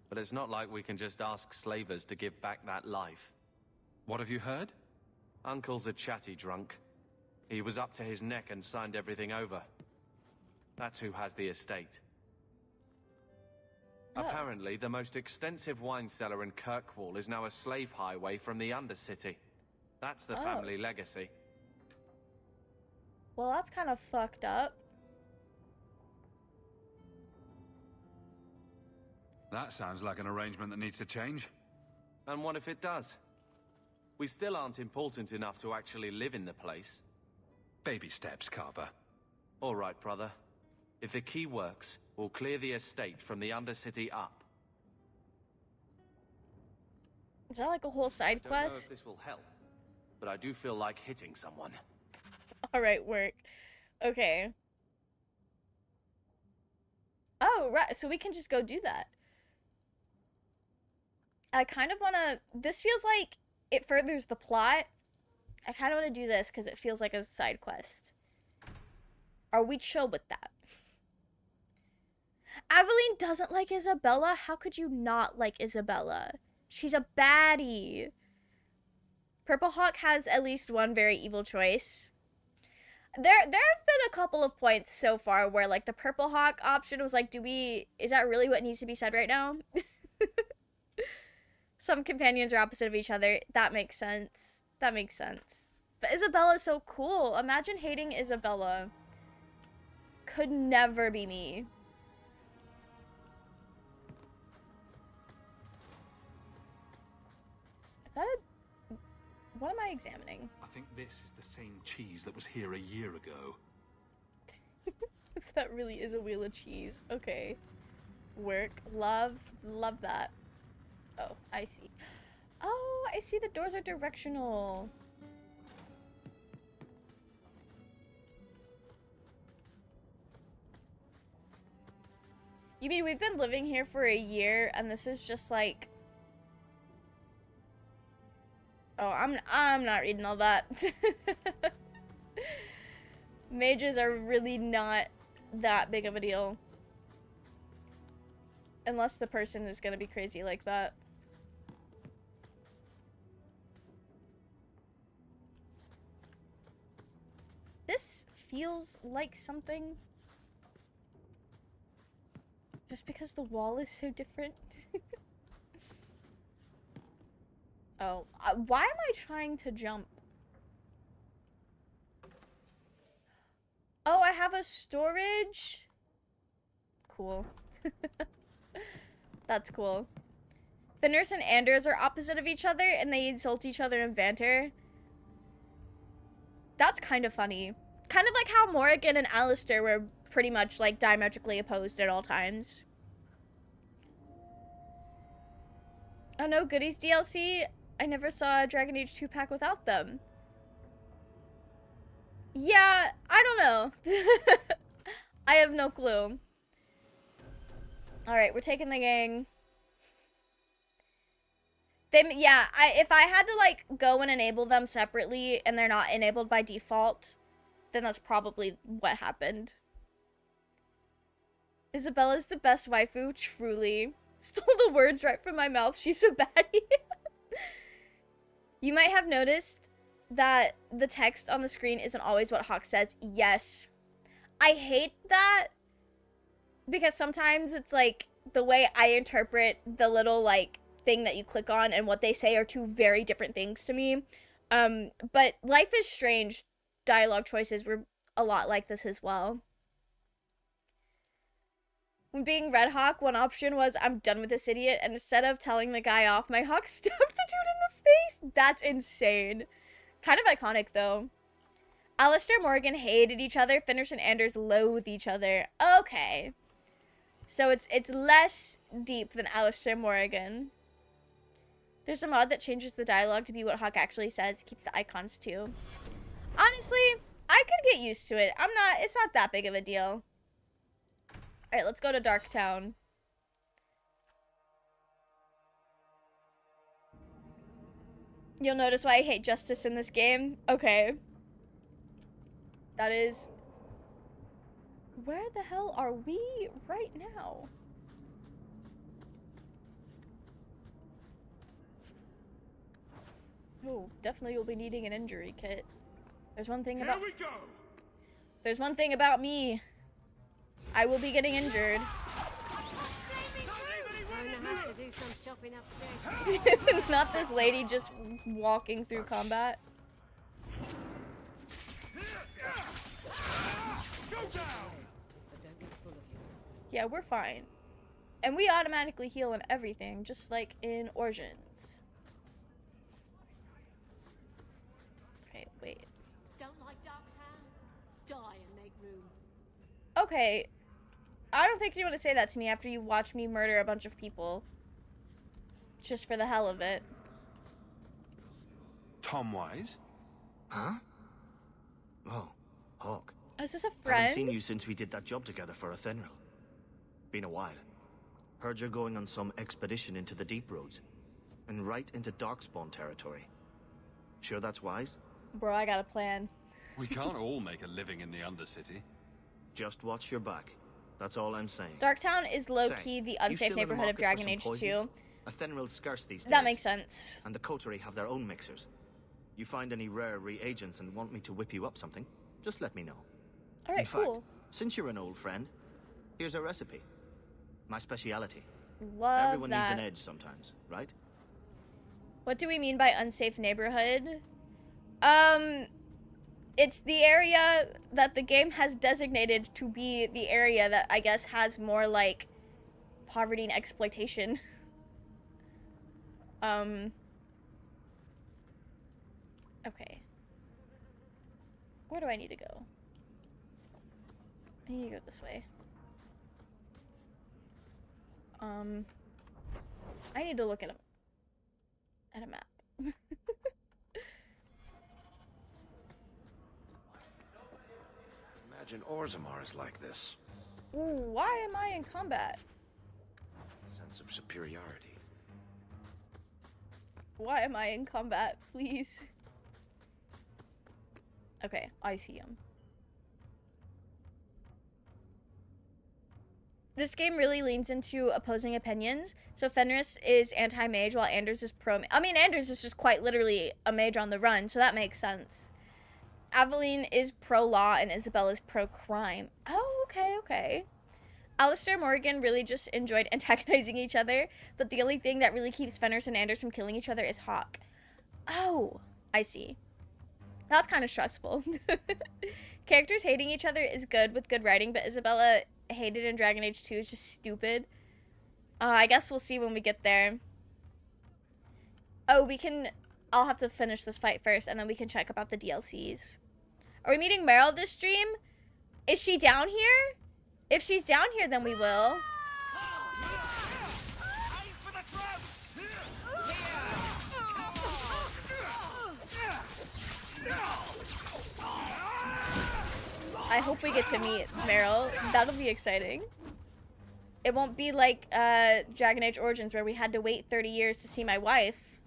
But it's not like we can just ask slavers to give back that life. What have you heard? Uncle's a chatty drunk. He was up to his neck and signed everything over. That's who has the estate. Oh. Apparently, the most extensive wine cellar in Kirkwall is now a slave highway from the Undercity. That's the family legacy. Well, that's kind of fucked up. That sounds like an arrangement that needs to change. And what if it does? We still aren't important enough to actually live in the place. Baby steps, Carver. All right, brother. If the key works, we'll clear the estate from the Undercity up. Is that like a whole side I don't know if quest? this will help, but I do feel like hitting someone. Alright, work. Okay. Oh, right. So we can just go do that. I kind of want to... This feels like it furthers the plot. I kind of want to do this because it feels like a side quest. Are we chill with that? Aveline doesn't like Isabella? How could you not like Isabella? She's a baddie. Purple Hawk has at least one very evil choice. There have been a couple of points so far where, like, the Purple Hawk option was like, is that really what needs to be said right now? Some companions are opposite of each other. That makes sense. That makes sense. But Isabella's so cool. Imagine hating Isabella. Could never be me. Is that a... What am I examining? I think this is the same cheese that was here a year ago. That really is a wheel of cheese. Okay. Work. Love that. Oh, I see. Oh, I see the doors are directional. You mean we've been living here for a year and this is just like... Oh, I'm not reading all that. Mages are really not that big of a deal. Unless the person is gonna be crazy like that. This feels like something. Just because the wall is so different. Oh, why am I trying to jump? Oh, I have a storage. Cool. That's cool. The nurse and Anders are opposite of each other and they insult each other in banter. That's kind of funny. Kind of like how Morrigan and Alistair were pretty much like diametrically opposed at all times. Oh no, Goodies DLC? I never saw a Dragon Age 2 pack without them. Yeah, I don't know. I have no clue. Alright, we're taking the gang. Yeah, if I had to, like, go and enable them separately and they're not enabled by default, then that's probably what happened. Isabella's the best waifu, truly. Stole the words right from my mouth. She's a baddie. You might have noticed that the text on the screen isn't always what Hawk says. Yes. I hate that because sometimes it's like the way I interpret the little like thing that you click on and what they say are two very different things to me. But Life is Strange dialogue choices were a lot like this as well. When being Red Hawk, one option was, I'm done with this idiot, and instead of telling the guy off, my Hawk stabbed the dude in the face. That's insane. Kind of iconic, though. Alistair Morgan hated each other. Fenris and Anders loathe each other. Okay. So it's less deep than Alistair Morgan. There's a mod that changes the dialogue to be what Hawk actually says. Keeps the icons, too. Honestly, I could get used to it. It's not that big of a deal. Alright, let's go to Darktown. You'll notice why I hate justice in this game. Okay. That is... Where the hell are we right now? Oh, definitely you'll be needing an injury kit. There's one thing about... Here we go. There's one thing about me. I will be getting injured. Not this lady just walking through combat. Yeah, we're fine. And we automatically heal on everything, just like in Origins. Okay, wait. Don't like Darktown? Die and make room. Okay. I don't think you want to say that to me after you've watched me murder a bunch of people. Just for the hell of it. Tom Wise? Huh? Oh, Hawk. Oh, is this a I haven't friend? seen you since we did that job together for Athenril. Been a while. Heard you're going on some expedition into the Deep Roads. And right into Darkspawn territory. Sure that's wise? Bro, I got a plan. We can't all make a living in the Undercity. Just watch your back. That's all I'm saying. Darktown is low-key the You unsafe still in the neighborhood of market for Dragon some Age poisons? 2. Athenril's scarce these days. That makes sense. And the Coterie have their own mixers. You find any rare reagents and want me to whip you up something, just let me know. Alright, In fact, cool. since you're an old friend, here's a recipe. My speciality. Love Everyone that. needs an edge sometimes, right? What do we mean by unsafe neighborhood? It's the area that the game has designated to be the area that I guess has more like poverty and exploitation. Okay. Where do I need to go? I need to go this way. I need to look at a map. Imagine Orzammar is like this. Ooh, why am I in combat? Sense of superiority. Why am I in combat? Please. Okay, I see him. This game really leans into opposing opinions. So Fenris is anti-mage while Anders is pro. I mean, Anders is just quite literally a mage on the run, so that makes sense. Aveline is pro-law and Isabelle is pro-crime. Oh, okay, okay. Alistair Morgan really just enjoyed antagonizing each other, but the only thing that really keeps Fenris and Anders from killing each other is Hawk. Oh, I see. That's kind of stressful. Characters hating each other is good with good writing, but Isabella hated in Dragon Age 2 is just stupid. I guess we'll see when we get there. Oh, I'll have to finish this fight first, and then we can check about the DLCs. Are we meeting Meryl this stream? Is she down here? If she's down here, then we will. I hope we get to meet Meryl. That'll be exciting. It won't be like Dragon Age Origins where we had to wait 30 years to see my wife.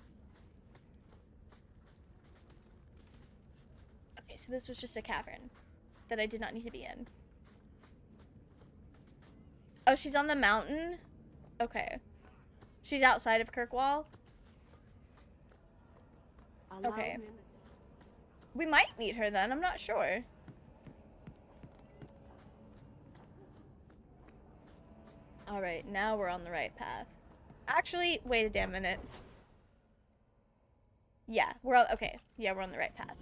Okay, so this was just a cavern that I did not need to be in. Oh, she's on the mountain? Okay. She's outside of Kirkwall? Okay. We might meet her then, I'm not sure. Alright, now we're on the right path. Actually, wait a damn minute. Yeah, we're on, okay. Yeah, we're on the right path.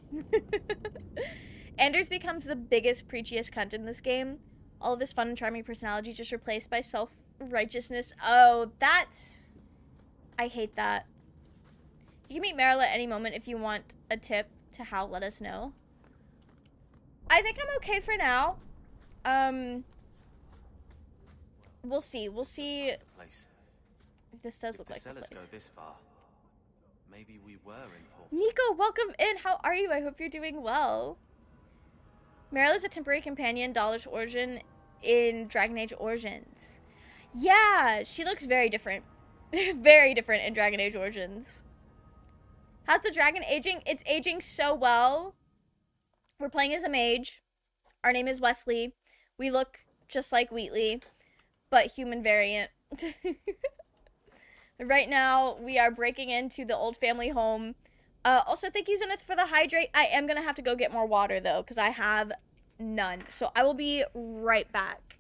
Anders becomes the biggest, preachiest cunt in this game. All of his fun and charming personality just replaced by self-righteousness. Oh, that's... I hate that. You can meet Meryl at any moment. If you want a tip to how, let us know. I think I'm okay for now. We'll see. We'll see. This does look like the place. Go this far. Maybe we were in port. Nico, welcome in. How are you? I hope you're doing well. Meryl is a temporary companion, Dollar's Origin in Dragon Age Origins. Yeah, she looks very different. Very different in Dragon Age Origins. How's the dragon aging? It's aging so well. We're playing as a mage. Our name is Wesley. We look just like Wheatley, but human variant. Right now, we are breaking into the old family home. Also, thank you, Zenith, for the hydrate. I am going to have to go get more water, though, because I have none. So I will be right back.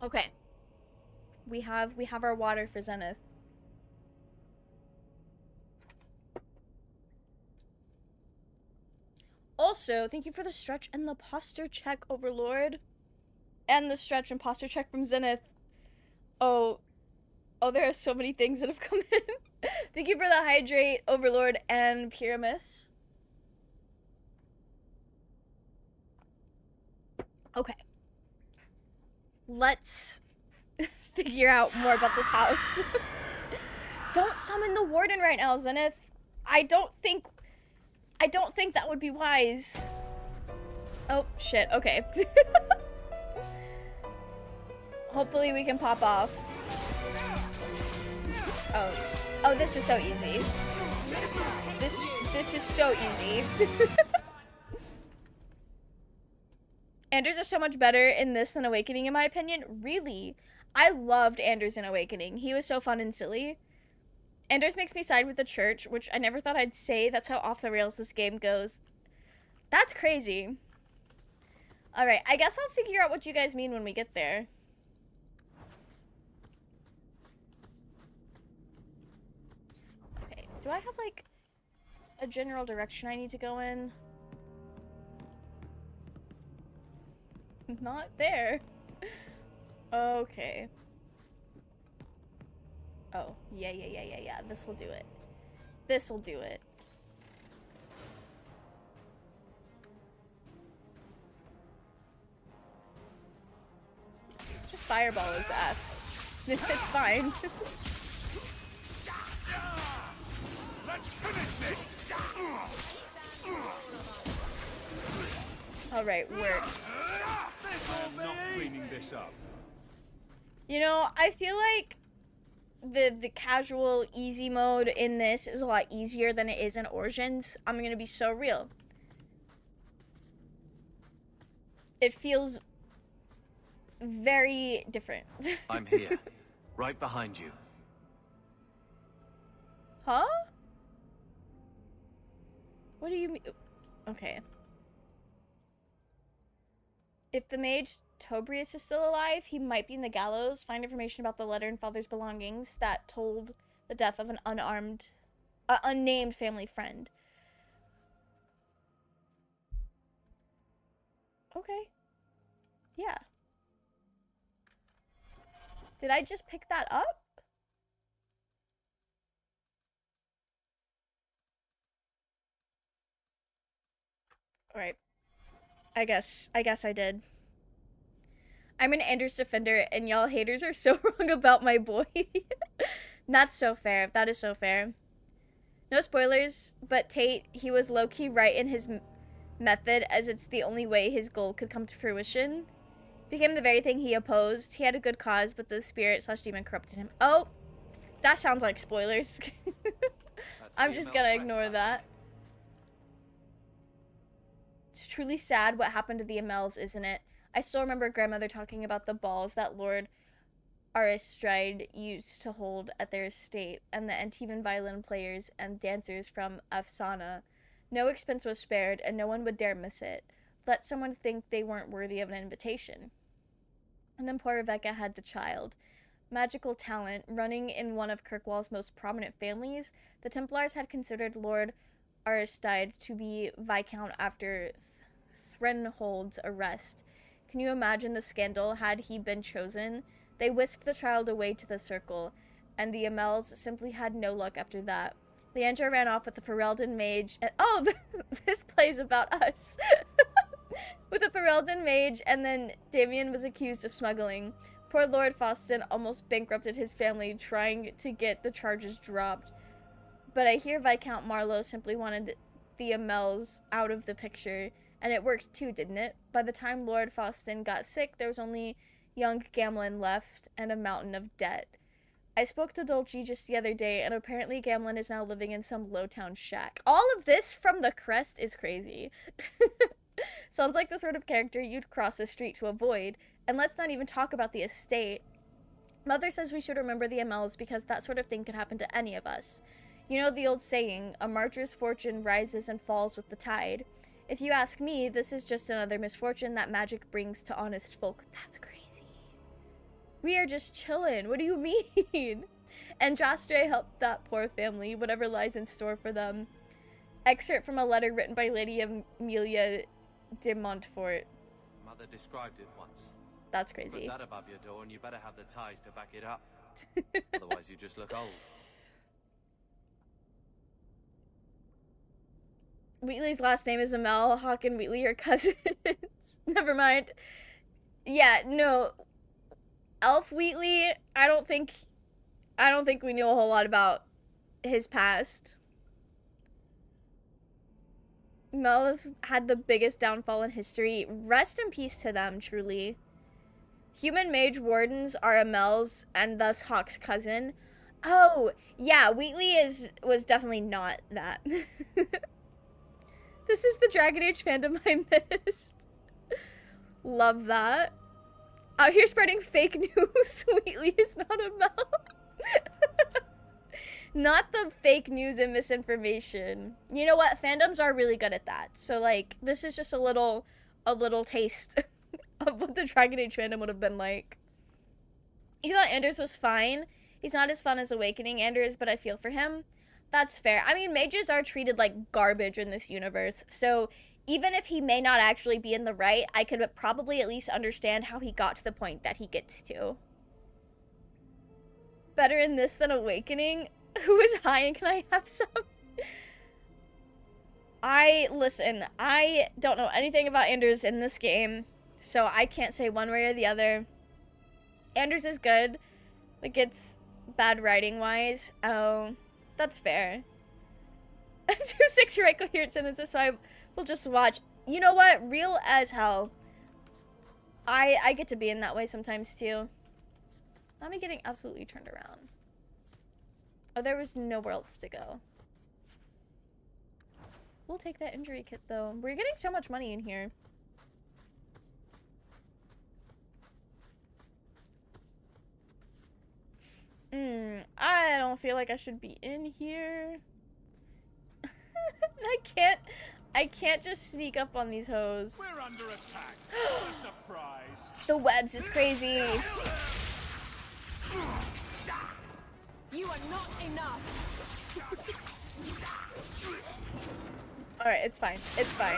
Okay. We have our water for Zenith. Also, thank you for the stretch and the posture check, Overlord. And the stretch and posture check from Zenith. Oh, there are so many things that have come in. Thank you for the hydrate, Overlord, and Pyramus. Okay. Let's figure out more about this house. Don't summon the warden right now, Zenith. I don't think that would be wise. Oh, shit. Okay. Hopefully we can pop off. Oh, this is so easy. This is so easy. Anders are so much better in this than Awakening, in my opinion. Really? I loved Anders in Awakening. He was so fun and silly. Anders makes me side with the church, which I never thought I'd say. That's how off the rails this game goes. That's crazy. Alright, I guess I'll figure out what you guys mean when we get there. Okay, do I have, like, a general direction I need to go in? Not there. Okay. Oh, yeah. This will do it. This will do it. Just fireball his ass. It's fine. Let's finish this. Alright, work. I'm not cleaning this up. You know, I feel like the casual easy mode in this is a lot easier than it is in Origins. I'm gonna be so real. It feels very different. I'm here. Right behind you. Huh? What do you mean? Okay. If the mage Tobrius is still alive, he might be in the gallows. Find information about the letter and father's belongings that told the death of an unnamed family friend. Okay. Yeah. Did I just pick that up? Alright. I guess I did. I'm an Anders defender, and y'all haters are so wrong about my boy. That's so fair. That is so fair. No spoilers, but Tate, he was low-key right in his method, as it's the only way his goal could come to fruition. Became the very thing he opposed. He had a good cause, but the spirit slash demon corrupted him. Oh, that sounds like spoilers. I'm just gonna ignore that. It's truly sad what happened to the Amels, isn't it? I still remember grandmother talking about the balls that Lord Aristride used to hold at their estate, and the Antivan violin players and dancers from Afsana. No expense was spared, and no one would dare miss it. Let someone think they weren't worthy of an invitation. And then poor Rebecca had the child. Magical talent, running in one of Kirkwall's most prominent families, the Templars had considered Lord Aristide to be Viscount after Threnhold's arrest. Can you imagine the scandal had he been chosen? They whisked the child away to the circle, and the Amels simply had no luck after that. Leandra ran off with the Ferelden mage, and oh, this plays about us. With the Ferelden mage, and then Damien was accused of smuggling. Poor Lord Faustin almost bankrupted his family trying to get the charges dropped. But I hear Viscount Marlowe simply wanted the Amels out of the picture, and it worked too, didn't it? By the time Lord Faustin got sick, there was only young Gamlin left and a mountain of debt. I spoke to Dolce just the other day, and apparently Gamlin is now living in some low-town shack. All of this from the crest is crazy. Sounds like the sort of character you'd cross the street to avoid. And let's not even talk about the estate. Mother says we should remember the Amels because that sort of thing could happen to any of us. You know the old saying, a martyr's fortune rises and falls with the tide. If you ask me, this is just another misfortune that magic brings to honest folk. That's crazy. We are just chillin'. What do you mean? And Jastre helped that poor family, whatever lies in store for them. Excerpt from a letter written by Lady Amelia de Montfort. Mother described it once. That's crazy. Put that above your door and you better have the ties to back it up. Otherwise you just look old. Wheatley's last name is Amel. Hawk and Wheatley are cousins. Never mind. Yeah, no. Elf Wheatley, I don't think we knew a whole lot about his past. Mel has had the biggest downfall in history. Rest in peace to them, truly. Human mage wardens are Amel's and thus Hawk's cousin. Oh, yeah, Wheatley was definitely not that. This is the Dragon Age fandom I missed. Love that. Out here spreading fake news. Wheatley is not Amel. Not the fake news and misinformation. You know what? Fandoms are really good at that. So, like, this is just a little taste of what the Dragon Age fandom would have been like. You thought Anders was fine. He's not as fun as Awakening Anders, but I feel for him. That's fair. I mean, mages are treated like garbage in this universe. So, even if he may not actually be in the right, I could probably at least understand how he got to the point that he gets to. Better in this than Awakening? Who is high and can I have some? Listen, I don't know anything about Anders in this game, so I can't say one way or the other. Anders is good. Like, it's bad writing-wise. Oh, that's fair. 2-6 right coherent sentences, so I will just watch. You know what? Real as hell. I get to be in that way sometimes, too. Not me getting absolutely turned around. Oh, there was nowhere else to go. We'll take that injury kit, though. We're getting so much money in here. I don't feel like I should be in here. I can't just sneak up on these hoes. We're under attack. What a surprise. The webs is crazy. You are not enough. Alright, it's fine. It's fine.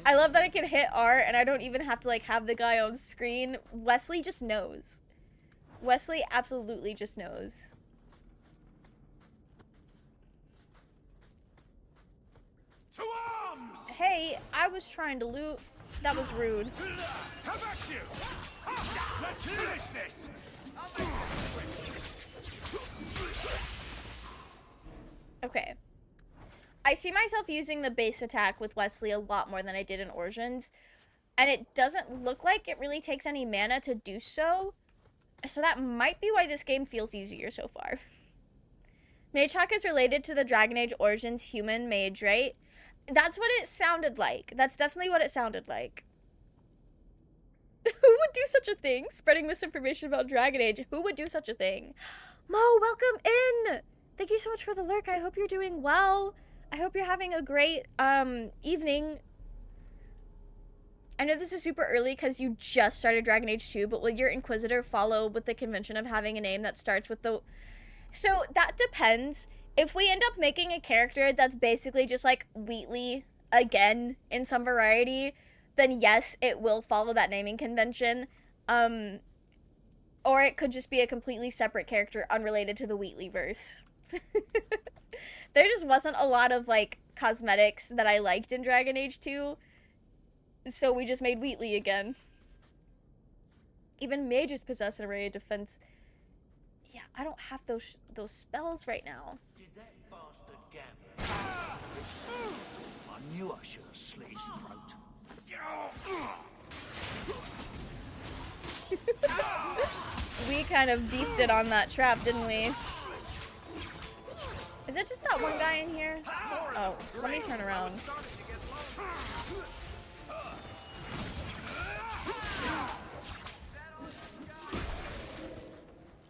I love that I can hit R and I don't even have to, like, have the guy on screen. Wesley just knows. Wesley absolutely just knows. To arms! Hey, I was trying to loot. That was rude. How about you? Let's finish this! Okay. I see myself using the base attack with Wesley a lot more than I did in Origins. And it doesn't look like it really takes any mana to do so. So that might be why this game feels easier so far. Mage Hack is related to the Dragon Age Origins human mage, right? That's what it sounded like. That's definitely what it sounded like. Who would do such a thing? Spreading misinformation about Dragon Age. Who would do such a thing? Mo, welcome in! Thank you so much for the lurk. I hope you're doing well. I hope you're having a great evening. I know this is super early because you just started Dragon Age 2, but will your Inquisitor follow with the convention of having a name that starts with the... So that depends. If we end up making a character that's basically just like Wheatley again in some variety, then yes, it will follow that naming convention. Or it could just be a completely separate character unrelated to the Wheatleyverse. There just wasn't a lot of like cosmetics that I liked in Dragon Age 2, so we just made Wheatley again. Even mages possess an array of defense. Yeah, I don't have those spells right now. Did that bastard gambler? I knew I should have slit his throat. We kind of beeped it on that trap, didn't we? Is it just that one guy in here? Oh, let me turn around.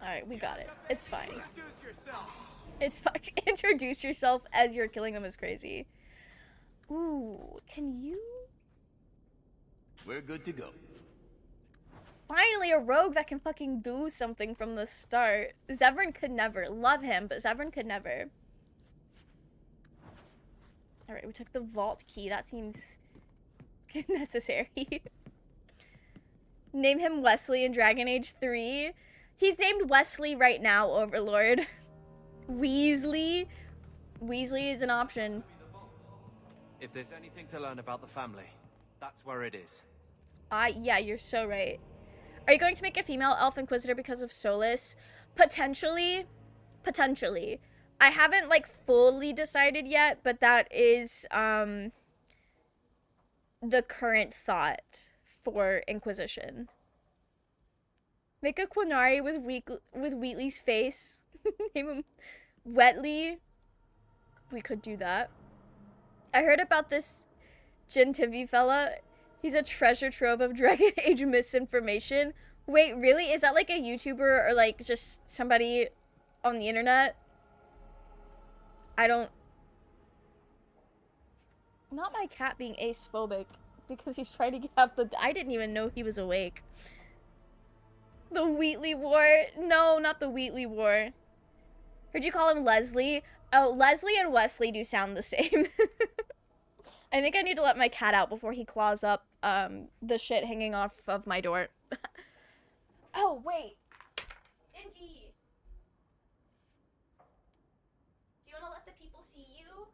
Alright, we got it. It's fine. It's fine. Introduce yourself as you're killing them is crazy. Ooh, can you? We're good to go. Finally, a rogue that can fucking do something from the start. Zevran could never. Love him, but Zevran could never. Alright, we took the vault key. That seems necessary. Name him Wesley in Dragon Age 3. He's named Wesley right now, Overlord. Weasley. Weasley is an option. If there's anything to learn about the family, that's where it is. Yeah, you're so right. Are you going to make a female elf inquisitor because of Solus? Potentially. Potentially. I haven't, like, fully decided yet, but that is, the current thought for Inquisition. Make a Quinari with Wheatley's face. Name him Wetley. We could do that. I heard about this Gentivi fella. He's a treasure trove of Dragon Age misinformation. Wait, really? Is that like a YouTuber or like just somebody on the internet? I don't... Not my cat being ace-phobic because he's trying to get out the... I didn't even know he was awake. The Wheatley War? No, not the Wheatley War. Heard you call him Leslie? Oh, Leslie and Wesley do sound the same. I think I need to let my cat out before he claws up the shit hanging off of my door. Oh, wait. Dingy. Do you want to let the people see you?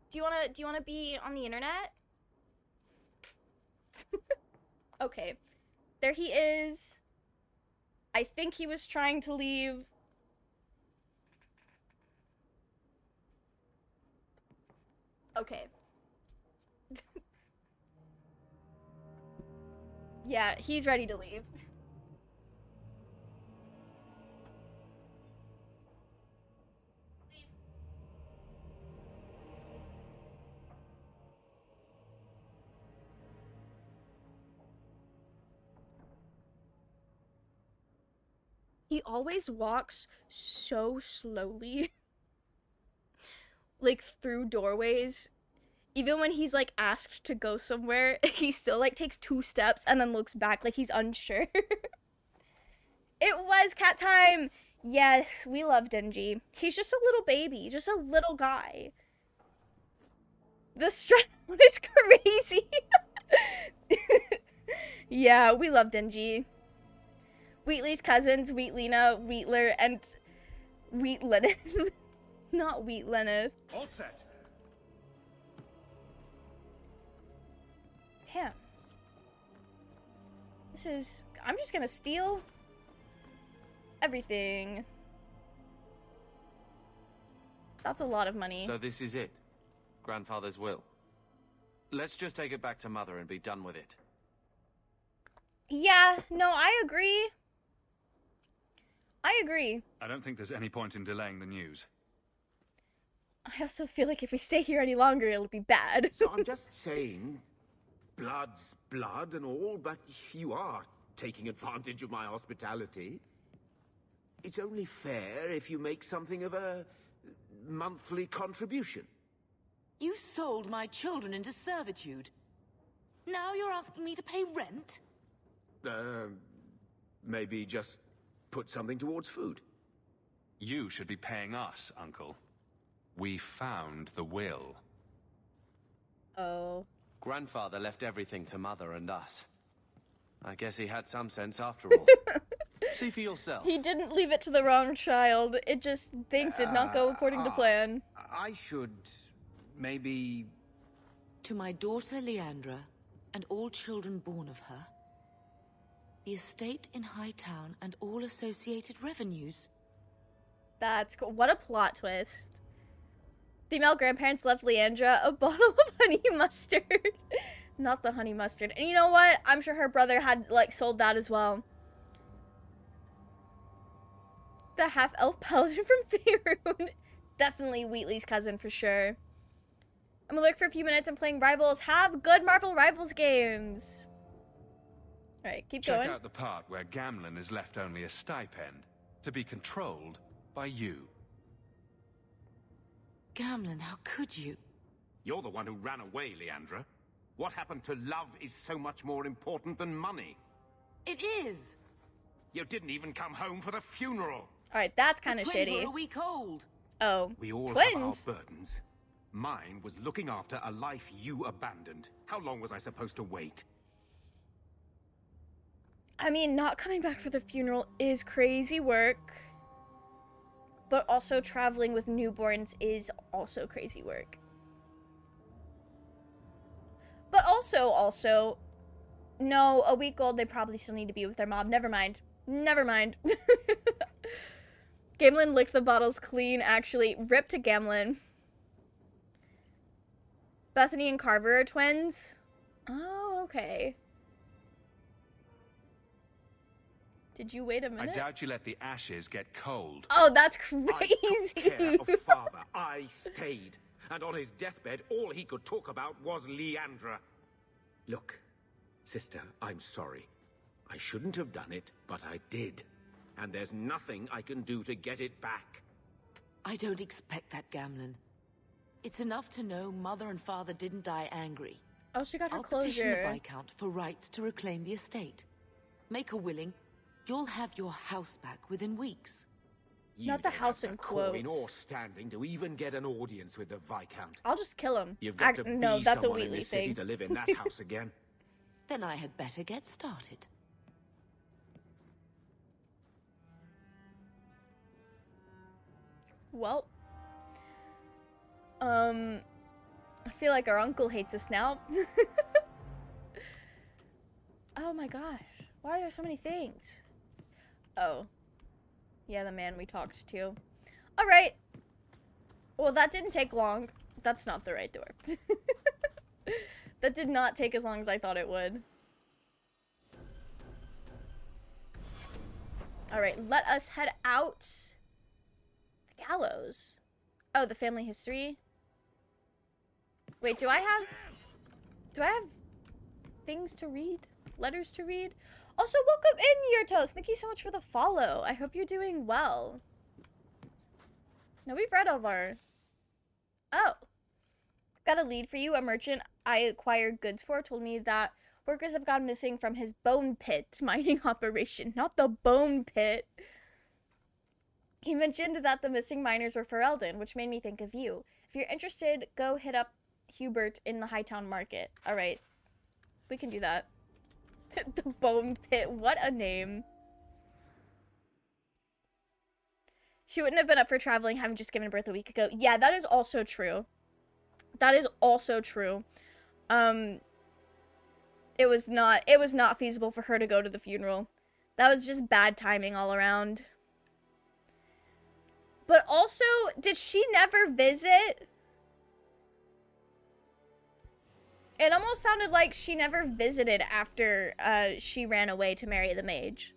Do you want to be on the internet? Okay. There he is. I think he was trying to leave. Okay. Yeah, he's ready to leave. He always walks so slowly. Like, through doorways. Even when he's, like, asked to go somewhere, he still, like, takes 2 steps and then looks back like he's unsure. It was cat time! Yes, we love Denji. He's just a little baby. Just a little guy. The strut is crazy! Yeah, we love Denji. Wheatley's cousins, Wheatlina, Wheatler, and Wheatleneth. Not Wheatleneth. All set. Damn. This is... I'm just gonna steal everything. That's a lot of money. So this is it? Grandfather's will? Let's just take it back to Mother and be done with it. Yeah, no, I agree. I agree. I don't think there's any point in delaying the news. I also feel like if we stay here any longer, it'll be bad. So I'm just saying, blood's blood and all, but you are taking advantage of my hospitality. It's only fair if you make something of a monthly contribution. You sold my children into servitude. Now you're asking me to pay rent? Maybe just put something towards food. You should be paying us, Uncle. We found the will. Oh. Grandfather left everything to Mother and us. I guess he had some sense after all. See for yourself. He didn't leave it to the wrong child. It just, things did not go according to plan. I should maybe... To my daughter Leandra, and all children born of her, the estate in Hightown and all associated revenues. That's cool. What a plot twist. Female grandparents left Leandra a bottle of honey mustard. Not the honey mustard. And you know what? I'm sure her brother had, like, sold that as well. The half-elf paladin from Faerun. Definitely Wheatley's cousin for sure. I'm gonna look for a few minutes. I'm playing Rivals. Have good Marvel Rivals games. Alright, keep going. Check out the part where Gamlen is left only a stipend, to be controlled by you. Gamlen, how could you? You're the one who ran away, Leandra. What happened to love is so much more important than money. It is. You didn't even come home for the funeral. Alright, that's kind of shitty. Were a week old. Oh, we all twins. have our burdens. Mine was looking after a life you abandoned. How long was I supposed to wait? I mean, not coming back for the funeral is crazy work. But also traveling with newborns is also crazy work. But also, no, a week old, they probably still need to be with their mom. Never mind. Never mind. Gamlen licked the bottles clean, actually. Rip to Gamlen. Bethany and Carver are twins? Oh, okay. Did you wait a minute? I doubt you let the ashes get cold. Oh, that's crazy. I took care of Father. I stayed. And on his deathbed, all he could talk about was Leandra. Look, sister, I'm sorry. I shouldn't have done it, but I did. And there's nothing I can do to get it back. I don't expect that, Gamlen. It's enough to know Mother and Father didn't die angry. Oh, she got her I'll petition closure. the Viscount for rights to reclaim the estate. Make her willing. You'll have your house back within weeks. You Not the don't house have in the coin or quotes. standing to even get an audience with the Viscount. I'll just kill him. You've got to No, be that's a someone in Wheatley this city thing. to live in that house again. Then I had better get started. Well, I feel like our uncle hates us now. Oh my gosh, why are there so many things? Oh, yeah, the man we talked to. All right. Well, that didn't take long. That's not the right door. That did not take as long as I thought it would. All right, let us head out. The gallows. Oh, the family history. Wait, do I have things to read? Letters to read? Also, welcome in, Yurtos. Thank you so much for the follow. I hope you're doing well. No, we've read all of our... Oh. Got a lead for you. A merchant I acquired goods for told me that workers have gone missing from his bone pit mining operation. Not the bone pit. He mentioned that the missing miners were Ferelden, which made me think of you. If you're interested, go hit up Hubert in the Hightown Market. Alright. We can do that. The bone pit. What a name. She wouldn't have been up for traveling having just given birth a week ago. Yeah, that is also true. That is also true. It was not feasible for her to go to the funeral. That was just bad timing all around. But also, did she never visit? It almost sounded like she never visited after she ran away to marry the mage.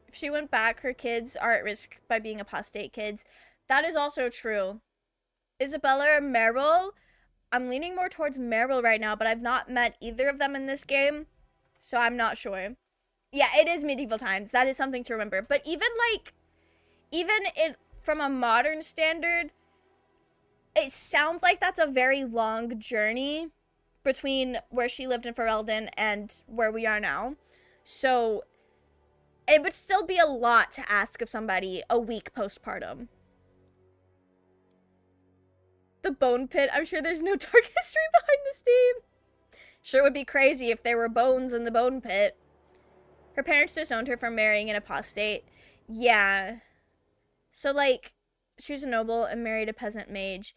If she went back, her kids are at risk by being apostate kids. That is also true. Isabella or Meryl? I'm leaning more towards Meryl right now, but I've not met either of them in this game, so I'm not sure. Yeah, it is medieval times. That is something to remember. But even from a modern standard, it sounds like that's a very long journey between where she lived in Ferelden and where we are now. So it would still be a lot to ask of somebody a week postpartum. The Bone Pit. I'm sure there's no dark history behind this name. Sure would be crazy if there were bones in the Bone Pit. Her parents disowned her for marrying an apostate. Yeah. So, like, she was a noble and married a peasant mage.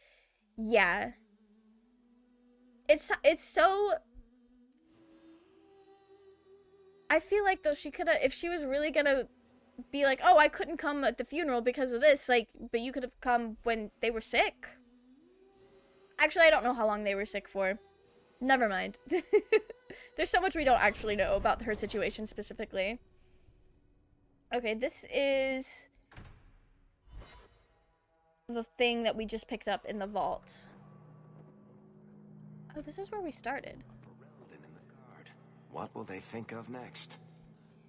Yeah. It's so... I feel like, though, she could've... If she was really gonna be like, oh, I couldn't come at the funeral because of this, like, but you could have come when they were sick. Actually, I don't know how long they were sick for. Never mind. There's so much we don't actually know about her situation specifically. Okay, this is the thing that we just picked up in the vault. Oh, this is where we started. What will they think of next?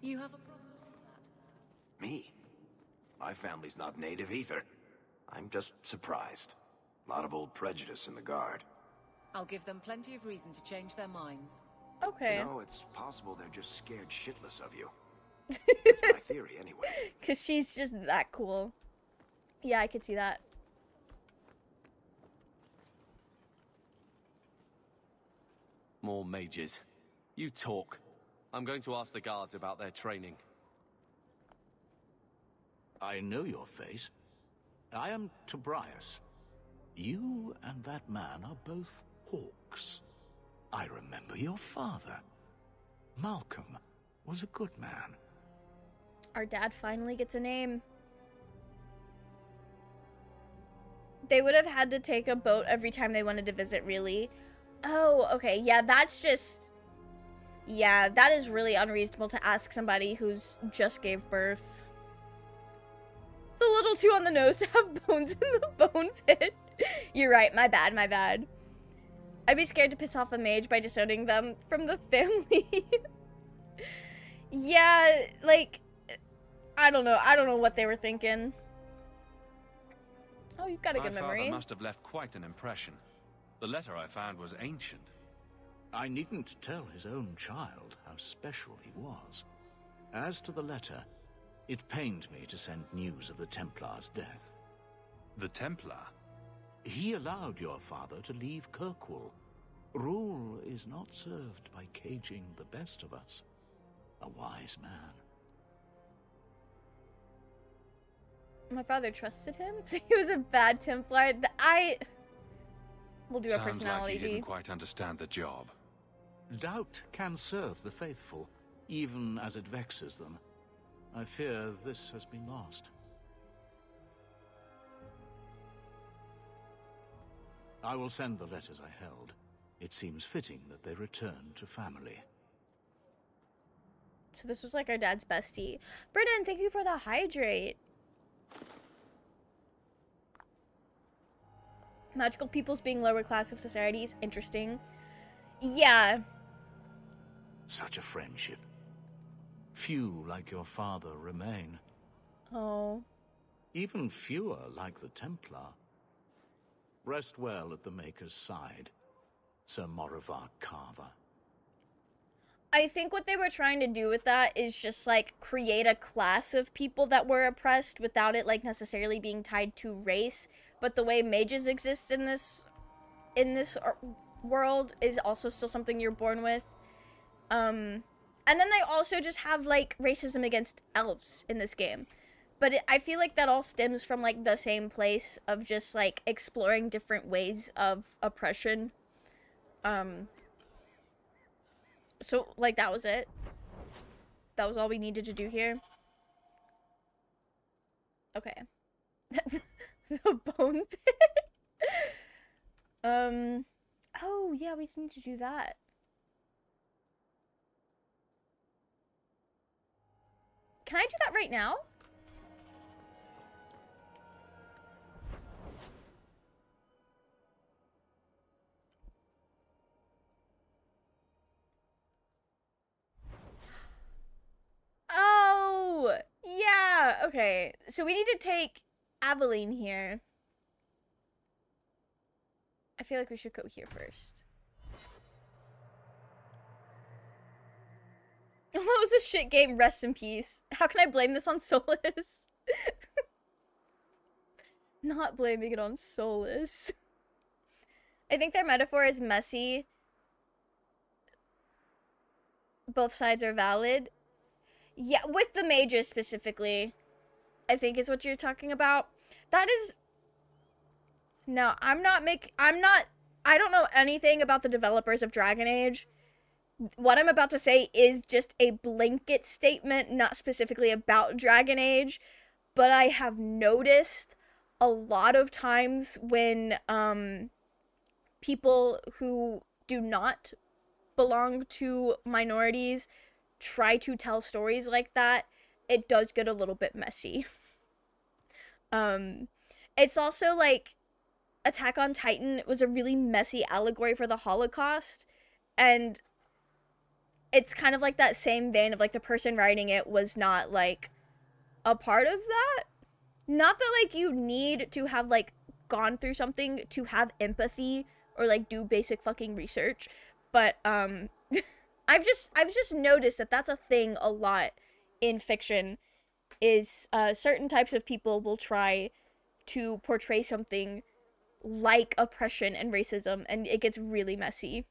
You have a problem with that? Me? My family's not native either. I'm just surprised. A lot of old prejudice in the Guard. I'll give them plenty of reason to change their minds. Okay. You know, it's possible they're just scared shitless of you. That's my theory, anyway. Because she's just that cool. Yeah, I could see that. More mages. You talk. I'm going to ask the guards about their training. I know your face. I am Tobias. You and that man are both hawks. I remember your father. Malcolm was a good man. Our dad finally gets a name. They would have had to take a boat every time they wanted to visit, really. Oh, okay. Yeah, that's just... Yeah, that is really unreasonable to ask somebody who's just gave birth. It's a little too on the nose to have bones in the bone pit. You're right. My bad, my bad. I'd be scared to piss off a mage by disowning them from the family. Yeah, like... I don't know. I don't know what they were thinking. Oh, you've got a good memory. My father must have left quite an impression. The letter I found was ancient. I needn't tell his own child how special he was. As to the letter, it pained me to send news of the Templar's death. The Templar? He allowed your father to leave Kirkwall. Rule is not served by caging the best of us. A wise man. My father trusted him? He was a bad Templar. We'll do a personality. Like he didn't quite understand the job. Doubt can serve the faithful, even as it vexes them. I fear this has been lost. I will send the letters I held. It seems fitting that they return to family. So this was like our dad's bestie. Brennan, thank you for the hydrate. Magical peoples being lower class of society is interesting. Yeah. Such a friendship. Few like your father remain. Oh. Even fewer like the Templar. Rest well at the Maker's side, Sir Morivar Carver. I think what they were trying to do with that is just, like, create a class of people that were oppressed without it, like, necessarily being tied to race. But the way mages exist in this world is also still something you're born with. And then they also just have, like, racism against elves in this game. But I feel like that all stems from, like, the same place of just, like, exploring different ways of oppression. So, like, that was it. That was all we needed to do here. Okay. The bone pit? Oh, yeah, we need to do that. Can I do that right now? Oh, yeah, okay. So we need to take Aveline here. I feel like we should go here first. That was a shit game, rest in peace. How can I blame this on Solus? Not blaming it on Solus. I think their metaphor is messy. Both sides are valid. Yeah, with the mages specifically, I think is what you're talking about. That is... No, I don't know anything about the developers of Dragon Age. What I'm about to say is just a blanket statement, not specifically about Dragon Age, but I have noticed a lot of times when people who do not belong to minorities try to tell stories like that, it does get a little bit messy. It's also like Attack on Titan was a really messy allegory for the Holocaust, and it's kind of like that same vein of like the person writing it was not like a part of that. Not that like you need to have like gone through something to have empathy or like do basic fucking research, but I've just noticed that that's a thing a lot in fiction, is certain types of people will try to portray something like oppression and racism, and it gets really messy.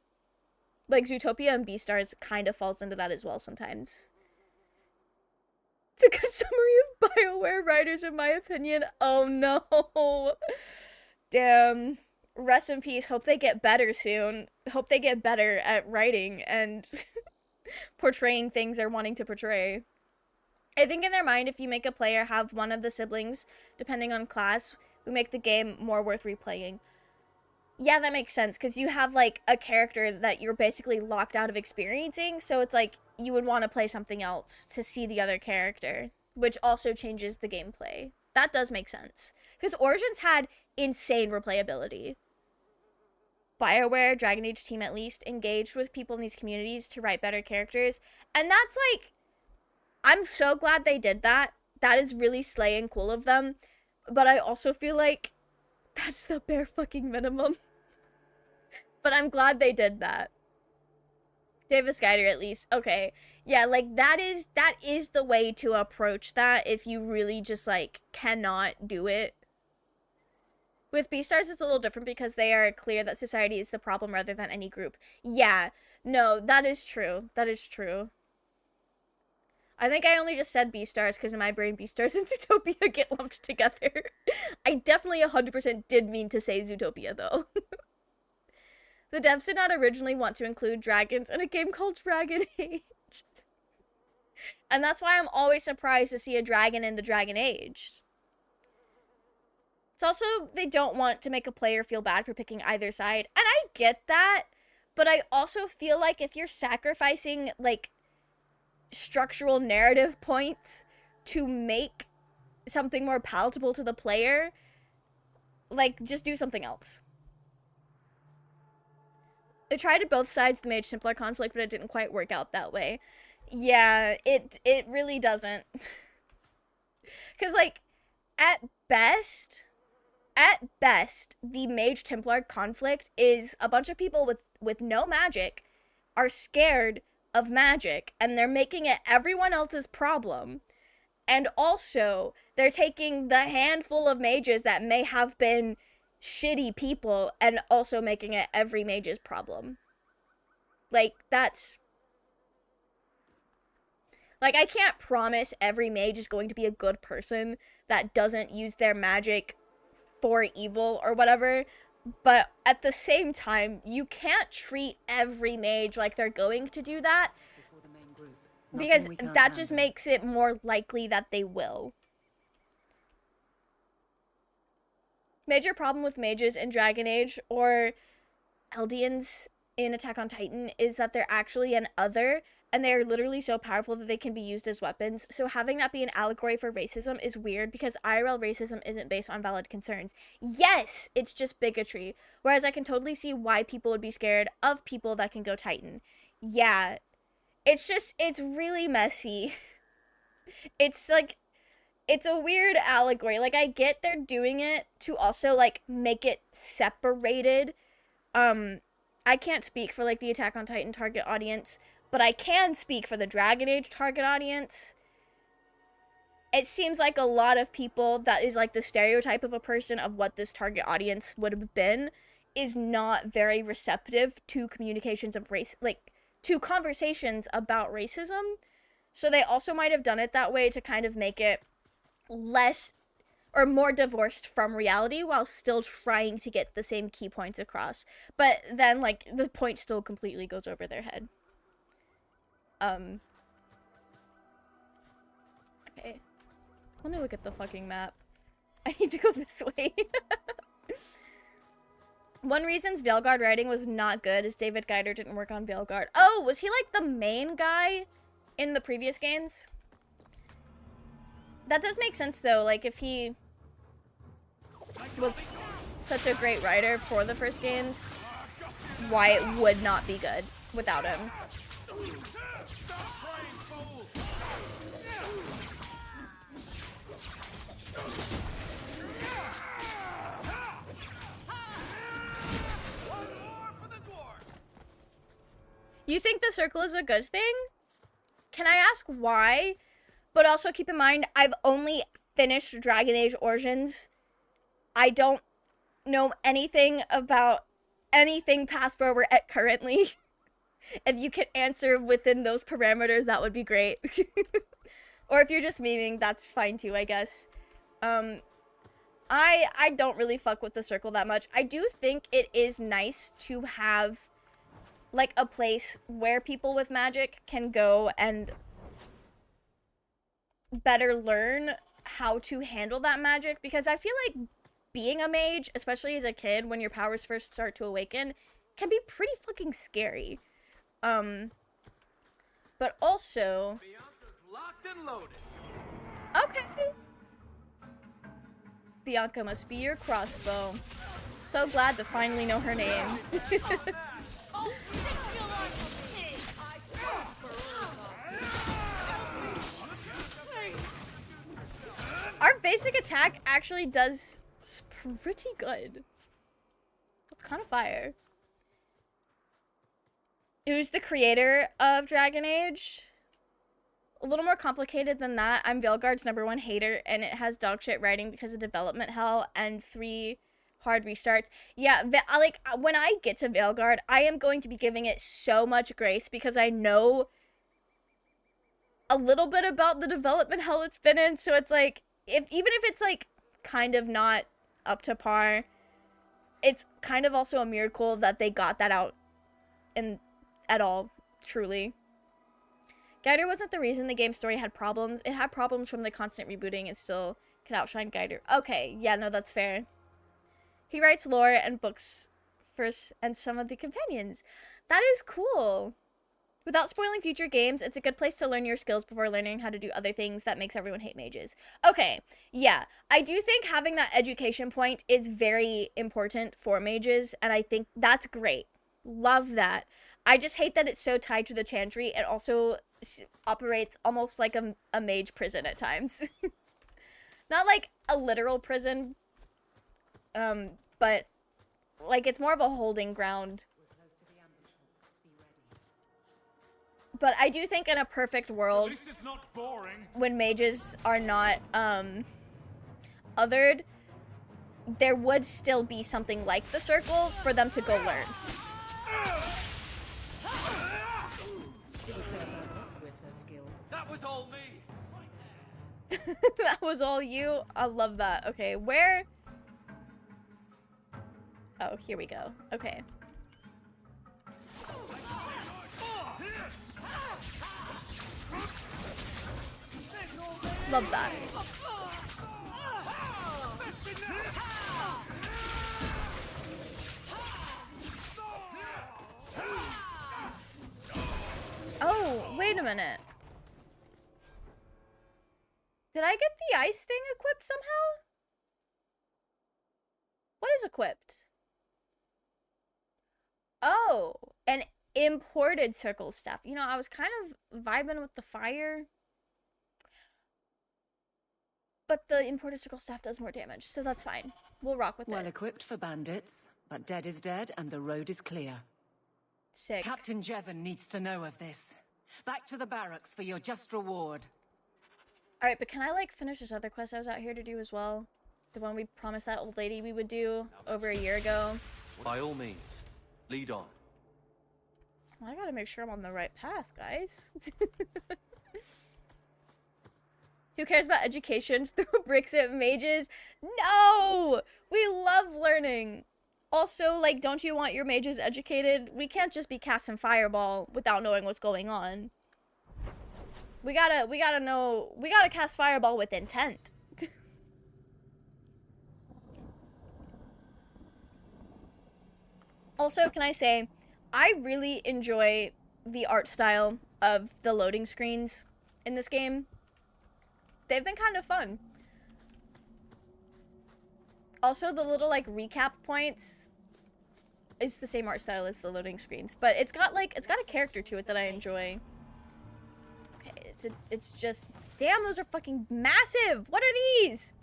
Like Zootopia and Beastars kind of falls into that as well sometimes. It's a good summary of BioWare writers in my opinion. Oh no. Damn. Rest in peace. Hope they get better soon. Hope they get better at writing and portraying things they're wanting to portray. I think in their mind, if you make a player have one of the siblings, depending on class, we make the game more worth replaying. Yeah, that makes sense, because you have, like, a character that you're basically locked out of experiencing, so it's like you would want to play something else to see the other character, which also changes the gameplay. That does make sense. Because Origins had insane replayability. BioWare, Dragon Age team at least, engaged with people in these communities to write better characters, and that's, like, I'm so glad they did that. That is really slay and cool of them, but I also feel like that's the bare fucking minimum. But I'm glad they did that. Davis Guider at least. Okay. Yeah, like that is the way to approach that if you really just like cannot do it. With Beastars it's a little different because they are clear that society is the problem rather than any group. Yeah. No, that is true. That is true. I think I only just said Beastars because in my brain Beastars and Zootopia get lumped together. I definitely 100% did mean to say Zootopia though. The devs did not originally want to include dragons in a game called Dragon Age. And that's why I'm always surprised to see a dragon in the Dragon Age. It's also, they don't want to make a player feel bad for picking either side. And I get that, but I also feel like if you're sacrificing, like, structural narrative points to make something more palatable to the player, like, just do something else. They tried at both sides the Mage Templar conflict, but it didn't quite work out that way. Yeah, it really doesn't. Because, like, at best, the Mage Templar conflict is a bunch of people with no magic are scared of magic, and they're making it everyone else's problem. And also, they're taking the handful of mages that may have been shitty people and also making it every mage's problem. Like, that's... Like, I can't promise every mage is going to be a good person that doesn't use their magic for evil or whatever, but at the same time, you can't treat every mage like they're going to do that, because that just makes it more likely that they will. Major problem with mages in Dragon Age or Eldians in Attack on Titan is that they're actually an other, and they're literally so powerful that they can be used as weapons. So having that be an allegory for racism is weird because IRL racism isn't based on valid concerns. Yes, it's just bigotry. Whereas I can totally see why people would be scared of people that can go Titan. Yeah, it's really messy. It's like, it's a weird allegory. Like, I get they're doing it to also, like, make it separated. I can't speak for, like, the Attack on Titan target audience, but I can speak for the Dragon Age target audience. It seems like a lot of people, that is, like, the stereotype of a person of what this target audience would have been, is not very receptive to communications of race, like, to conversations about racism. So they also might have done it that way to kind of make it less or more divorced from reality while still trying to get the same key points across. But then, like, the point still completely goes over their head. Okay. Let me look at the fucking map. I need to go this way. One reason Veilguard writing was not good is David Guider didn't work on Veilguard. Oh, was he, like, the main guy in the previous games? That does make sense, though. Like, if he was such a great writer for the first games, why it would not be good without him. You think the circle is a good thing? Can I ask why? But also keep in mind, I've only finished Dragon Age Origins. I don't know anything about anything past where we're at currently. If you can answer within those parameters, that would be great. Or if you're just memeing, that's fine too, I guess. I don't really fuck with the circle that much. I do think it is nice to have, like, a place where people with magic can go and better learn how to handle that magic, because I feel like being a mage, especially as a kid when your powers first start to awaken, can be pretty fucking scary. But also, Bianca's locked and loaded. Okay. Bianca must be your crossbow. So glad to finally know her name. Our basic attack actually does pretty good. It's kind of fire. Who's the creator of Dragon Age? A little more complicated than that. I'm Veilguard's #1 hater, and it has dogshit writing because of development hell and 3 hard restarts. Yeah, like, when I get to Veilguard, I am going to be giving it so much grace because I know a little bit about the development hell it's been in, so it's like, even if it's, like, kind of not up to par, it's kind of also a miracle that they got that out at all, truly. Guider wasn't the reason the game's story had problems. It had problems from the constant rebooting and still can outshine Guider. Okay, yeah, no, that's fair. He writes lore and books first and some of the companions. That is cool. Without spoiling future games, it's a good place to learn your skills before learning how to do other things that makes everyone hate mages. Okay, yeah. I do think having that education point is very important for mages, and I think that's great. Love that. I just hate that it's so tied to the chantry. It also operates almost like a mage prison at times. Not like a literal prison, but like it's more of a holding ground. But I do think in a perfect world, when mages are not othered, there would still be something like the circle for them to go learn. That was all me. That was all you? I love that. Okay, where? Oh, here we go. Okay. Love that. Wait a minute. Did I get the ice thing equipped somehow? What is equipped? Oh, an imported circle staff. You know, I was kind of vibing with the fire. But the imported circle staff does more damage, so that's fine. We'll rock with it. Well equipped for bandits, but dead is dead and the road is clear. Sick. Captain Jevon needs to know of this. Back to the barracks for your just reward. Alright, but can I, like, finish this other quest I was out here to do as well? The one we promised that old lady we would do over a year ago? By all means, lead on. Well, I gotta make sure I'm on the right path, guys. Who cares about education? Throw bricks at mages? No! We love learning. Also, like, don't you want your mages educated? We can't just be casting fireball without knowing what's going on. We gotta know, we gotta cast fireball with intent. Also, can I say, I really enjoy the art style of the loading screens in this game. They've been kind of fun. Also, the little, like, recap points is the same art style as the loading screens, but it's got, like, it's got a character to it that I enjoy. Okay, it's just, damn, those are fucking massive! What are these?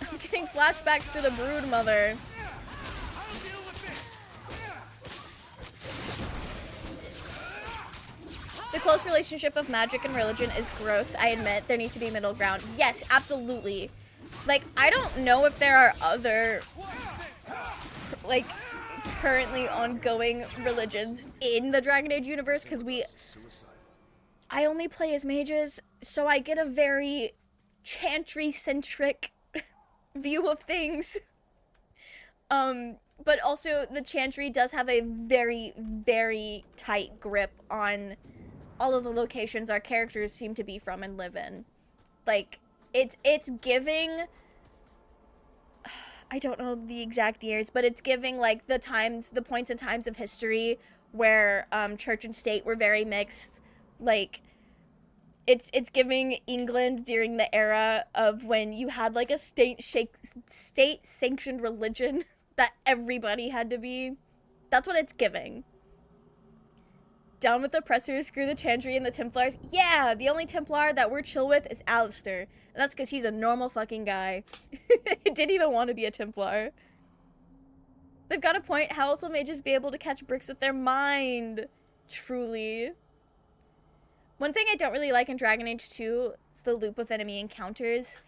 I'm getting flashbacks to the Brood Mother. The close relationship of magic and religion is gross. I admit there needs to be middle ground. Yes, absolutely. Like, I don't know if there are other, like, currently ongoing religions in the Dragon Age universe, because I only play as mages, so I get a very chantry-centric view of things. But also, the chantry does have a very, very tight grip on all of the locations our characters seem to be from and live in. Like, it's giving, I don't know the exact years, but it's giving, like, the points and times of history where church and state were very mixed. Like, it's giving England during the era of when you had, like, a state-sanctioned religion that everybody had to be. That's what it's giving. Down with the oppressors, screw the Chantry and the Templars. Yeah, the only Templar that we're chill with is Alistair. And that's because he's a normal fucking guy. Didn't even want to be a Templar. They've got a point. How else will mages be able to catch bricks with their mind? Truly. One thing I don't really like in Dragon Age 2 is the loop of enemy encounters.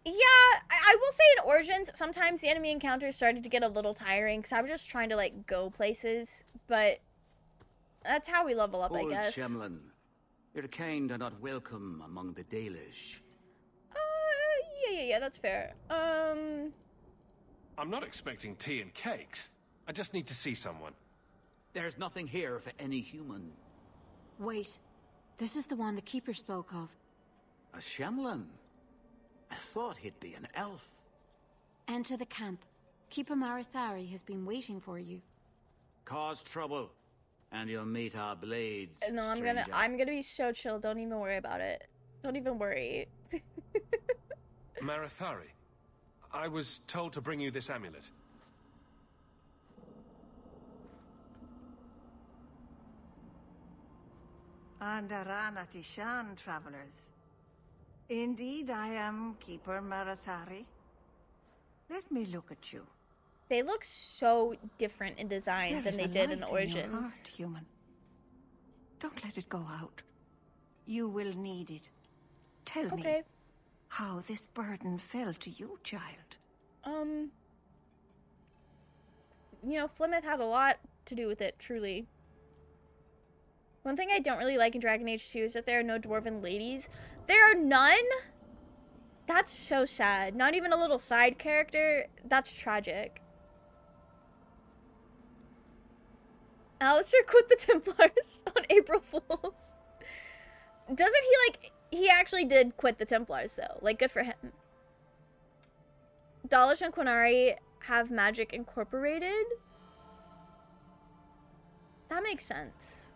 Yeah, I will say in Origins, sometimes the enemy encounters started to get a little tiring because I was just trying to, like, go places. But that's how we level up, I guess. Shemlin, you're kind and not welcome among the Dalish. Yeah, that's fair. I'm not expecting tea and cakes. I just need to see someone. There's nothing here for any human. Wait, this is the one the Keeper spoke of. A Shemlin? I thought he'd be an elf. Enter the camp. Keeper Marithari has been waiting for you. Cause trouble, and you'll meet our blades. No, I'm gonna be so chill. Don't even worry about it. Don't even worry. Marithari, I was told to bring you this amulet. Andarana Tishan, travelers. Indeed, I am Keeper Marathari. Let me look at you. They look so different in design than they did in Origins. In your heart, human. Don't let it go out. You will need it. Tell me how this burden fell to you, child. You know, Flemeth had a lot to do with it, truly. One thing I don't really like in Dragon Age 2 is that there are no dwarven ladies. There are none? That's so sad. Not even a little side character? That's tragic. Alistair quit the Templars on April Fools. Doesn't he, like, he actually did quit the Templars, though. Like, good for him. Dalish and Quinari have magic incorporated? That makes sense.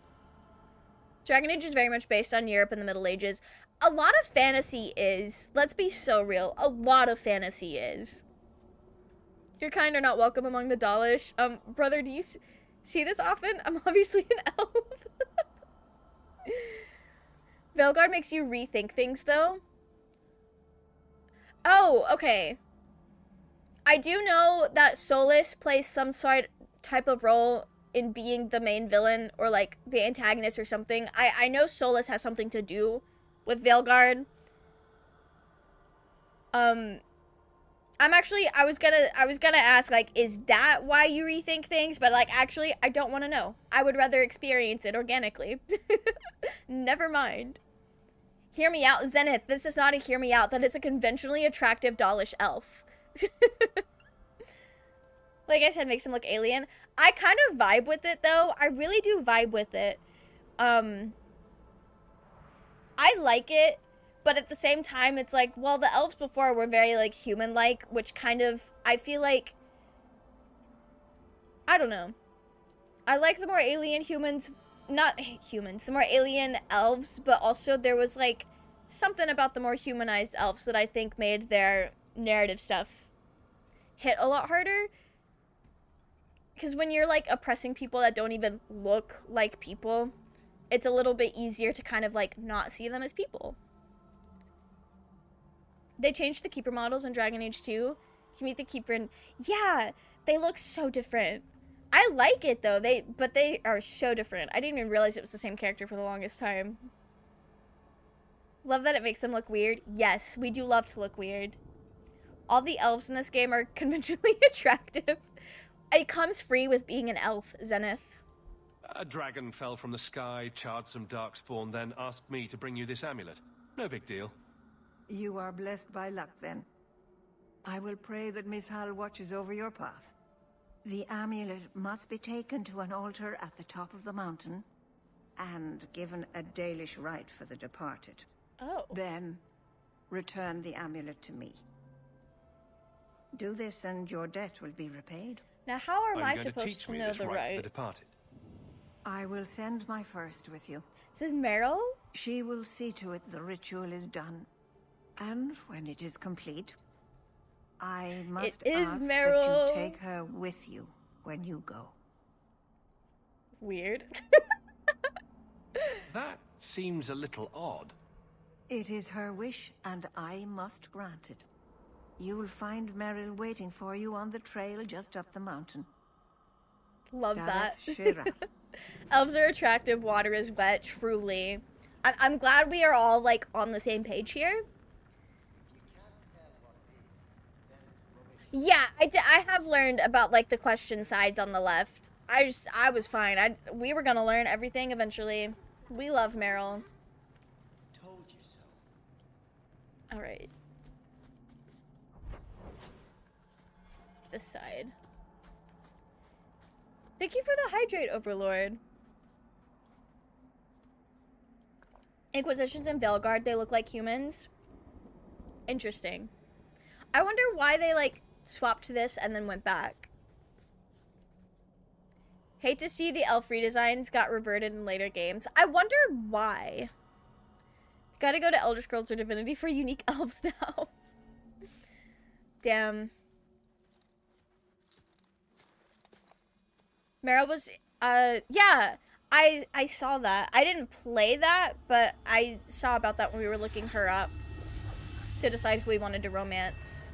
Dragon Age is very much based on Europe in the Middle Ages. A lot of fantasy is. Let's be so real. A lot of fantasy is. Your kind are not welcome among the Dalish. Brother, do you see this often? I'm obviously an elf. Veilguard makes you rethink things, though. Oh, okay. I do know that Solas plays some sort type of role in being the main villain or like the antagonist or something. I know Solas has something to do with Veilguard. I was gonna ask, like, is that why you rethink things? But like, actually, I don't want to know. I would rather experience it organically. Never mind. Hear me out, Zenith. This is not a hear me out. That is a conventionally attractive Dalish elf. Like I said, makes him look alien. I kind of vibe with it, though. I really do vibe with it. I like it, but at the same time, it's like, well, the elves before were very, like, human-like, which kind of, I feel like, I don't know. I like the more alien humans, not humans, the more alien elves, but also there was, like, something about the more humanized elves that I think made their narrative stuff hit a lot harder. Because when you're, like, oppressing people that don't even look like people, it's a little bit easier to kind of, like, not see them as people. They changed the Keeper models in Dragon Age 2. You can meet the Keeper and... Yeah! They look so different. I like it, though. But they are so different. I didn't even realize it was the same character for the longest time. Love that it makes them look weird. Yes, we do love to look weird. All the elves in this game are conventionally attractive. It comes free with being an elf, Zenith. A dragon fell from the sky, charred some darkspawn, then asked me to bring you this amulet. No big deal. You are blessed by luck, then. I will pray that Miss Hal watches over your path. The amulet must be taken to an altar at the top of the mountain and given a Dalish rite for the departed. Oh. Then, return the amulet to me. Do this and your debt will be repaid. Now, how am I supposed to know the rite? The departed. I will send my first with you. This is Meryl? She will see to it the ritual is done. And when it is complete, I must ask that you take her with you when you go. Weird. That seems a little odd. It is her wish, and I must grant it. You will find Meryl waiting for you on the trail just up the mountain. Love that. Shira. Elves are attractive, water is wet, truly. I'm glad we are all, like, on the same page here. Yeah, I have learned about, like, the question sides on the left. I was fine. We were gonna learn everything eventually. We love Meryl. Told you so. Alright. This side. Thank you for the hydrate, Overlord. Inquisitions and Veilguard, they look like humans. Interesting. I wonder why they, like, swapped this and then went back. Hate to see the elf redesigns got reverted in later games. I wonder why. Gotta go to Elder Scrolls or Divinity for unique elves now. Damn. Meryl was, yeah, I saw that. I didn't play that, but I saw about that when we were looking her up to decide if we wanted to romance.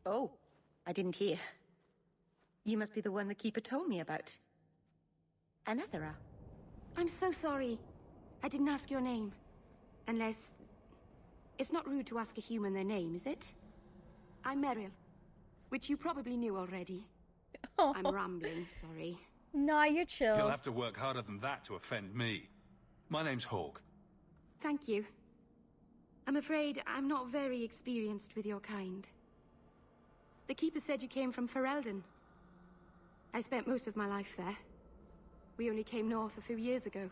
Oh, I didn't hear. You must be the one the Keeper told me about. Anethera. I'm so sorry. I didn't ask your name. Unless... It's not rude to ask a human their name, is it? I'm Meryl. Which you probably knew already. Oh. I'm rambling, sorry. Nah, you're chill. You'll have to work harder than that to offend me. My name's Hawk. Thank you. I'm afraid I'm not very experienced with your kind. The Keeper said you came from Ferelden. I spent most of my life there. We only came north a few years ago.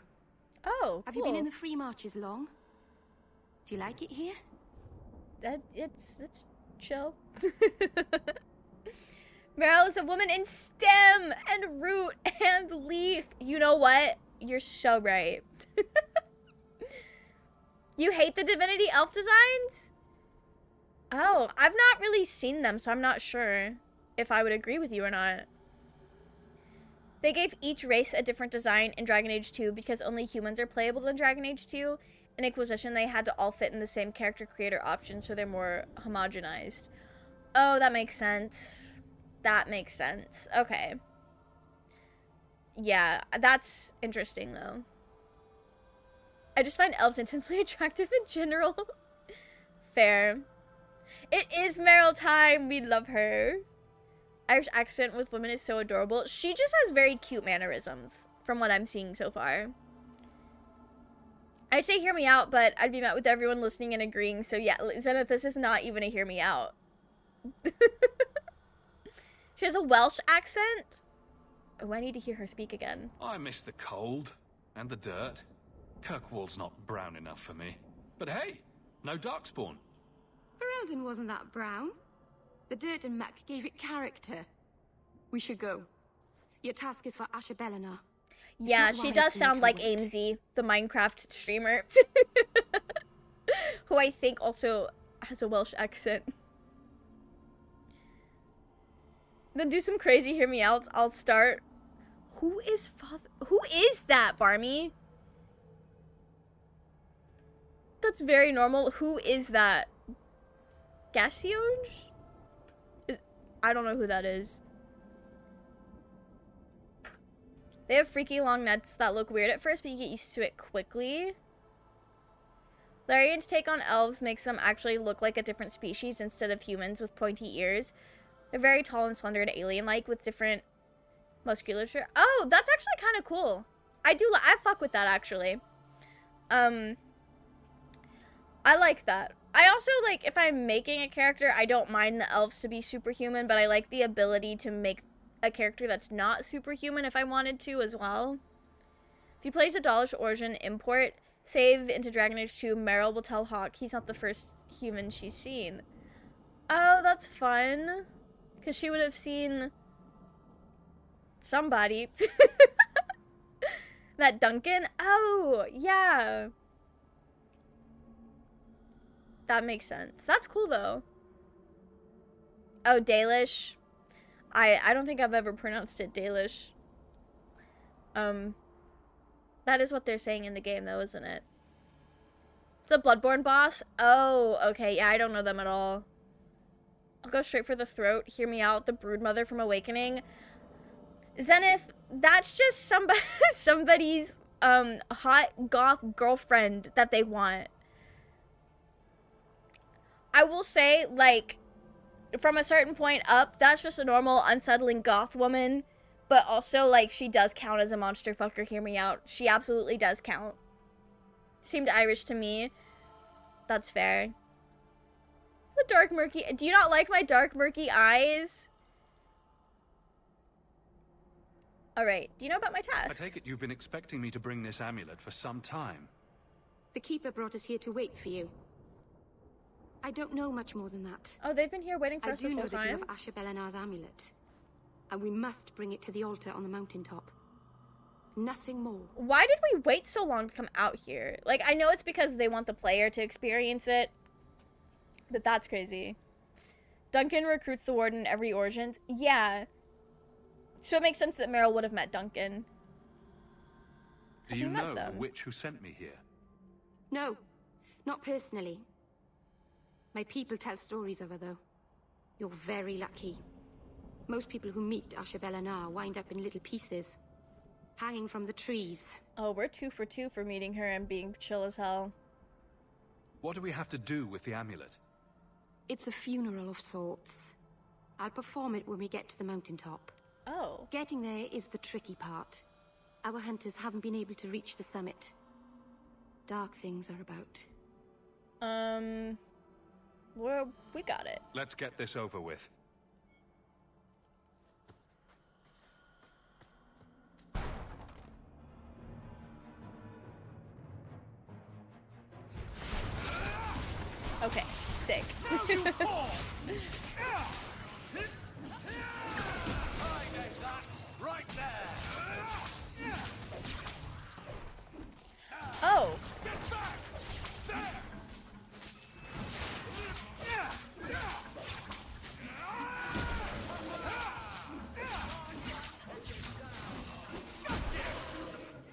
Oh, Have you been in the Free Marches long? Do you like it here? It's chill. Meryl is a woman in stem and root and leaf. You know what? You're so right. You hate the Divinity Elf designs? Oh, I've not really seen them, so I'm not sure if I would agree with you or not. They gave each race a different design in Dragon Age 2 because only humans are playable in Dragon Age 2. In Inquisition, they had to all fit in the same character creator option, so they're more homogenized. Oh, that makes sense. That makes sense. Okay. Yeah, that's interesting, though. I just find elves intensely attractive in general. Fair. It is Meryl time. We love her. Irish accent with women is so adorable. She just has very cute mannerisms from what I'm seeing so far. I'd say hear me out, but I'd be met with everyone listening and agreeing. So yeah, Zenith, this is not even a hear me out. She has a Welsh accent. Oh, I need to hear her speak again. I miss the cold and the dirt. Kirkwall's not brown enough for me. But hey, no Darkspawn. Ferelden wasn't that brown. The dirt and muck gave it character. We should go. Your task is for Asher Belenar. Yeah, she does sound like Amesy, the Minecraft streamer. Who I think also has a Welsh accent. Then do some crazy hear me out. I'll start. Who is father? Who is that, Barmy? That's very normal. Who is that? Gassioj? I don't know who that is. They have freaky long necks that look weird at first, but you get used to it quickly. Larian's take on elves makes them actually look like a different species instead of humans with pointy ears. They're very tall and slender and alien-like with different musculature. Oh, that's actually kind of cool. I fuck with that, actually. I like that. I also, like, if I'm making a character, I don't mind the elves to be superhuman, but I like the ability to make a character that's not superhuman if I wanted to as well. If he plays a Dalish Origin import, save into Dragon Age 2, Meryl will tell Hawk he's not the first human she's seen. Oh, that's fun. Because she would have seen somebody. That Duncan? Oh, yeah. That makes sense. That's cool, though. Oh, Dalish. I don't think I've ever pronounced it Dalish. That is what they're saying in the game, though, isn't it? It's a Bloodborne boss? Oh, okay. Yeah, I don't know them at all. I'll go straight for the throat. Hear me out. The Broodmother from Awakening. Zenith, that's just somebody's hot goth girlfriend that they want. I will say, like, from a certain point up, that's just a normal, unsettling goth woman. But also, like, she does count as a monster fucker, hear me out. She absolutely does count. Seemed Irish to me. That's fair. The dark, murky... Do you not like my dark, murky eyes? Alright, do you know about my task? I take it you've been expecting me to bring this amulet for some time. The Keeper brought us here to wait for you. I don't know much more than that. Oh, they've been here waiting for us this whole I do know that you time? have Asher Belenar's amulet. And we must bring it to the altar on the mountaintop. Nothing more. Why did we wait so long to come out here? Like, I know it's because they want the player to experience it. But that's crazy. Duncan recruits the Warden in every Origins. Yeah. So it makes sense that Meryl would have met Duncan. Do you know the witch who sent me here? No, not personally. My people tell stories of her, though. You're very lucky. Most people who meet Asher Belenar wind up in little pieces, hanging from the trees. Oh, we're 2 for 2 for meeting her and being chill as hell. What do we have to do with the amulet? It's a funeral of sorts. I'll perform it when we get to the mountaintop. Oh. Getting there is the tricky part. Our hunters haven't been able to reach the summit. Dark things are about. Well, we got it. Let's get this over with. Okay, sick.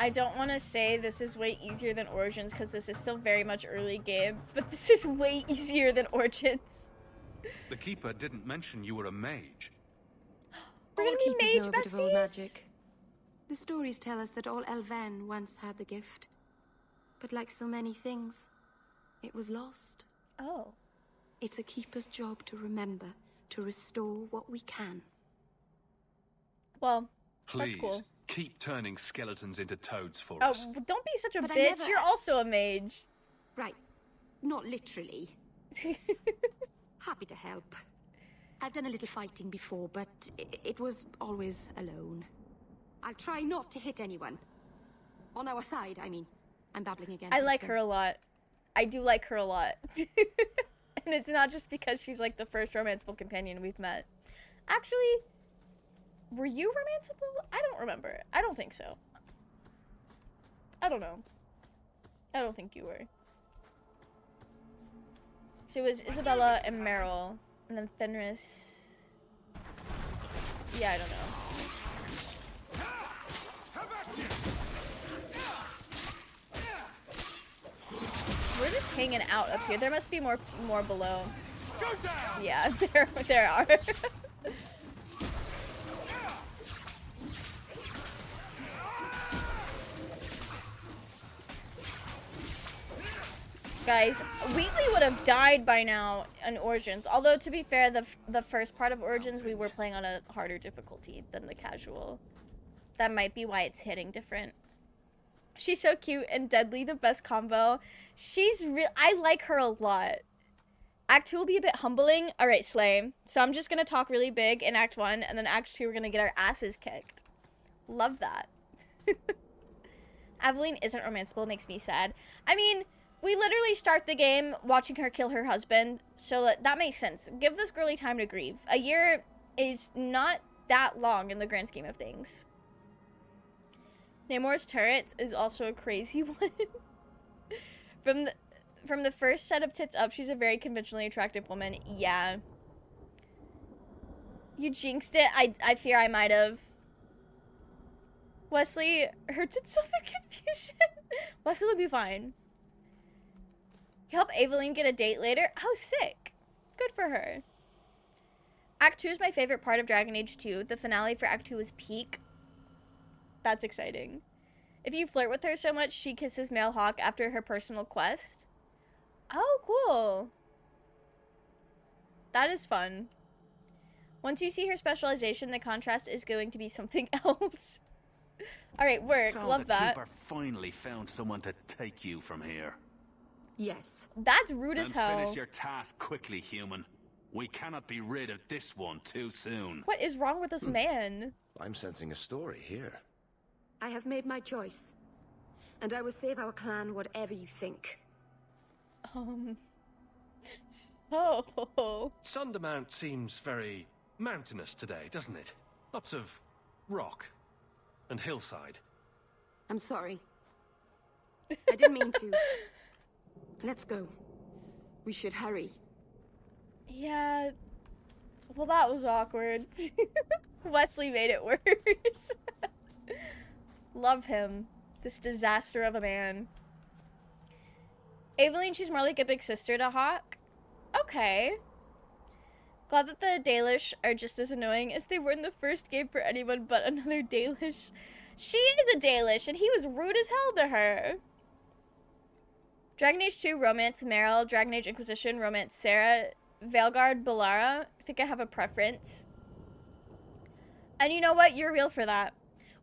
I don't want to say this is way easier than Origins because this is still very much early game, but this is way easier than Origins. The Keeper didn't mention you were a mage. We're gonna be mage know a bit of old besties. magic. The stories tell us that all Elven once had the gift. But like so many things, it was lost. Oh. It's a keeper's job to remember, to restore what we can. Well, Please, that's cool. keep turning skeletons into toads for Oh, us. don't be such a But I bitch. never- You're also a mage. Right. Not literally. Happy to help. I've done a little fighting before, but it was always alone. I'll try not to hit anyone. On our side, I mean. I'm babbling again. I like her a lot. I do like her a lot. And it's not just because she's like the first romanceable companion we've met. Actually, were you romanceable? I don't remember. I don't think so. I don't know. I don't think you were. So it was Isabella and Meryl, and then Fenris. Yeah, I don't know. We're just hanging out up here. There must be more below. Yeah, there are. Guys, Wheatley would have died by now in Origins. Although, to be fair, the first part of Origins, we were playing on a harder difficulty than the casual. That might be why it's hitting different. She's so cute and deadly, the best combo. She's real. I like her a lot. Act 2 will be a bit humbling. All right, Slay. So I'm just going to talk really big in Act 1, and then Act 2 we're going to get our asses kicked. Love that. Aveline isn't romanceable, makes me sad. I mean, we literally start the game watching her kill her husband, so that makes sense. Give this girlie time to grieve. A year is not that long in the grand scheme of things. Namor's turrets is also a crazy one. From the first set of tits up, she's a very conventionally attractive woman. Yeah. You jinxed it. I fear I might have. Wesley hurts in some confusion. Wesley will be fine. You help Aveline get a date later? How sick. Good for her. Act 2 is my favorite part of Dragon Age 2. The finale for Act 2 is peak. That's exciting. If you flirt with her so much, she kisses Male Hawk after her personal quest. Oh, cool. That is fun. Once you see her specialization, the contrast is going to be something else. All right, work. So Love the that. Keeper finally found someone to take you from here. Yes. That's rude as Then hell. finish your task quickly, human. We cannot be rid of this one too soon. What is wrong with this man? I'm sensing a story here. I have made my choice. And I will save our clan whatever you think. So... Sundermount seems very mountainous today, doesn't it? Lots of rock and hillside. I'm sorry. I didn't mean to. Let's go. We should hurry. Yeah. Well, that was awkward. Wesley made it worse. Love him. This disaster of a man. Aveline, she's more like a big sister to Hawk. Okay. Glad that the Dalish are just as annoying as they were in the first game for anyone but another Dalish. She is a Dalish, and he was rude as hell to her. Dragon Age 2, romance Meryl. Dragon Age Inquisition, romance Sarah. Veilguard, Balara. I think I have a preference. And you know what? You're real for that.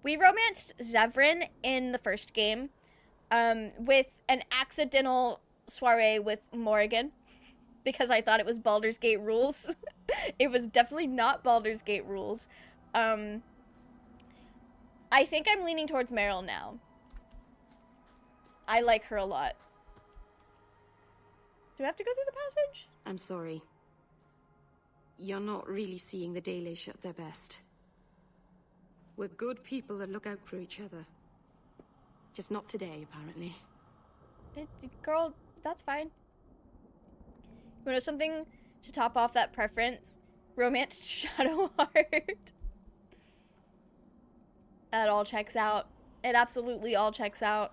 We romanced Zevran in the first game with an accidental soiree with Morrigan because I thought it was Baldur's Gate rules. It was definitely not Baldur's Gate rules. I think I'm leaning towards Meryl now. I like her a lot. Do I have to go through the passage? I'm sorry. You're not really seeing the Dalish at their best. We're good people that look out for each other. Just not today, apparently. Girl, that's fine. You know something to top off that preference? Romance Shadowheart. That all checks out. It absolutely all checks out.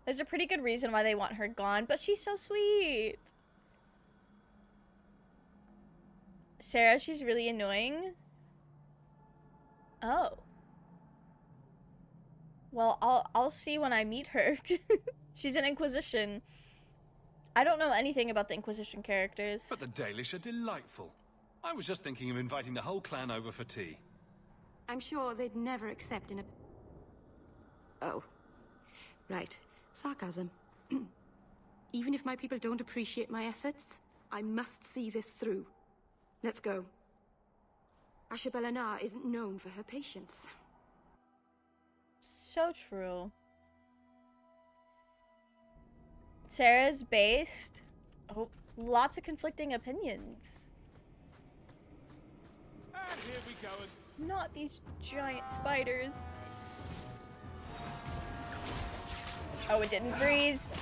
There's a pretty good reason why they want her gone, but she's so sweet. Sarah, she's really annoying. Oh. Well, I'll see when I meet her. She's an Inquisition. I don't know anything about the Inquisition characters. But the Dalish are delightful. I was just thinking of inviting the whole clan over for tea. I'm sure they'd never accept in a... Oh. Right. Sarcasm. Even if my people don't appreciate my efforts, I must see this through. Let's go. Ashabel Anar isn't known for her patience. So true. Sarah's based... Oh, lots of conflicting opinions. And here we go. Not these giant spiders. Oh, it didn't freeze.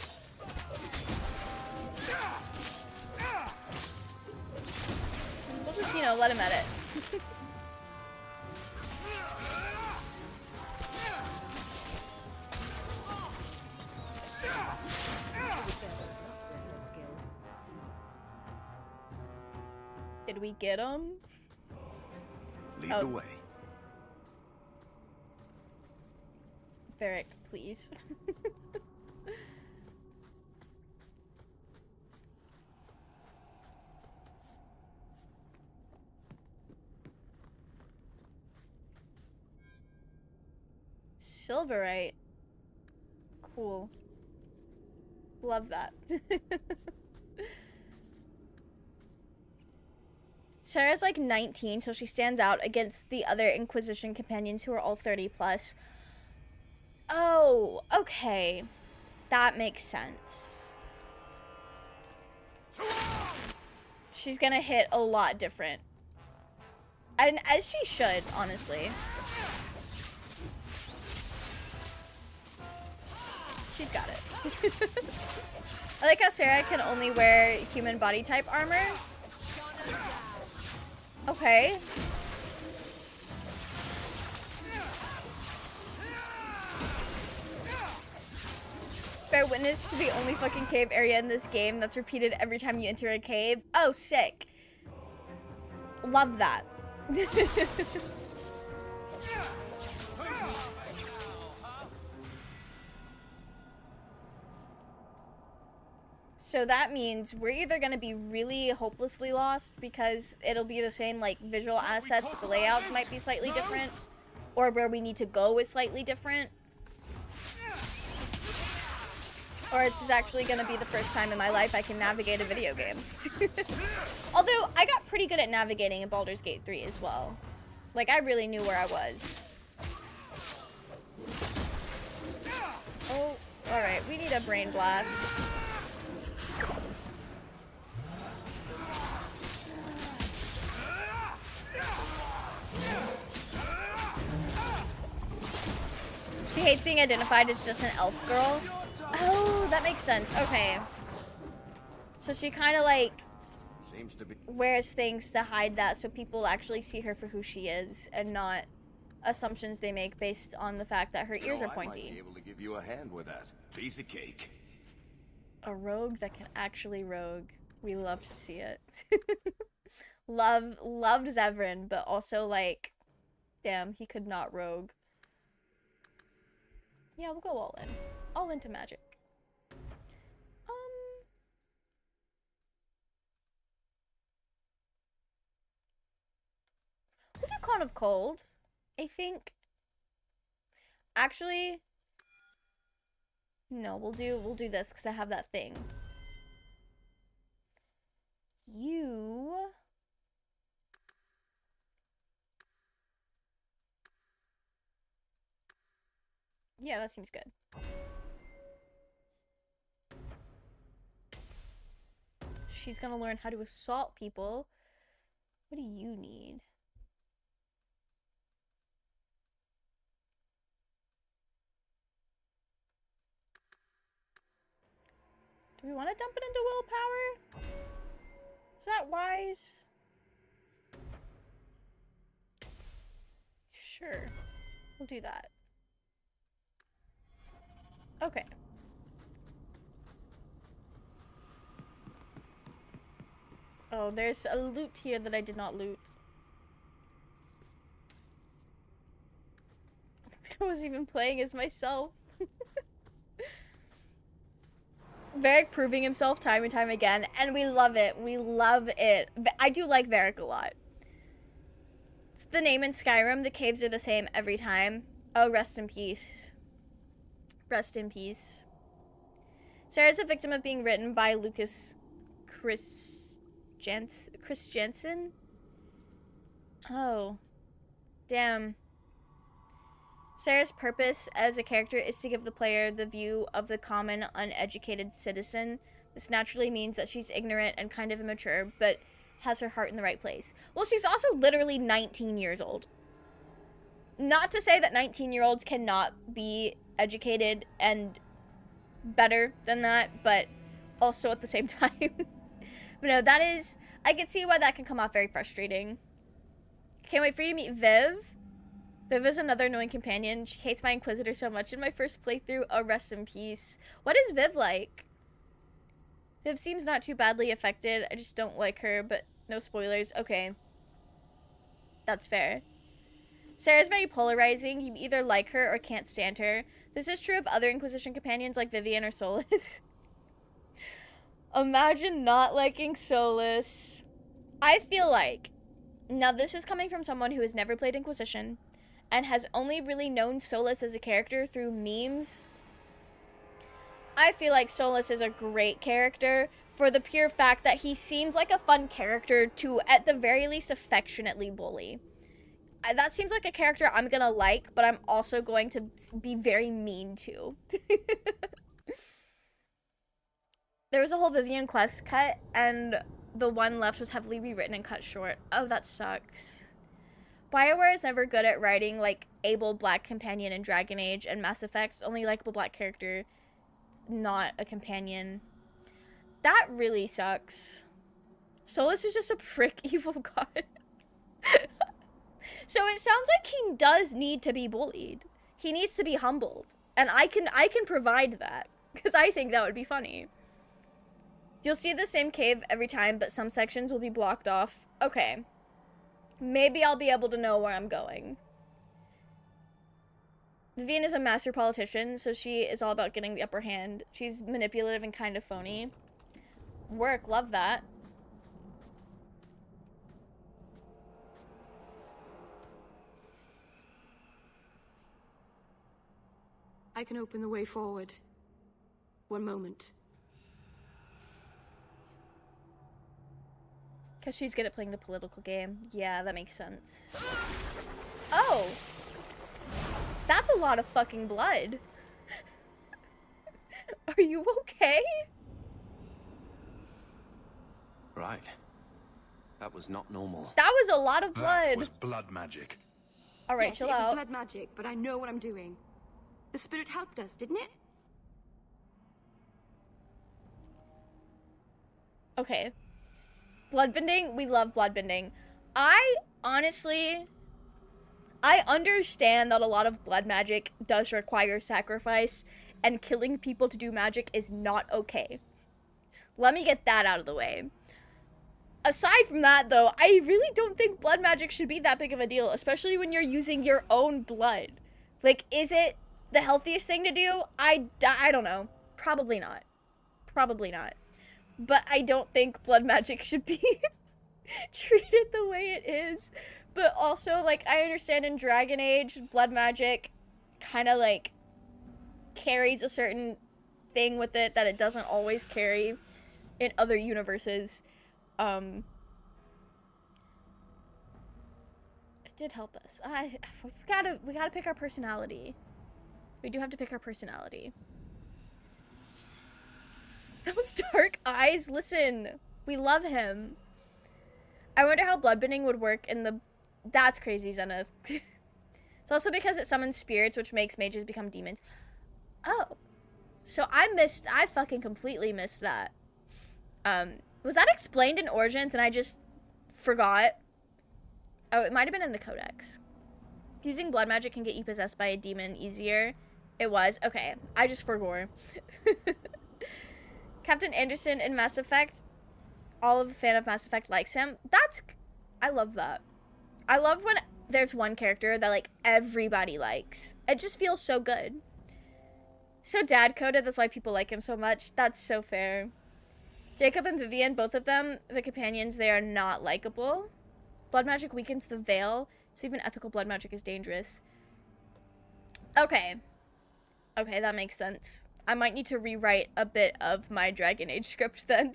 We'll just, you know, let him at it. Did we get him? Lead the way. Barrick, please. Silverite. Cool. Love that. Sarah's like 19, so she stands out against the other Inquisition companions who are all 30 plus. Oh, okay. That makes sense. She's gonna hit a lot different. And as she should, honestly. She's got it. I like how Sarah can only wear human body type armor. Okay. Bear witness to the only fucking cave area in this game that's repeated every time you enter a cave. Oh, sick. Love that. So that means we're either going to be really hopelessly lost because it'll be the same like visual assets, but the layout might be slightly different, or where we need to go is slightly different, or it's actually going to be the first time in my life I can navigate a video game. Although I got pretty good at navigating in Baldur's Gate 3 as well. Like I really knew where I was. Oh, all right, we need a brain blast. She hates being identified as just an elf girl. Oh, that makes sense. Okay. So she kind of like wears things to hide that so people actually see her for who she is and not assumptions they make based on the fact that her ears are pointy. I might be able to give you a hand with that. Piece of cake. A rogue that can actually rogue. We love to see it. Loved Zevran, but also like, damn, he could not rogue. Yeah, we'll go all in. All into magic. We'll do Con of Cold, I think. Actually, no, we'll do this because I have that thing. You... Yeah, that seems good. She's gonna learn how to assault people. What do you need? Do we want to dump it into willpower? Is that wise? Sure. We'll do that. Okay. Oh, there's a loot here that I did not loot. I wasn't even playing as myself. Varric proving himself time and time again, and we love it. We love it. I do like Varric a lot. It's the name in Skyrim. The caves are the same every time. Oh, rest in peace. Rest in peace. Sarah's a victim of being written by Chris Jensen? Oh. Damn. Sarah's purpose as a character is to give the player the view of the common, uneducated citizen. This naturally means that she's ignorant and kind of immature, but has her heart in the right place. Well, she's also literally 19 years old. Not to say that 19-year-olds cannot be educated and better than that, but also at the same time. But no, that is... I can see why that can come off very frustrating. Can't wait for you to meet Viv. Viv is another annoying companion. She hates my Inquisitor so much in my first playthrough. Oh, rest in peace. What is Viv like? Viv seems not too badly affected. I just don't like her, but no spoilers. Okay. That's fair. Sarah's very polarizing. You either like her or can't stand her. This is true of other Inquisition companions like Vivian or Solus. Imagine not liking Solus. I feel like... Now, this is coming from someone who has never played Inquisition and has only really known Solus as a character through memes. I feel like Solus is a great character for the pure fact that he seems like a fun character to, at the very least, affectionately bully. That seems like a character I'm gonna like, but I'm also going to be very mean to. There was a whole Vivian quest cut, and the one left was heavily rewritten and cut short. Oh, that sucks. BioWare is never good at writing, like, able black companion in Dragon Age and Mass Effect. Only likable black character, not a companion. That really sucks. Solus is just a prick evil god. So it sounds like he does need to be bullied. He needs to be humbled. And I can provide that, because I think that would be funny. You'll see the same cave every time, but some sections will be blocked off. Okay. Maybe I'll be able to know where I'm going. Vivian is a master politician, so she is all about getting the upper hand. She's manipulative and kind of phony. Work, love that. I can open the way forward. One moment. Because she's good at playing the political game. Yeah, that makes sense. Oh! That's a lot of fucking blood. Are you okay? Right. That was not normal. That was a lot of blood. That was blood magic. Alright, Yes, chill it was out. blood magic, but I know what I'm doing. The spirit helped us, didn't it? Okay. Bloodbending, we love bloodbending. I understand that a lot of blood magic does require sacrifice, and killing people to do magic is not okay. Let me get that out of the way. Aside from that, though, I really don't think blood magic should be that big of a deal, especially when you're using your own blood. Like, is it the healthiest thing to do? I don't know. Probably not. Probably not. But I don't think blood magic should be treated the way it is. But also, like, I understand in Dragon Age, blood magic kind of, like, carries a certain thing with it that it doesn't always carry in other universes. It did help us. We gotta pick our personality. We do have to pick our personality. Those dark eyes, listen, we love him. I wonder how bloodbending would work in the... That's crazy, Zenith. It's also because it summons spirits, which makes mages become demons. Oh. So I fucking completely missed that. Was that explained in Origins and I just forgot? Oh, it might have been in the Codex. Using blood magic can get you possessed by a demon easier. It was? Okay. I just forgot. Captain Anderson in Mass Effect. All of the fan of Mass Effect likes him. I love that. I love when there's one character that, like, everybody likes. It just feels so good. So dad-coded, that's why people like him so much. That's so fair. Jacob and Vivian, both of them, the companions, they are not likable. Blood magic weakens the veil, so even ethical blood magic is dangerous. Okay. Okay, that makes sense. I might need to rewrite a bit of my Dragon Age script then.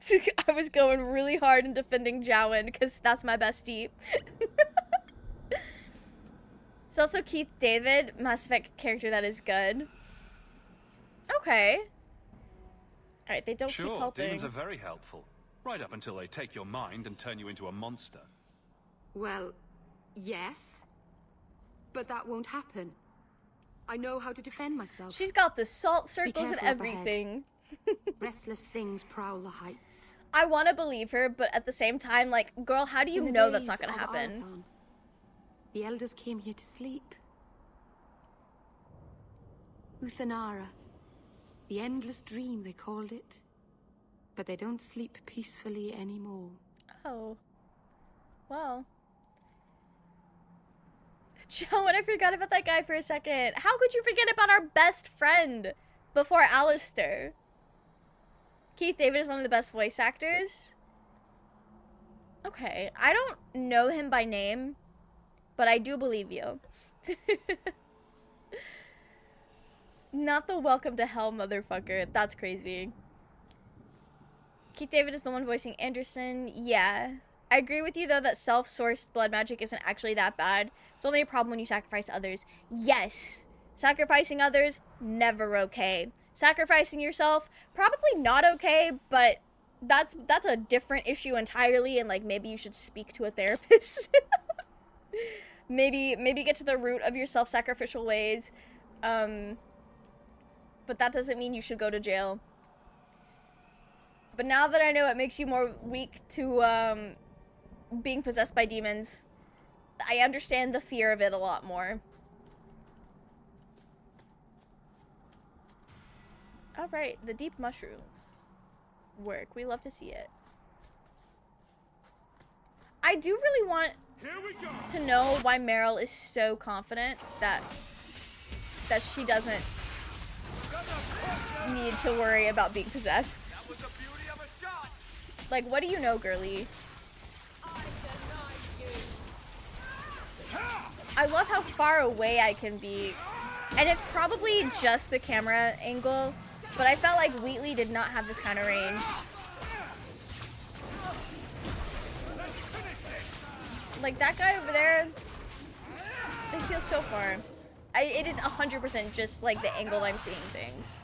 I was going really hard in defending Jowen, because that's my bestie. It's also Keith David, Mass Effect character that is good. Okay. Alright, they don't keep helping. Demons are very helpful. Right up until they take your mind and turn you into a monster. Well, yes. But that won't happen. I know how to defend myself. She's got the salt circles and everything. Restless things prowl the heights. I want to believe her, but at the same time, like, girl, how do you know that's not going to happen? Arthon, the elders came here to sleep. Uthanara. The endless dream, they called it. But they don't sleep peacefully anymore. Oh. Well. Joan, I forgot about that guy for a second. How could you forget about our best friend before Alistair? Keith David is one of the best voice actors. Okay, I don't know him by name, but I do believe you. Not the welcome to hell motherfucker. That's crazy. Keith David is the one voicing Anderson. Yeah. I agree with you, though, that self-sourced blood magic isn't actually that bad. It's only a problem when you sacrifice others. Yes. Sacrificing others, never okay. Sacrificing yourself, probably not okay, but that's a different issue entirely, and, like, maybe you should speak to a therapist. maybe get to the root of your self-sacrificial ways. But that doesn't mean you should go to jail. But now that I know it makes you more weak to, being possessed by demons, I understand the fear of it a lot more. Alright, the deep mushrooms. Work. We love to see it. I do really want to know why Meryl is so confident that she doesn't need to worry about being possessed. Like, what do you know, girly? I love how far away I can be. And it's probably just the camera angle, but I felt like Wheatley did not have this kind of range. Like, that guy over there, they feel so far. It is 100% just, like, the angle I'm seeing things.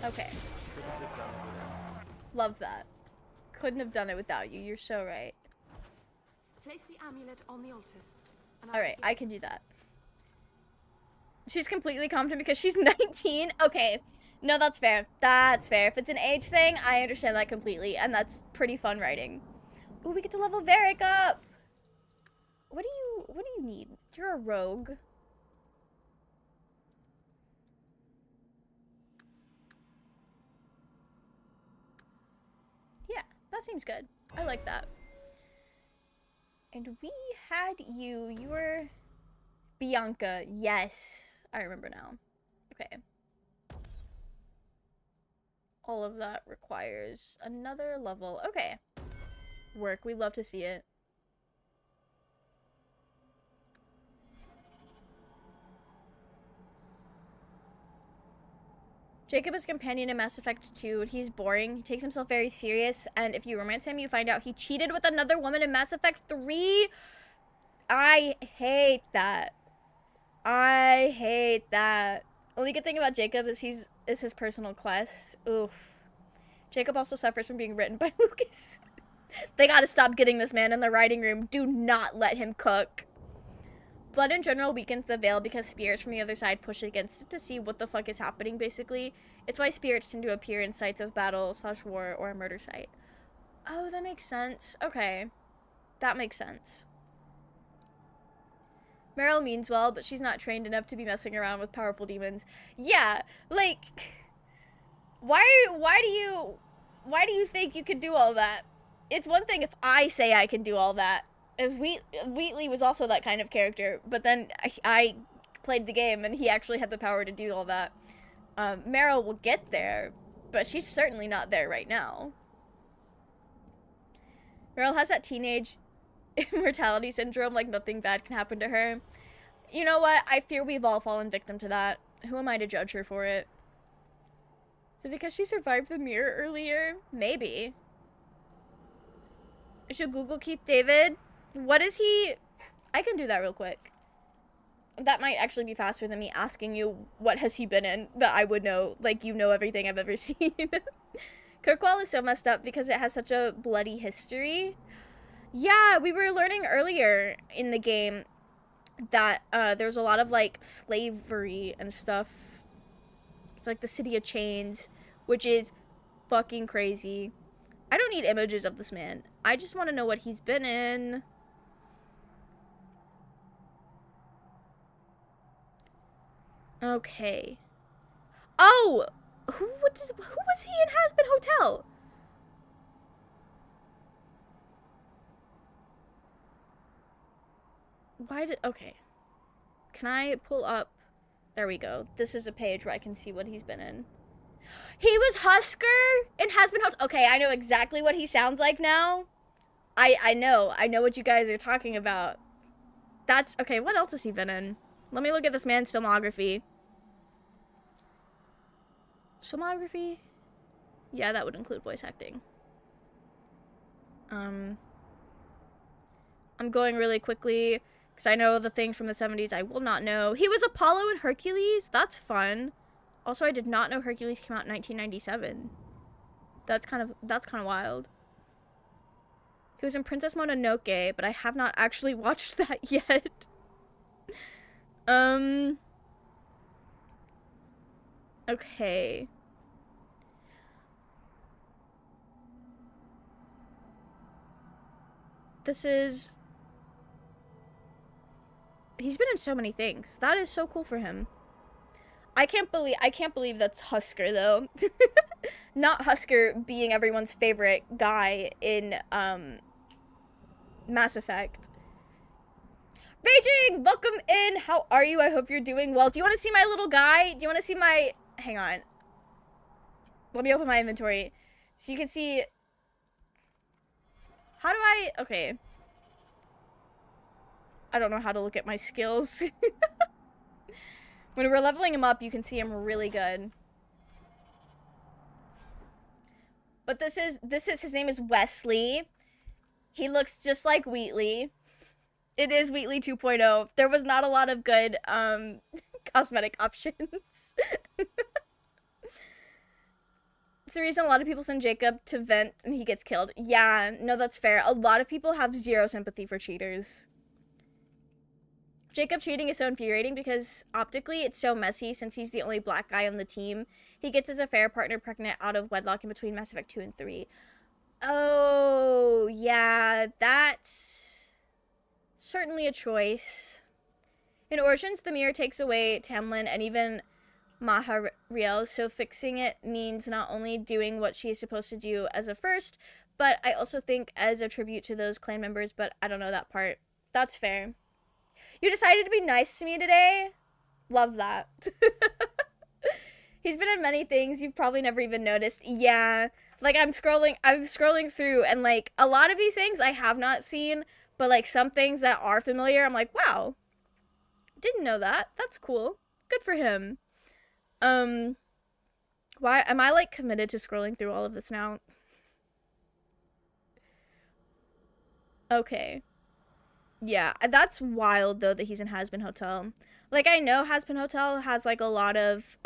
Okay. Love that. Couldn't have done it without you. You're so right. Place the amulet on the altar. Alright, I can do that. She's completely confident because she's 19? Okay. No, that's fair. That's fair. If it's an age thing, I understand that completely. And that's pretty fun writing. Ooh, we get to level Varric up! What do you need? You're a rogue. Yeah, that seems good. I like that. And we had you. You were Bianca. Yes. I remember now. Okay. All of that requires another level. Okay. Work. We'd love to see it. Jacob is a companion in Mass Effect 2. He's boring. He takes himself very serious. And if you romance him, you find out he cheated with another woman in Mass Effect 3. I hate that. I hate that. Only good thing about Jacob is his personal quest. Oof. Jacob also suffers from being written by Lucas. They gotta stop getting this man in the writing room. Do not let him cook. Blood in general weakens the veil because spirits from the other side push against it to see what the fuck is happening, basically. It's why spirits tend to appear in sites of battle / war or a murder site. Oh, that makes sense. Okay. That makes sense. Meryl means well, but she's not trained enough to be messing around with powerful demons. Yeah, like, why do you think you can do all that? It's one thing if I say I can do all that. If Wheatley was also that kind of character, but then I played the game and he actually had the power to do all that. Meryl will get there, but she's certainly not there right now. Meryl has that teenage immortality syndrome, like nothing bad can happen to her. You know what? I fear we've all fallen victim to that. Who am I to judge her for it? Is it because she survived the mirror earlier? Maybe. I should Google Keith David. What is he? I can do that real quick. That might actually be faster than me asking you what has he been in that I would know. Like, you know everything I've ever seen. Kirkwall is so messed up because it has such a bloody history. Yeah, we were learning earlier in the game that there's a lot of, like, slavery and stuff. It's like the City of Chains, which is fucking crazy. I don't need images of this man. I just want to know what he's been in. Okay. Oh! Who was he in Has Been Hotel? Okay. Can I pull up? There we go. This is a page where I can see what he's been in. He was Husker in Has Been Hotel. Okay, I know exactly what he sounds like now. I know what you guys are talking about. That's, okay, what else has he been in? Let me look at this man's filmography. Filmography? Yeah, that would include voice acting. I'm going really quickly because I know the things from the 70s I will not know. He was Apollo in Hercules. That's fun. Also, I did not know Hercules came out in 1997. That's kind of wild. He was in Princess Mononoke, but I have not actually watched that yet. Okay. He's been in so many things. That is so cool for him. I can't believe that's Husker though. Not Husker being everyone's favorite guy in Mass Effect. Raging, welcome in. How are you? I hope you're doing well. Do you want to see my little guy? Do you want to see my... Hang on. Let me open my inventory. So you can see... How do I... Okay. I don't know how to look at my skills. When we're leveling him up, you can see him really good. But his name is Wesley. He looks just like Wheatley. It is Wheatley 2.0. There was not a lot of good cosmetic options. It's the reason a lot of people send Jacob to vent and he gets killed. Yeah, no, that's fair. A lot of people have zero sympathy for cheaters. Jacob cheating is so infuriating because optically it's so messy since he's the only black guy on the team. He gets his affair partner pregnant out of wedlock in between Mass Effect 2 and 3. Oh, yeah, that's certainly a choice. In Origins, the mirror takes away Tamlin and even Mahariel, so fixing it means not only doing what she is supposed to do as a first, but I also think as a tribute to those clan members, but I don't know that part. That's fair. You decided to be nice to me today? Love that. He's been in many things you've probably never even noticed. Yeah, like I'm scrolling through and like a lot of these things I have not seen, but like some things that are familiar, I'm like, wow, didn't know that. That's cool. Good for him. Why am I like committed to scrolling through all of this now? Okay. Yeah, that's wild though that he's in Has Been Hotel. Like I know Has Been Hotel has like a lot of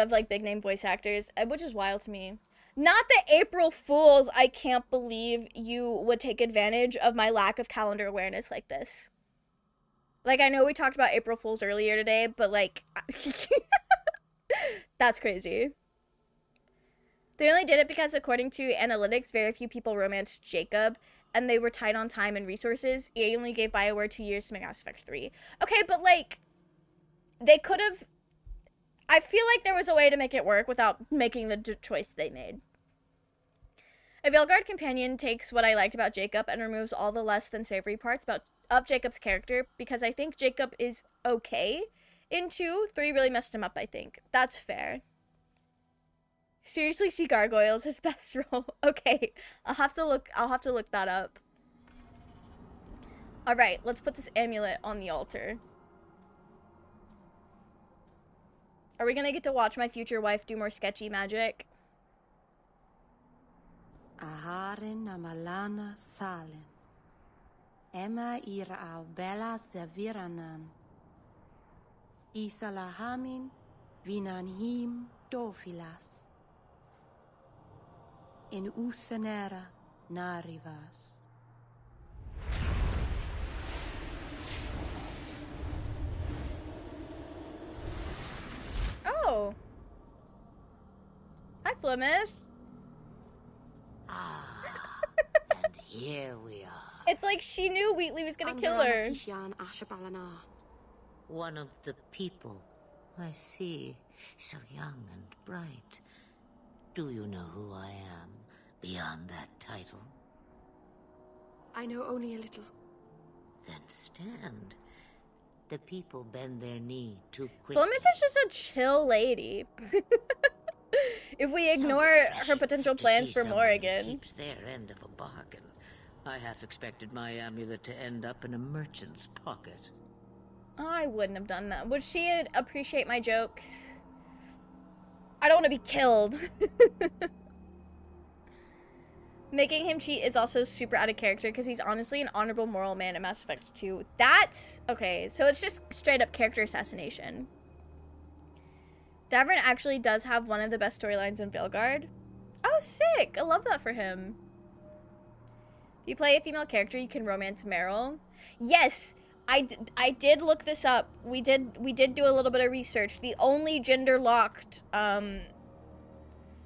like big name voice actors, which is wild to me. Not the April Fools. I can't believe you would take advantage of my lack of calendar awareness like this. Like I know we talked about April Fools earlier today, but like that's crazy. They only did it because, according to analytics, very few people romanced Jacob, and they were tight on time and resources. EA only gave BioWare 2 years to make Mass Effect 3. Okay, but, like, they could have... I feel like there was a way to make it work without making the choice they made. A Veilguard companion takes what I liked about Jacob and removes all the less than savory parts of Jacob's character, because I think Jacob is okay in 2. 3 really messed him up, I think. That's fair. Seriously, see gargoyles his best role. Okay, I'll have to look that up. All right, let's put this amulet on the altar. Are we gonna get to watch my future wife do more sketchy magic? Aharin amalana salin. Emma ira au bella seviranan. Isalahamin vinanhim dofilas. In Uthenera narivas. Oh. Hi, Plymouth. And here we are. It's like she knew Wheatley was gonna kill her. One of the people. I see. So young and bright. Do you know who I am, beyond that title? I know only a little. Then stand. The people bend their knee too quickly. Plymouth is just a chill lady. If we ignore her potential plans for Morrigan. Keeps their end of a bargain. I half expected my amulet to end up in a merchant's pocket. I wouldn't have done that. Would she appreciate my jokes? I don't want to be killed. Making him cheat is also super out of character because he's honestly an honorable moral man in Mass Effect 2. That's... okay, so it's just straight up character assassination. Davern actually does have one of the best storylines in Veilguard. Oh, sick! I love that for him. If you play a female character, you can romance Meryl. Yes! I did look this up. We did do a little bit of research. The only gender-locked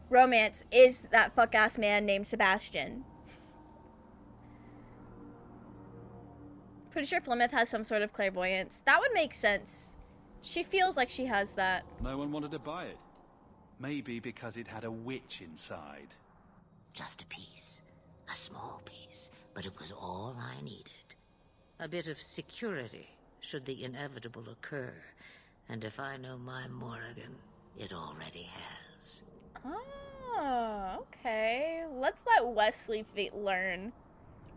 romance is that fuck-ass man named Sebastian. Pretty sure Plymouth has some sort of clairvoyance. That would make sense. She feels like she has that. No one wanted to buy it. Maybe because it had a witch inside. Just a piece. A small piece. But it was all I needed. A bit of security, should the inevitable occur. And if I know my Morrigan, it already has. Oh, okay. Let's let Wesley learn.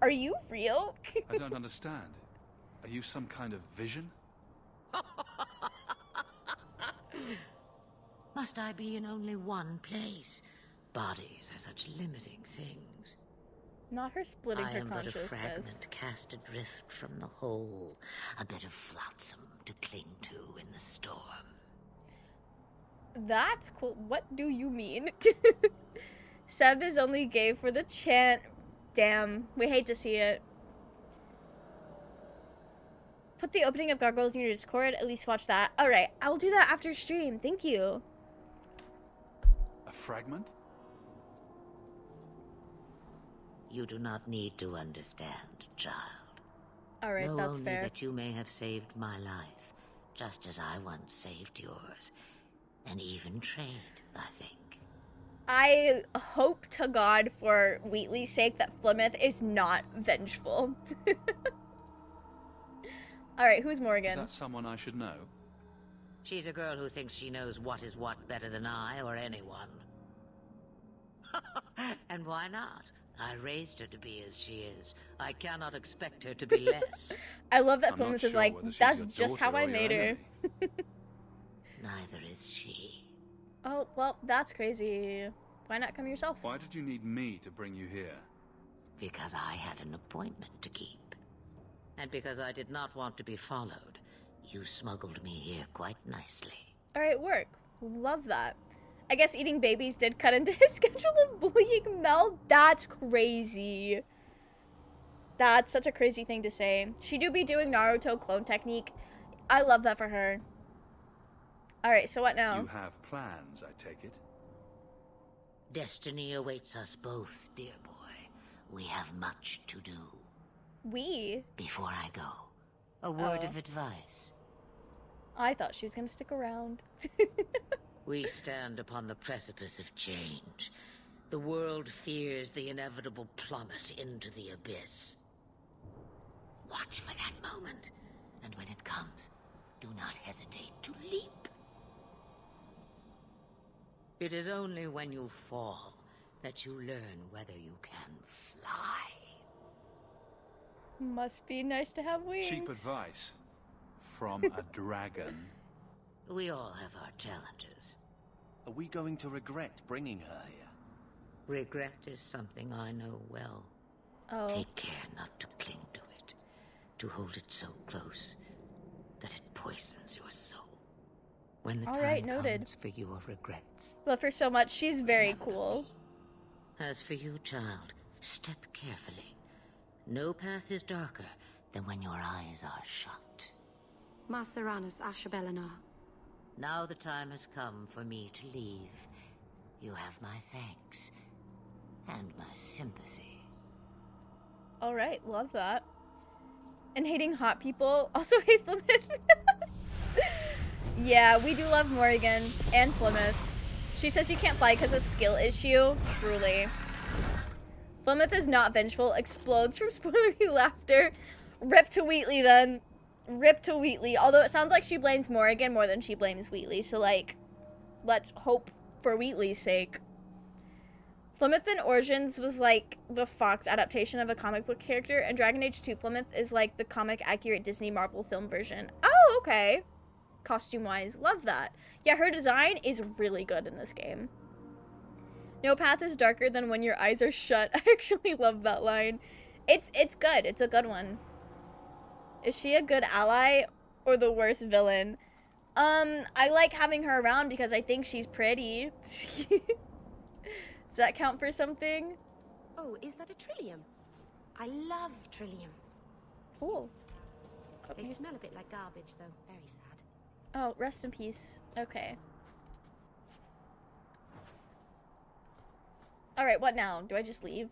Are you real? I don't understand. Are you some kind of vision? Must I be in only one place? Bodies are such limiting things. Not her splitting her I am but a consciousness. fragment cast adrift from the whole. A bit of flotsam to cling to in the storm. That's cool. What do you mean? Seb is only gay for the chant. Damn. We hate to see it. Put the opening of Gargoyles in your Discord. At least watch that. Alright, I'll do that after stream. Thank you. A fragment? You do not need to understand, child. Alright, know that's only fair. that you may have saved my life, just as I once saved yours. And even trade, I think. I hope to God for Wheatley's sake that Plymouth is not vengeful. Alright, who's Morrigan? Is that someone I should know? She's a girl who thinks she knows what is what better than I or anyone. And why not? I raised her to be as she is. I cannot expect her to be less. I love that I'm Plymouth not is sure like, whether she's that's your just how daughter I or your made her. enemy. Neither is she. Oh, well, that's crazy. Why not come yourself? Why did you need me to bring you here? Because I had an appointment to keep. And because I did not want to be followed, you smuggled me here quite nicely. Alright, work. Love that. I guess eating babies did cut into his schedule of bullying Mel. That's crazy. That's such a crazy thing to say. She do be doing Naruto clone technique. I love that for her. Alright, so what now? You have plans, I take it. Destiny awaits us both, dear boy. We have much to do. Before I go, a word of advice. I thought she was gonna stick around. We stand upon the precipice of change. The world fears the inevitable plummet into the abyss. Watch for that moment, and when it comes, do not hesitate to leap. It is only when you fall that you learn whether you can fly. Must be nice to have wings. Cheap advice from a dragon. We all have our challenges. Are we going to regret bringing her here? Regret is something I know well. Oh. Take care not to cling to it, to hold it so close that it poisons your soul. When the time comes for your regrets. Love her so much. She's very cool. As for you, child, step carefully. No path is darker than when your eyes are shut. Maceranus Ashabellinar. Now the time has come for me to leave. You have my thanks and my sympathy. Alright, love that. And hating hot people. Also hate Plymouth. Yeah, we do love Morrigan and Plymouth. She says you can't fly because of skill issue. Truly. Plymouth is not vengeful. Explodes from spoilery laughter. Rip to Wheatley then. Rip to Wheatley. Although it sounds like she blames Morrigan more than she blames Wheatley. So like, let's hope for Wheatley's sake. Plymouth in Origins was like the Fox adaptation of a comic book character, and Dragon Age 2 Plymouth is like the comic accurate Disney Marvel film version. Oh, okay. Costume wise, love that. Yeah, her design is really good in this game. No path is darker than when your eyes are shut. I actually love that line. It's good. It's a good one. Is she a good ally or the worst villain? I like having her around because I think she's pretty. Does that count for something? Oh, is that a trillium? I love trilliums. Cool. They smell a bit like garbage, though. Very sad. Oh, rest in peace. Okay. Alright, what now? Do I just leave?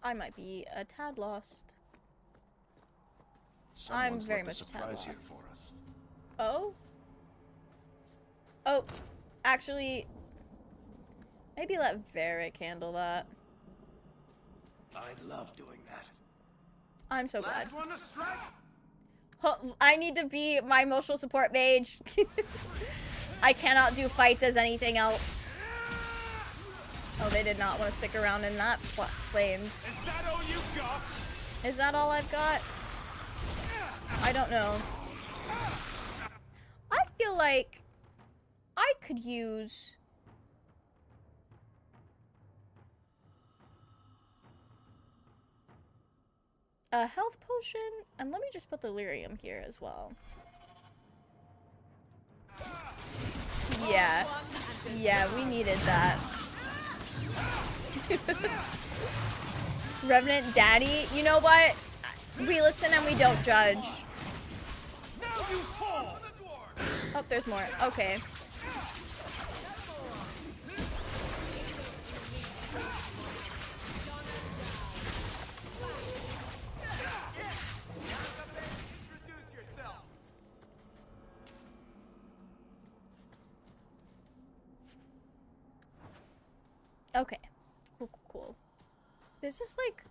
I might be a tad lost. I'm very much a tad lost. Here for us. Oh? Oh, actually, maybe let Varric handle that. I love doing that. I'm so glad. I need to be my emotional support mage. I cannot do fights as anything else. Oh, they did not want to stick around in that flames. Is that all you got? Is that all I've got? I don't know. I feel like I could use... a health potion, and let me just put the lyrium here as well. Yeah. Yeah, we needed that. Revenant Daddy, you know what? We listen and we don't judge. Oh, there's more. Okay. Okay. Cool, cool, cool. There's this, like,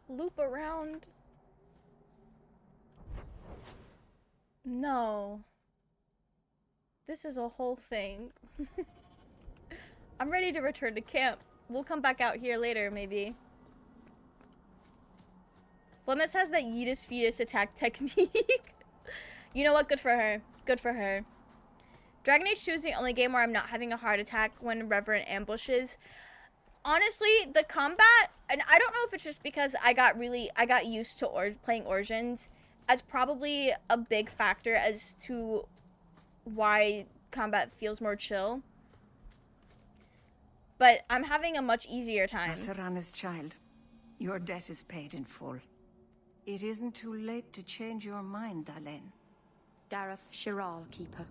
loop around. No. This is a whole thing. I'm ready to return to camp. We'll come back out here later, maybe. Blemis has that Yeetus Fetus attack technique. You know what? Good for her. Good for her. Dragon Age 2 is the only game where I'm not having a heart attack when Reverent ambushes. Honestly, the combat, and I don't know if it's just because I got used to playing Origins, as probably a big factor as to why combat feels more chill. But I'm having a much easier time. Macerana's child, your debt is paid in full. It isn't too late to change your mind, Dalen. Dareth Shiral, Keeper.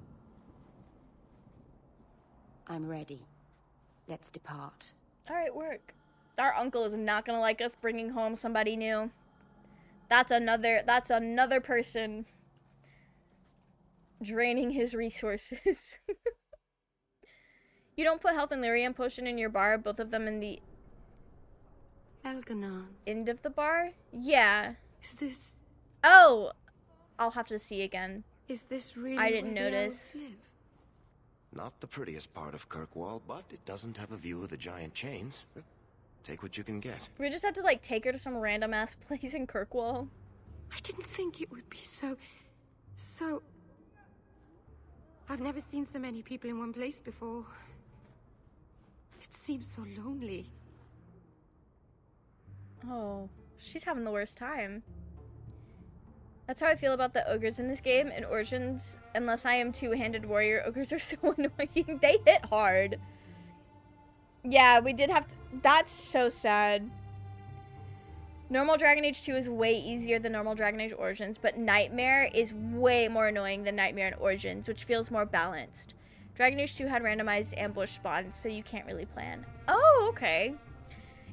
I'm ready. Let's depart. Alright, work. Our uncle is not gonna like us bringing home somebody new. That's another person draining his resources. You don't put health and lyrium potion in your bar, both of them in the Elganon. end of the bar? Yeah. Is this... Oh! I'll have to see again. Is this really I didn't where the notice. elves live? Not the prettiest part of Kirkwall, but it doesn't have a view of the giant chains. Take what you can get. We just have to, like, take her to some random-ass place in Kirkwall. I didn't think it would be so... I've never seen so many people in one place before. It seems so lonely. Oh, she's having the worst time. That's how I feel about the ogres in this game. In Origins, unless I am two-handed warrior, ogres are so annoying. They hit hard. Yeah, we did have to... That's so sad. Normal Dragon Age 2 is way easier than normal Dragon Age Origins, but Nightmare is way more annoying than Nightmare in Origins, which feels more balanced. Dragon Age 2 had randomized ambush spawns, so you can't really plan. Oh, okay.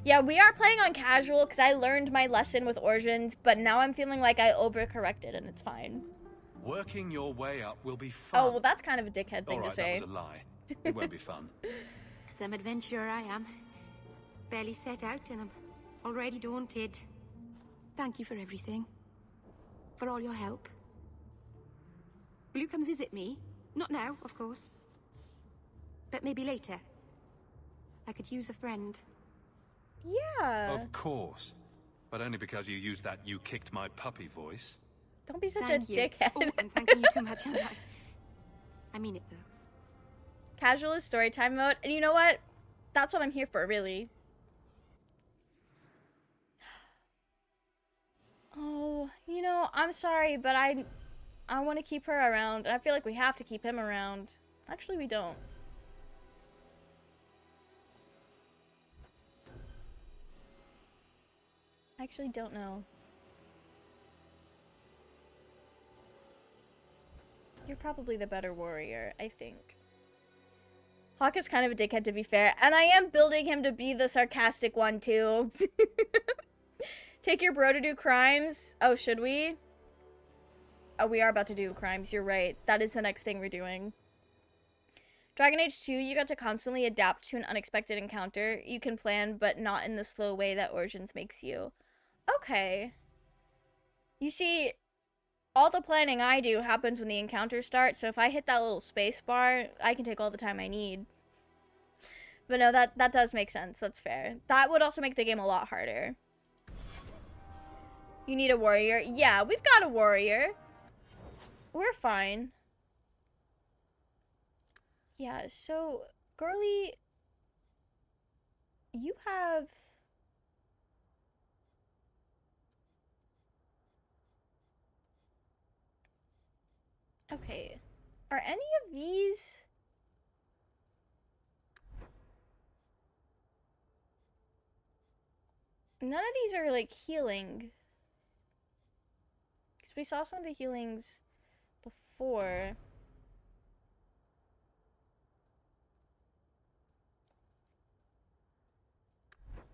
Yeah, we are playing on casual because I learned my lesson with Origins, but now I'm feeling like I overcorrected and it's fine. Working your way up will be fun. Oh, well, that's kind of a dickhead thing All right, to say. that was a lie. It won't be fun. Some adventurer I am. Barely set out and I'm already daunted. Thank you for everything. For all your help. Will you come visit me? Not now, of course. But maybe later. I could use a friend. Yeah. Of course. But only because you used that "you kicked my puppy" voice. Don't be such Thank a you. dickhead. Oh, I'm thanking you too much, aren't I mean it, though. Casual is storytime mode, and you know what? That's what I'm here for, really. Oh, you know, I'm sorry, but I want to keep her around. I feel like we have to keep him around. Actually, we don't. I actually don't know. You're probably the better warrior, I think. Hawk is kind of a dickhead, to be fair, and I am building him to be the sarcastic one, too. Take your bro to do crimes. Oh, should we? Oh, we are about to do crimes. You're right. That is the next thing we're doing. Dragon Age 2, you got to constantly adapt to an unexpected encounter. You can plan, but not in the slow way that Origins makes you. Okay. You see, all the planning I do happens when the encounter starts, so if I hit that little space bar, I can take all the time I need. But no, that does make sense. That's fair. That would also make the game a lot harder. You need a warrior. Yeah, we've got a warrior. We're fine. Yeah, so, girly, you have... Okay. Are any of these... None of these are, like, healing. Because we saw some of the healings before.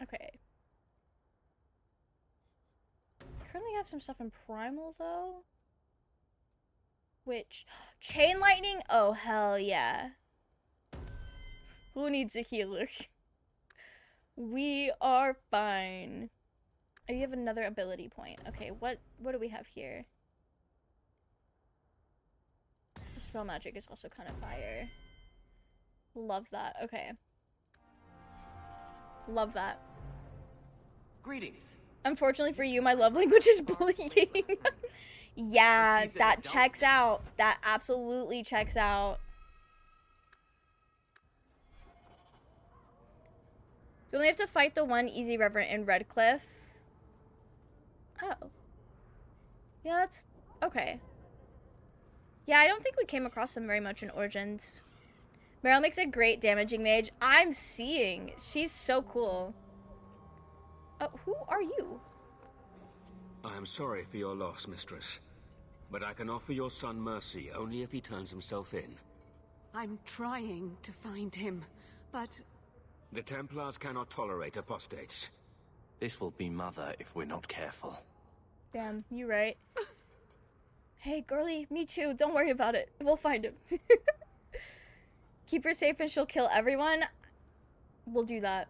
Okay. Currently have some stuff in Primal, though. Which... Chain Lightning? Oh, hell yeah. Who needs a healer? We are fine. Oh, you have another ability point. Okay, what do we have here? Spell magic is also kind of fire. Love that. Okay. Love that. Greetings. Unfortunately for you, my love language is bullying. Yeah, that checks out. That absolutely checks out. You only have to fight the one Easy Reverend in Redcliffe. Oh. Yeah, that's... Okay. Yeah, I don't think we came across them very much in Origins. Meryl makes a great damaging mage. I'm seeing. She's so cool. Oh, who are you? I am sorry for your loss, mistress. But I can offer your son mercy only if he turns himself in. I'm trying to find him, but... The Templars cannot tolerate apostates. This will be Mother if we're not careful. Damn, you right. Hey, girly, me too. Don't worry about it. We'll find him. Keep her safe and she'll kill everyone. We'll do that.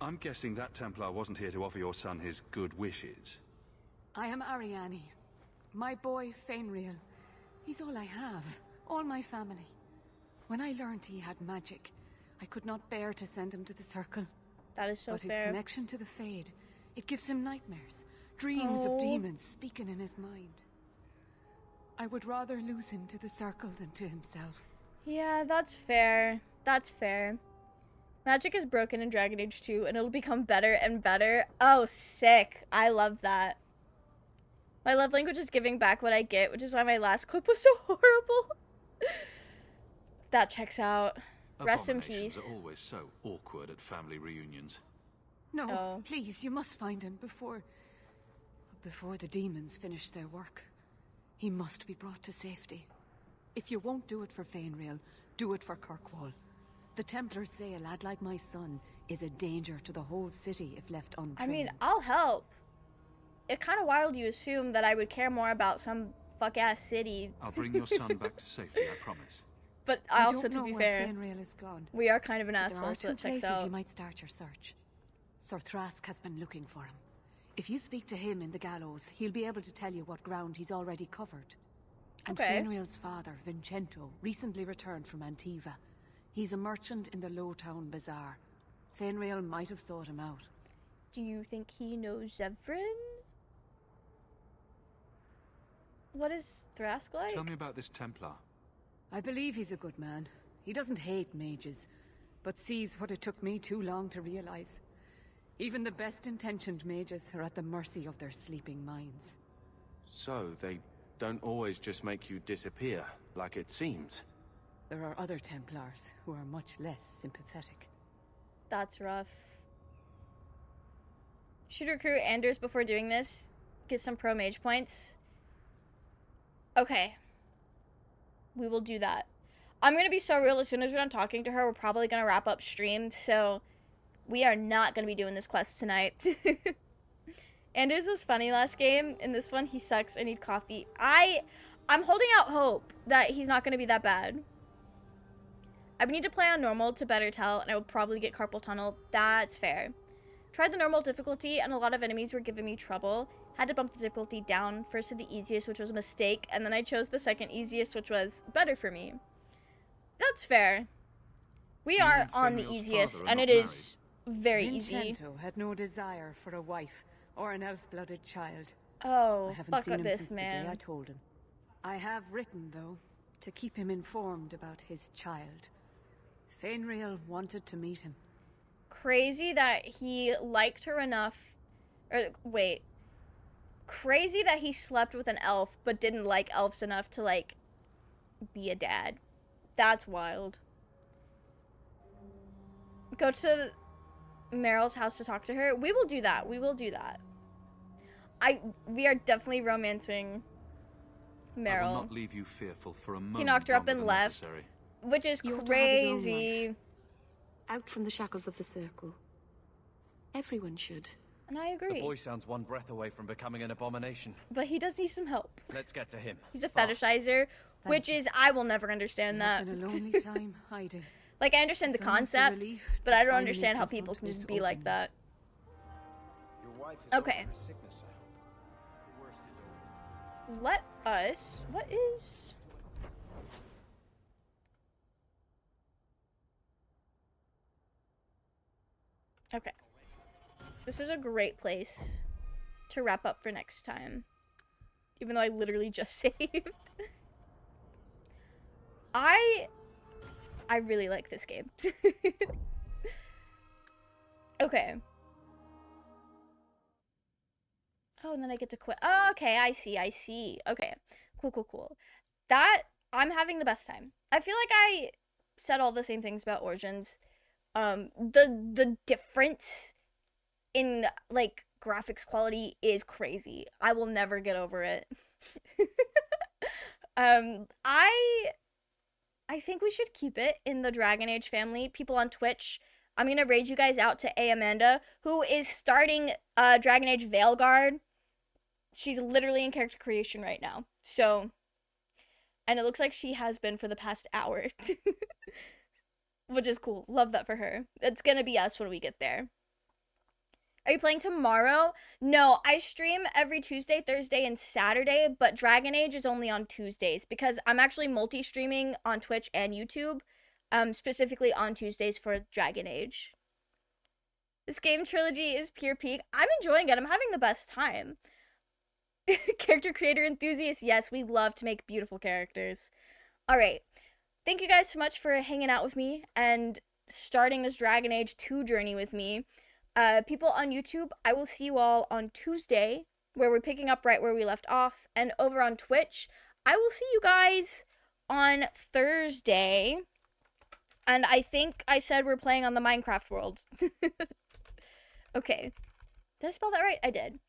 I'm guessing that Templar wasn't here to offer your son his good wishes. I am Ariane. My boy, Fenrir. He's all I have. All my family. When I learned he had magic, I could not bear to send him to the Circle. That is so but fair. His connection to the Fade, it gives him nightmares. Dreams of demons speaking in his mind. I would rather lose him to the Circle than to himself. Yeah, that's fair. That's fair. Magic is broken in Dragon Age 2, and it'll become better and better. Oh, sick. I love that. My love language is giving back what I get, which is why my last quip was so horrible. That checks out. Rest in peace. Abominations are always so awkward at family reunions. No, please, you must find him before the demons finish their work. He must be brought to safety. If you won't do it for Fenrir, do it for Kirkwall. The Templars say a lad like my son is a danger to the whole city if left untrained. I mean, I'll help. It's kind of wild you assume that I would care more about some fuck-ass city. I'll bring your son back to safety, I promise. But I also, don't to know be where fair, Fenrir is gone. we are kind of an But asshole, so there are it two checks places out. you might start your search. Sir Thrask has been looking for him. If you speak to him in the gallows, he'll be able to tell you what ground he's already covered. And Okay. Fenrir's father, Vincento, recently returned from Antiva. He's a merchant in the Lowtown Bazaar. Fenrir might have sought him out. Do you think he knows Zevran? What is Thrask like? Tell me about this Templar. I believe he's a good man. He doesn't hate mages, but sees what it took me too long to realize. Even the best-intentioned mages are at the mercy of their sleeping minds. So, they don't always just make you disappear, like it seems. There are other Templars who are much less sympathetic. That's rough. Should recruit Anders before doing this. Get some pro mage points. Okay. We will do that. I'm going to be so real. As soon as we're done talking to her, we're probably going to wrap up stream. So we are not going to be doing this quest tonight. Anders was funny last game. In this one, he sucks. I need coffee. I'm holding out hope that he's not going to be that bad. I would need to play on normal to better tell, and I would probably get carpal tunnel. That's fair. Tried the normal difficulty, and a lot of enemies were giving me trouble. Had to bump the difficulty down, first to the easiest, which was a mistake, and then I chose the second easiest, which was better for me. That's fair. We are on the easiest, and it is very easy. Vincento had no desire for a wife or an elf-blooded child. Oh, I haven't fuck seen up him this, since the man. day I told him. I have written, though, to keep him informed about his child. Fenrir wanted to meet him. Crazy that he liked her enough, or wait, crazy that he slept with an elf but didn't like elves enough to like be a dad. That's wild. Go to Meryl's house to talk to her. We will do that. We will do that. We are definitely romancing I Meryl. will not leave you fearful for a moment. He knocked her up longer and than left, necessary. which is You're to have his own crazy. life. Out from the shackles of the Circle. Everyone should. And I The agree. boy sounds one breath away from becoming an abomination. But he does need some help. Let's get to him. He's a fetishizer, which is, I will never understand that. It's been a lonely time hiding. Like, I understand the It's almost a concept, relief but to I don't finally understand how confront people can this just be like that. Your wife is Okay. over her sickness, I hope. The worst is over. Let us... What is... Okay. This is a great place to wrap up for next time. Even though I literally just saved. I really like this game. Okay. Oh, and then I get to quit. Oh, okay, I see. Okay. Cool. That, I'm having the best time. I feel like I said all the same things about Origins. The difference in, like, graphics quality is crazy. I will never get over it. I think we should keep it in the Dragon Age family. People on Twitch, I'm gonna raid you guys out to Amanda, who is starting Dragon Age Veilguard. She's literally in character creation right now. So, and it looks like she has been for the past hour. Which is cool. Love that for her. It's gonna be us when we get there. Are you playing tomorrow? No, I stream every Tuesday, Thursday, and Saturday, but Dragon Age is only on Tuesdays because I'm actually multi-streaming on Twitch and YouTube, specifically on Tuesdays for Dragon Age. This game trilogy is pure peak. I'm enjoying it. I'm having the best time. Character creator enthusiast. Yes, we love to make beautiful characters. All right. Thank you guys so much for hanging out with me and starting this Dragon Age 2 journey with me. People on YouTube, I will see you all on Tuesday, where we're picking up right where we left off. And over on Twitch, I will see you guys on Thursday. And I think I said we're playing on the Minecraft world. Okay. Did I spell that right? I did.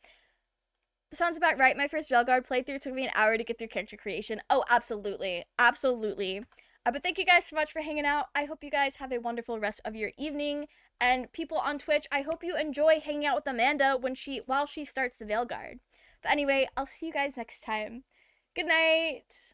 That sounds about right. My first Veilguard playthrough took me an hour to get through character creation. Oh, absolutely. Absolutely. But thank you guys so much for hanging out. I hope you guys have a wonderful rest of your evening. And people on Twitch, I hope you enjoy hanging out with Amanda while she starts the Veilguard. But anyway, I'll see you guys next time. Good night.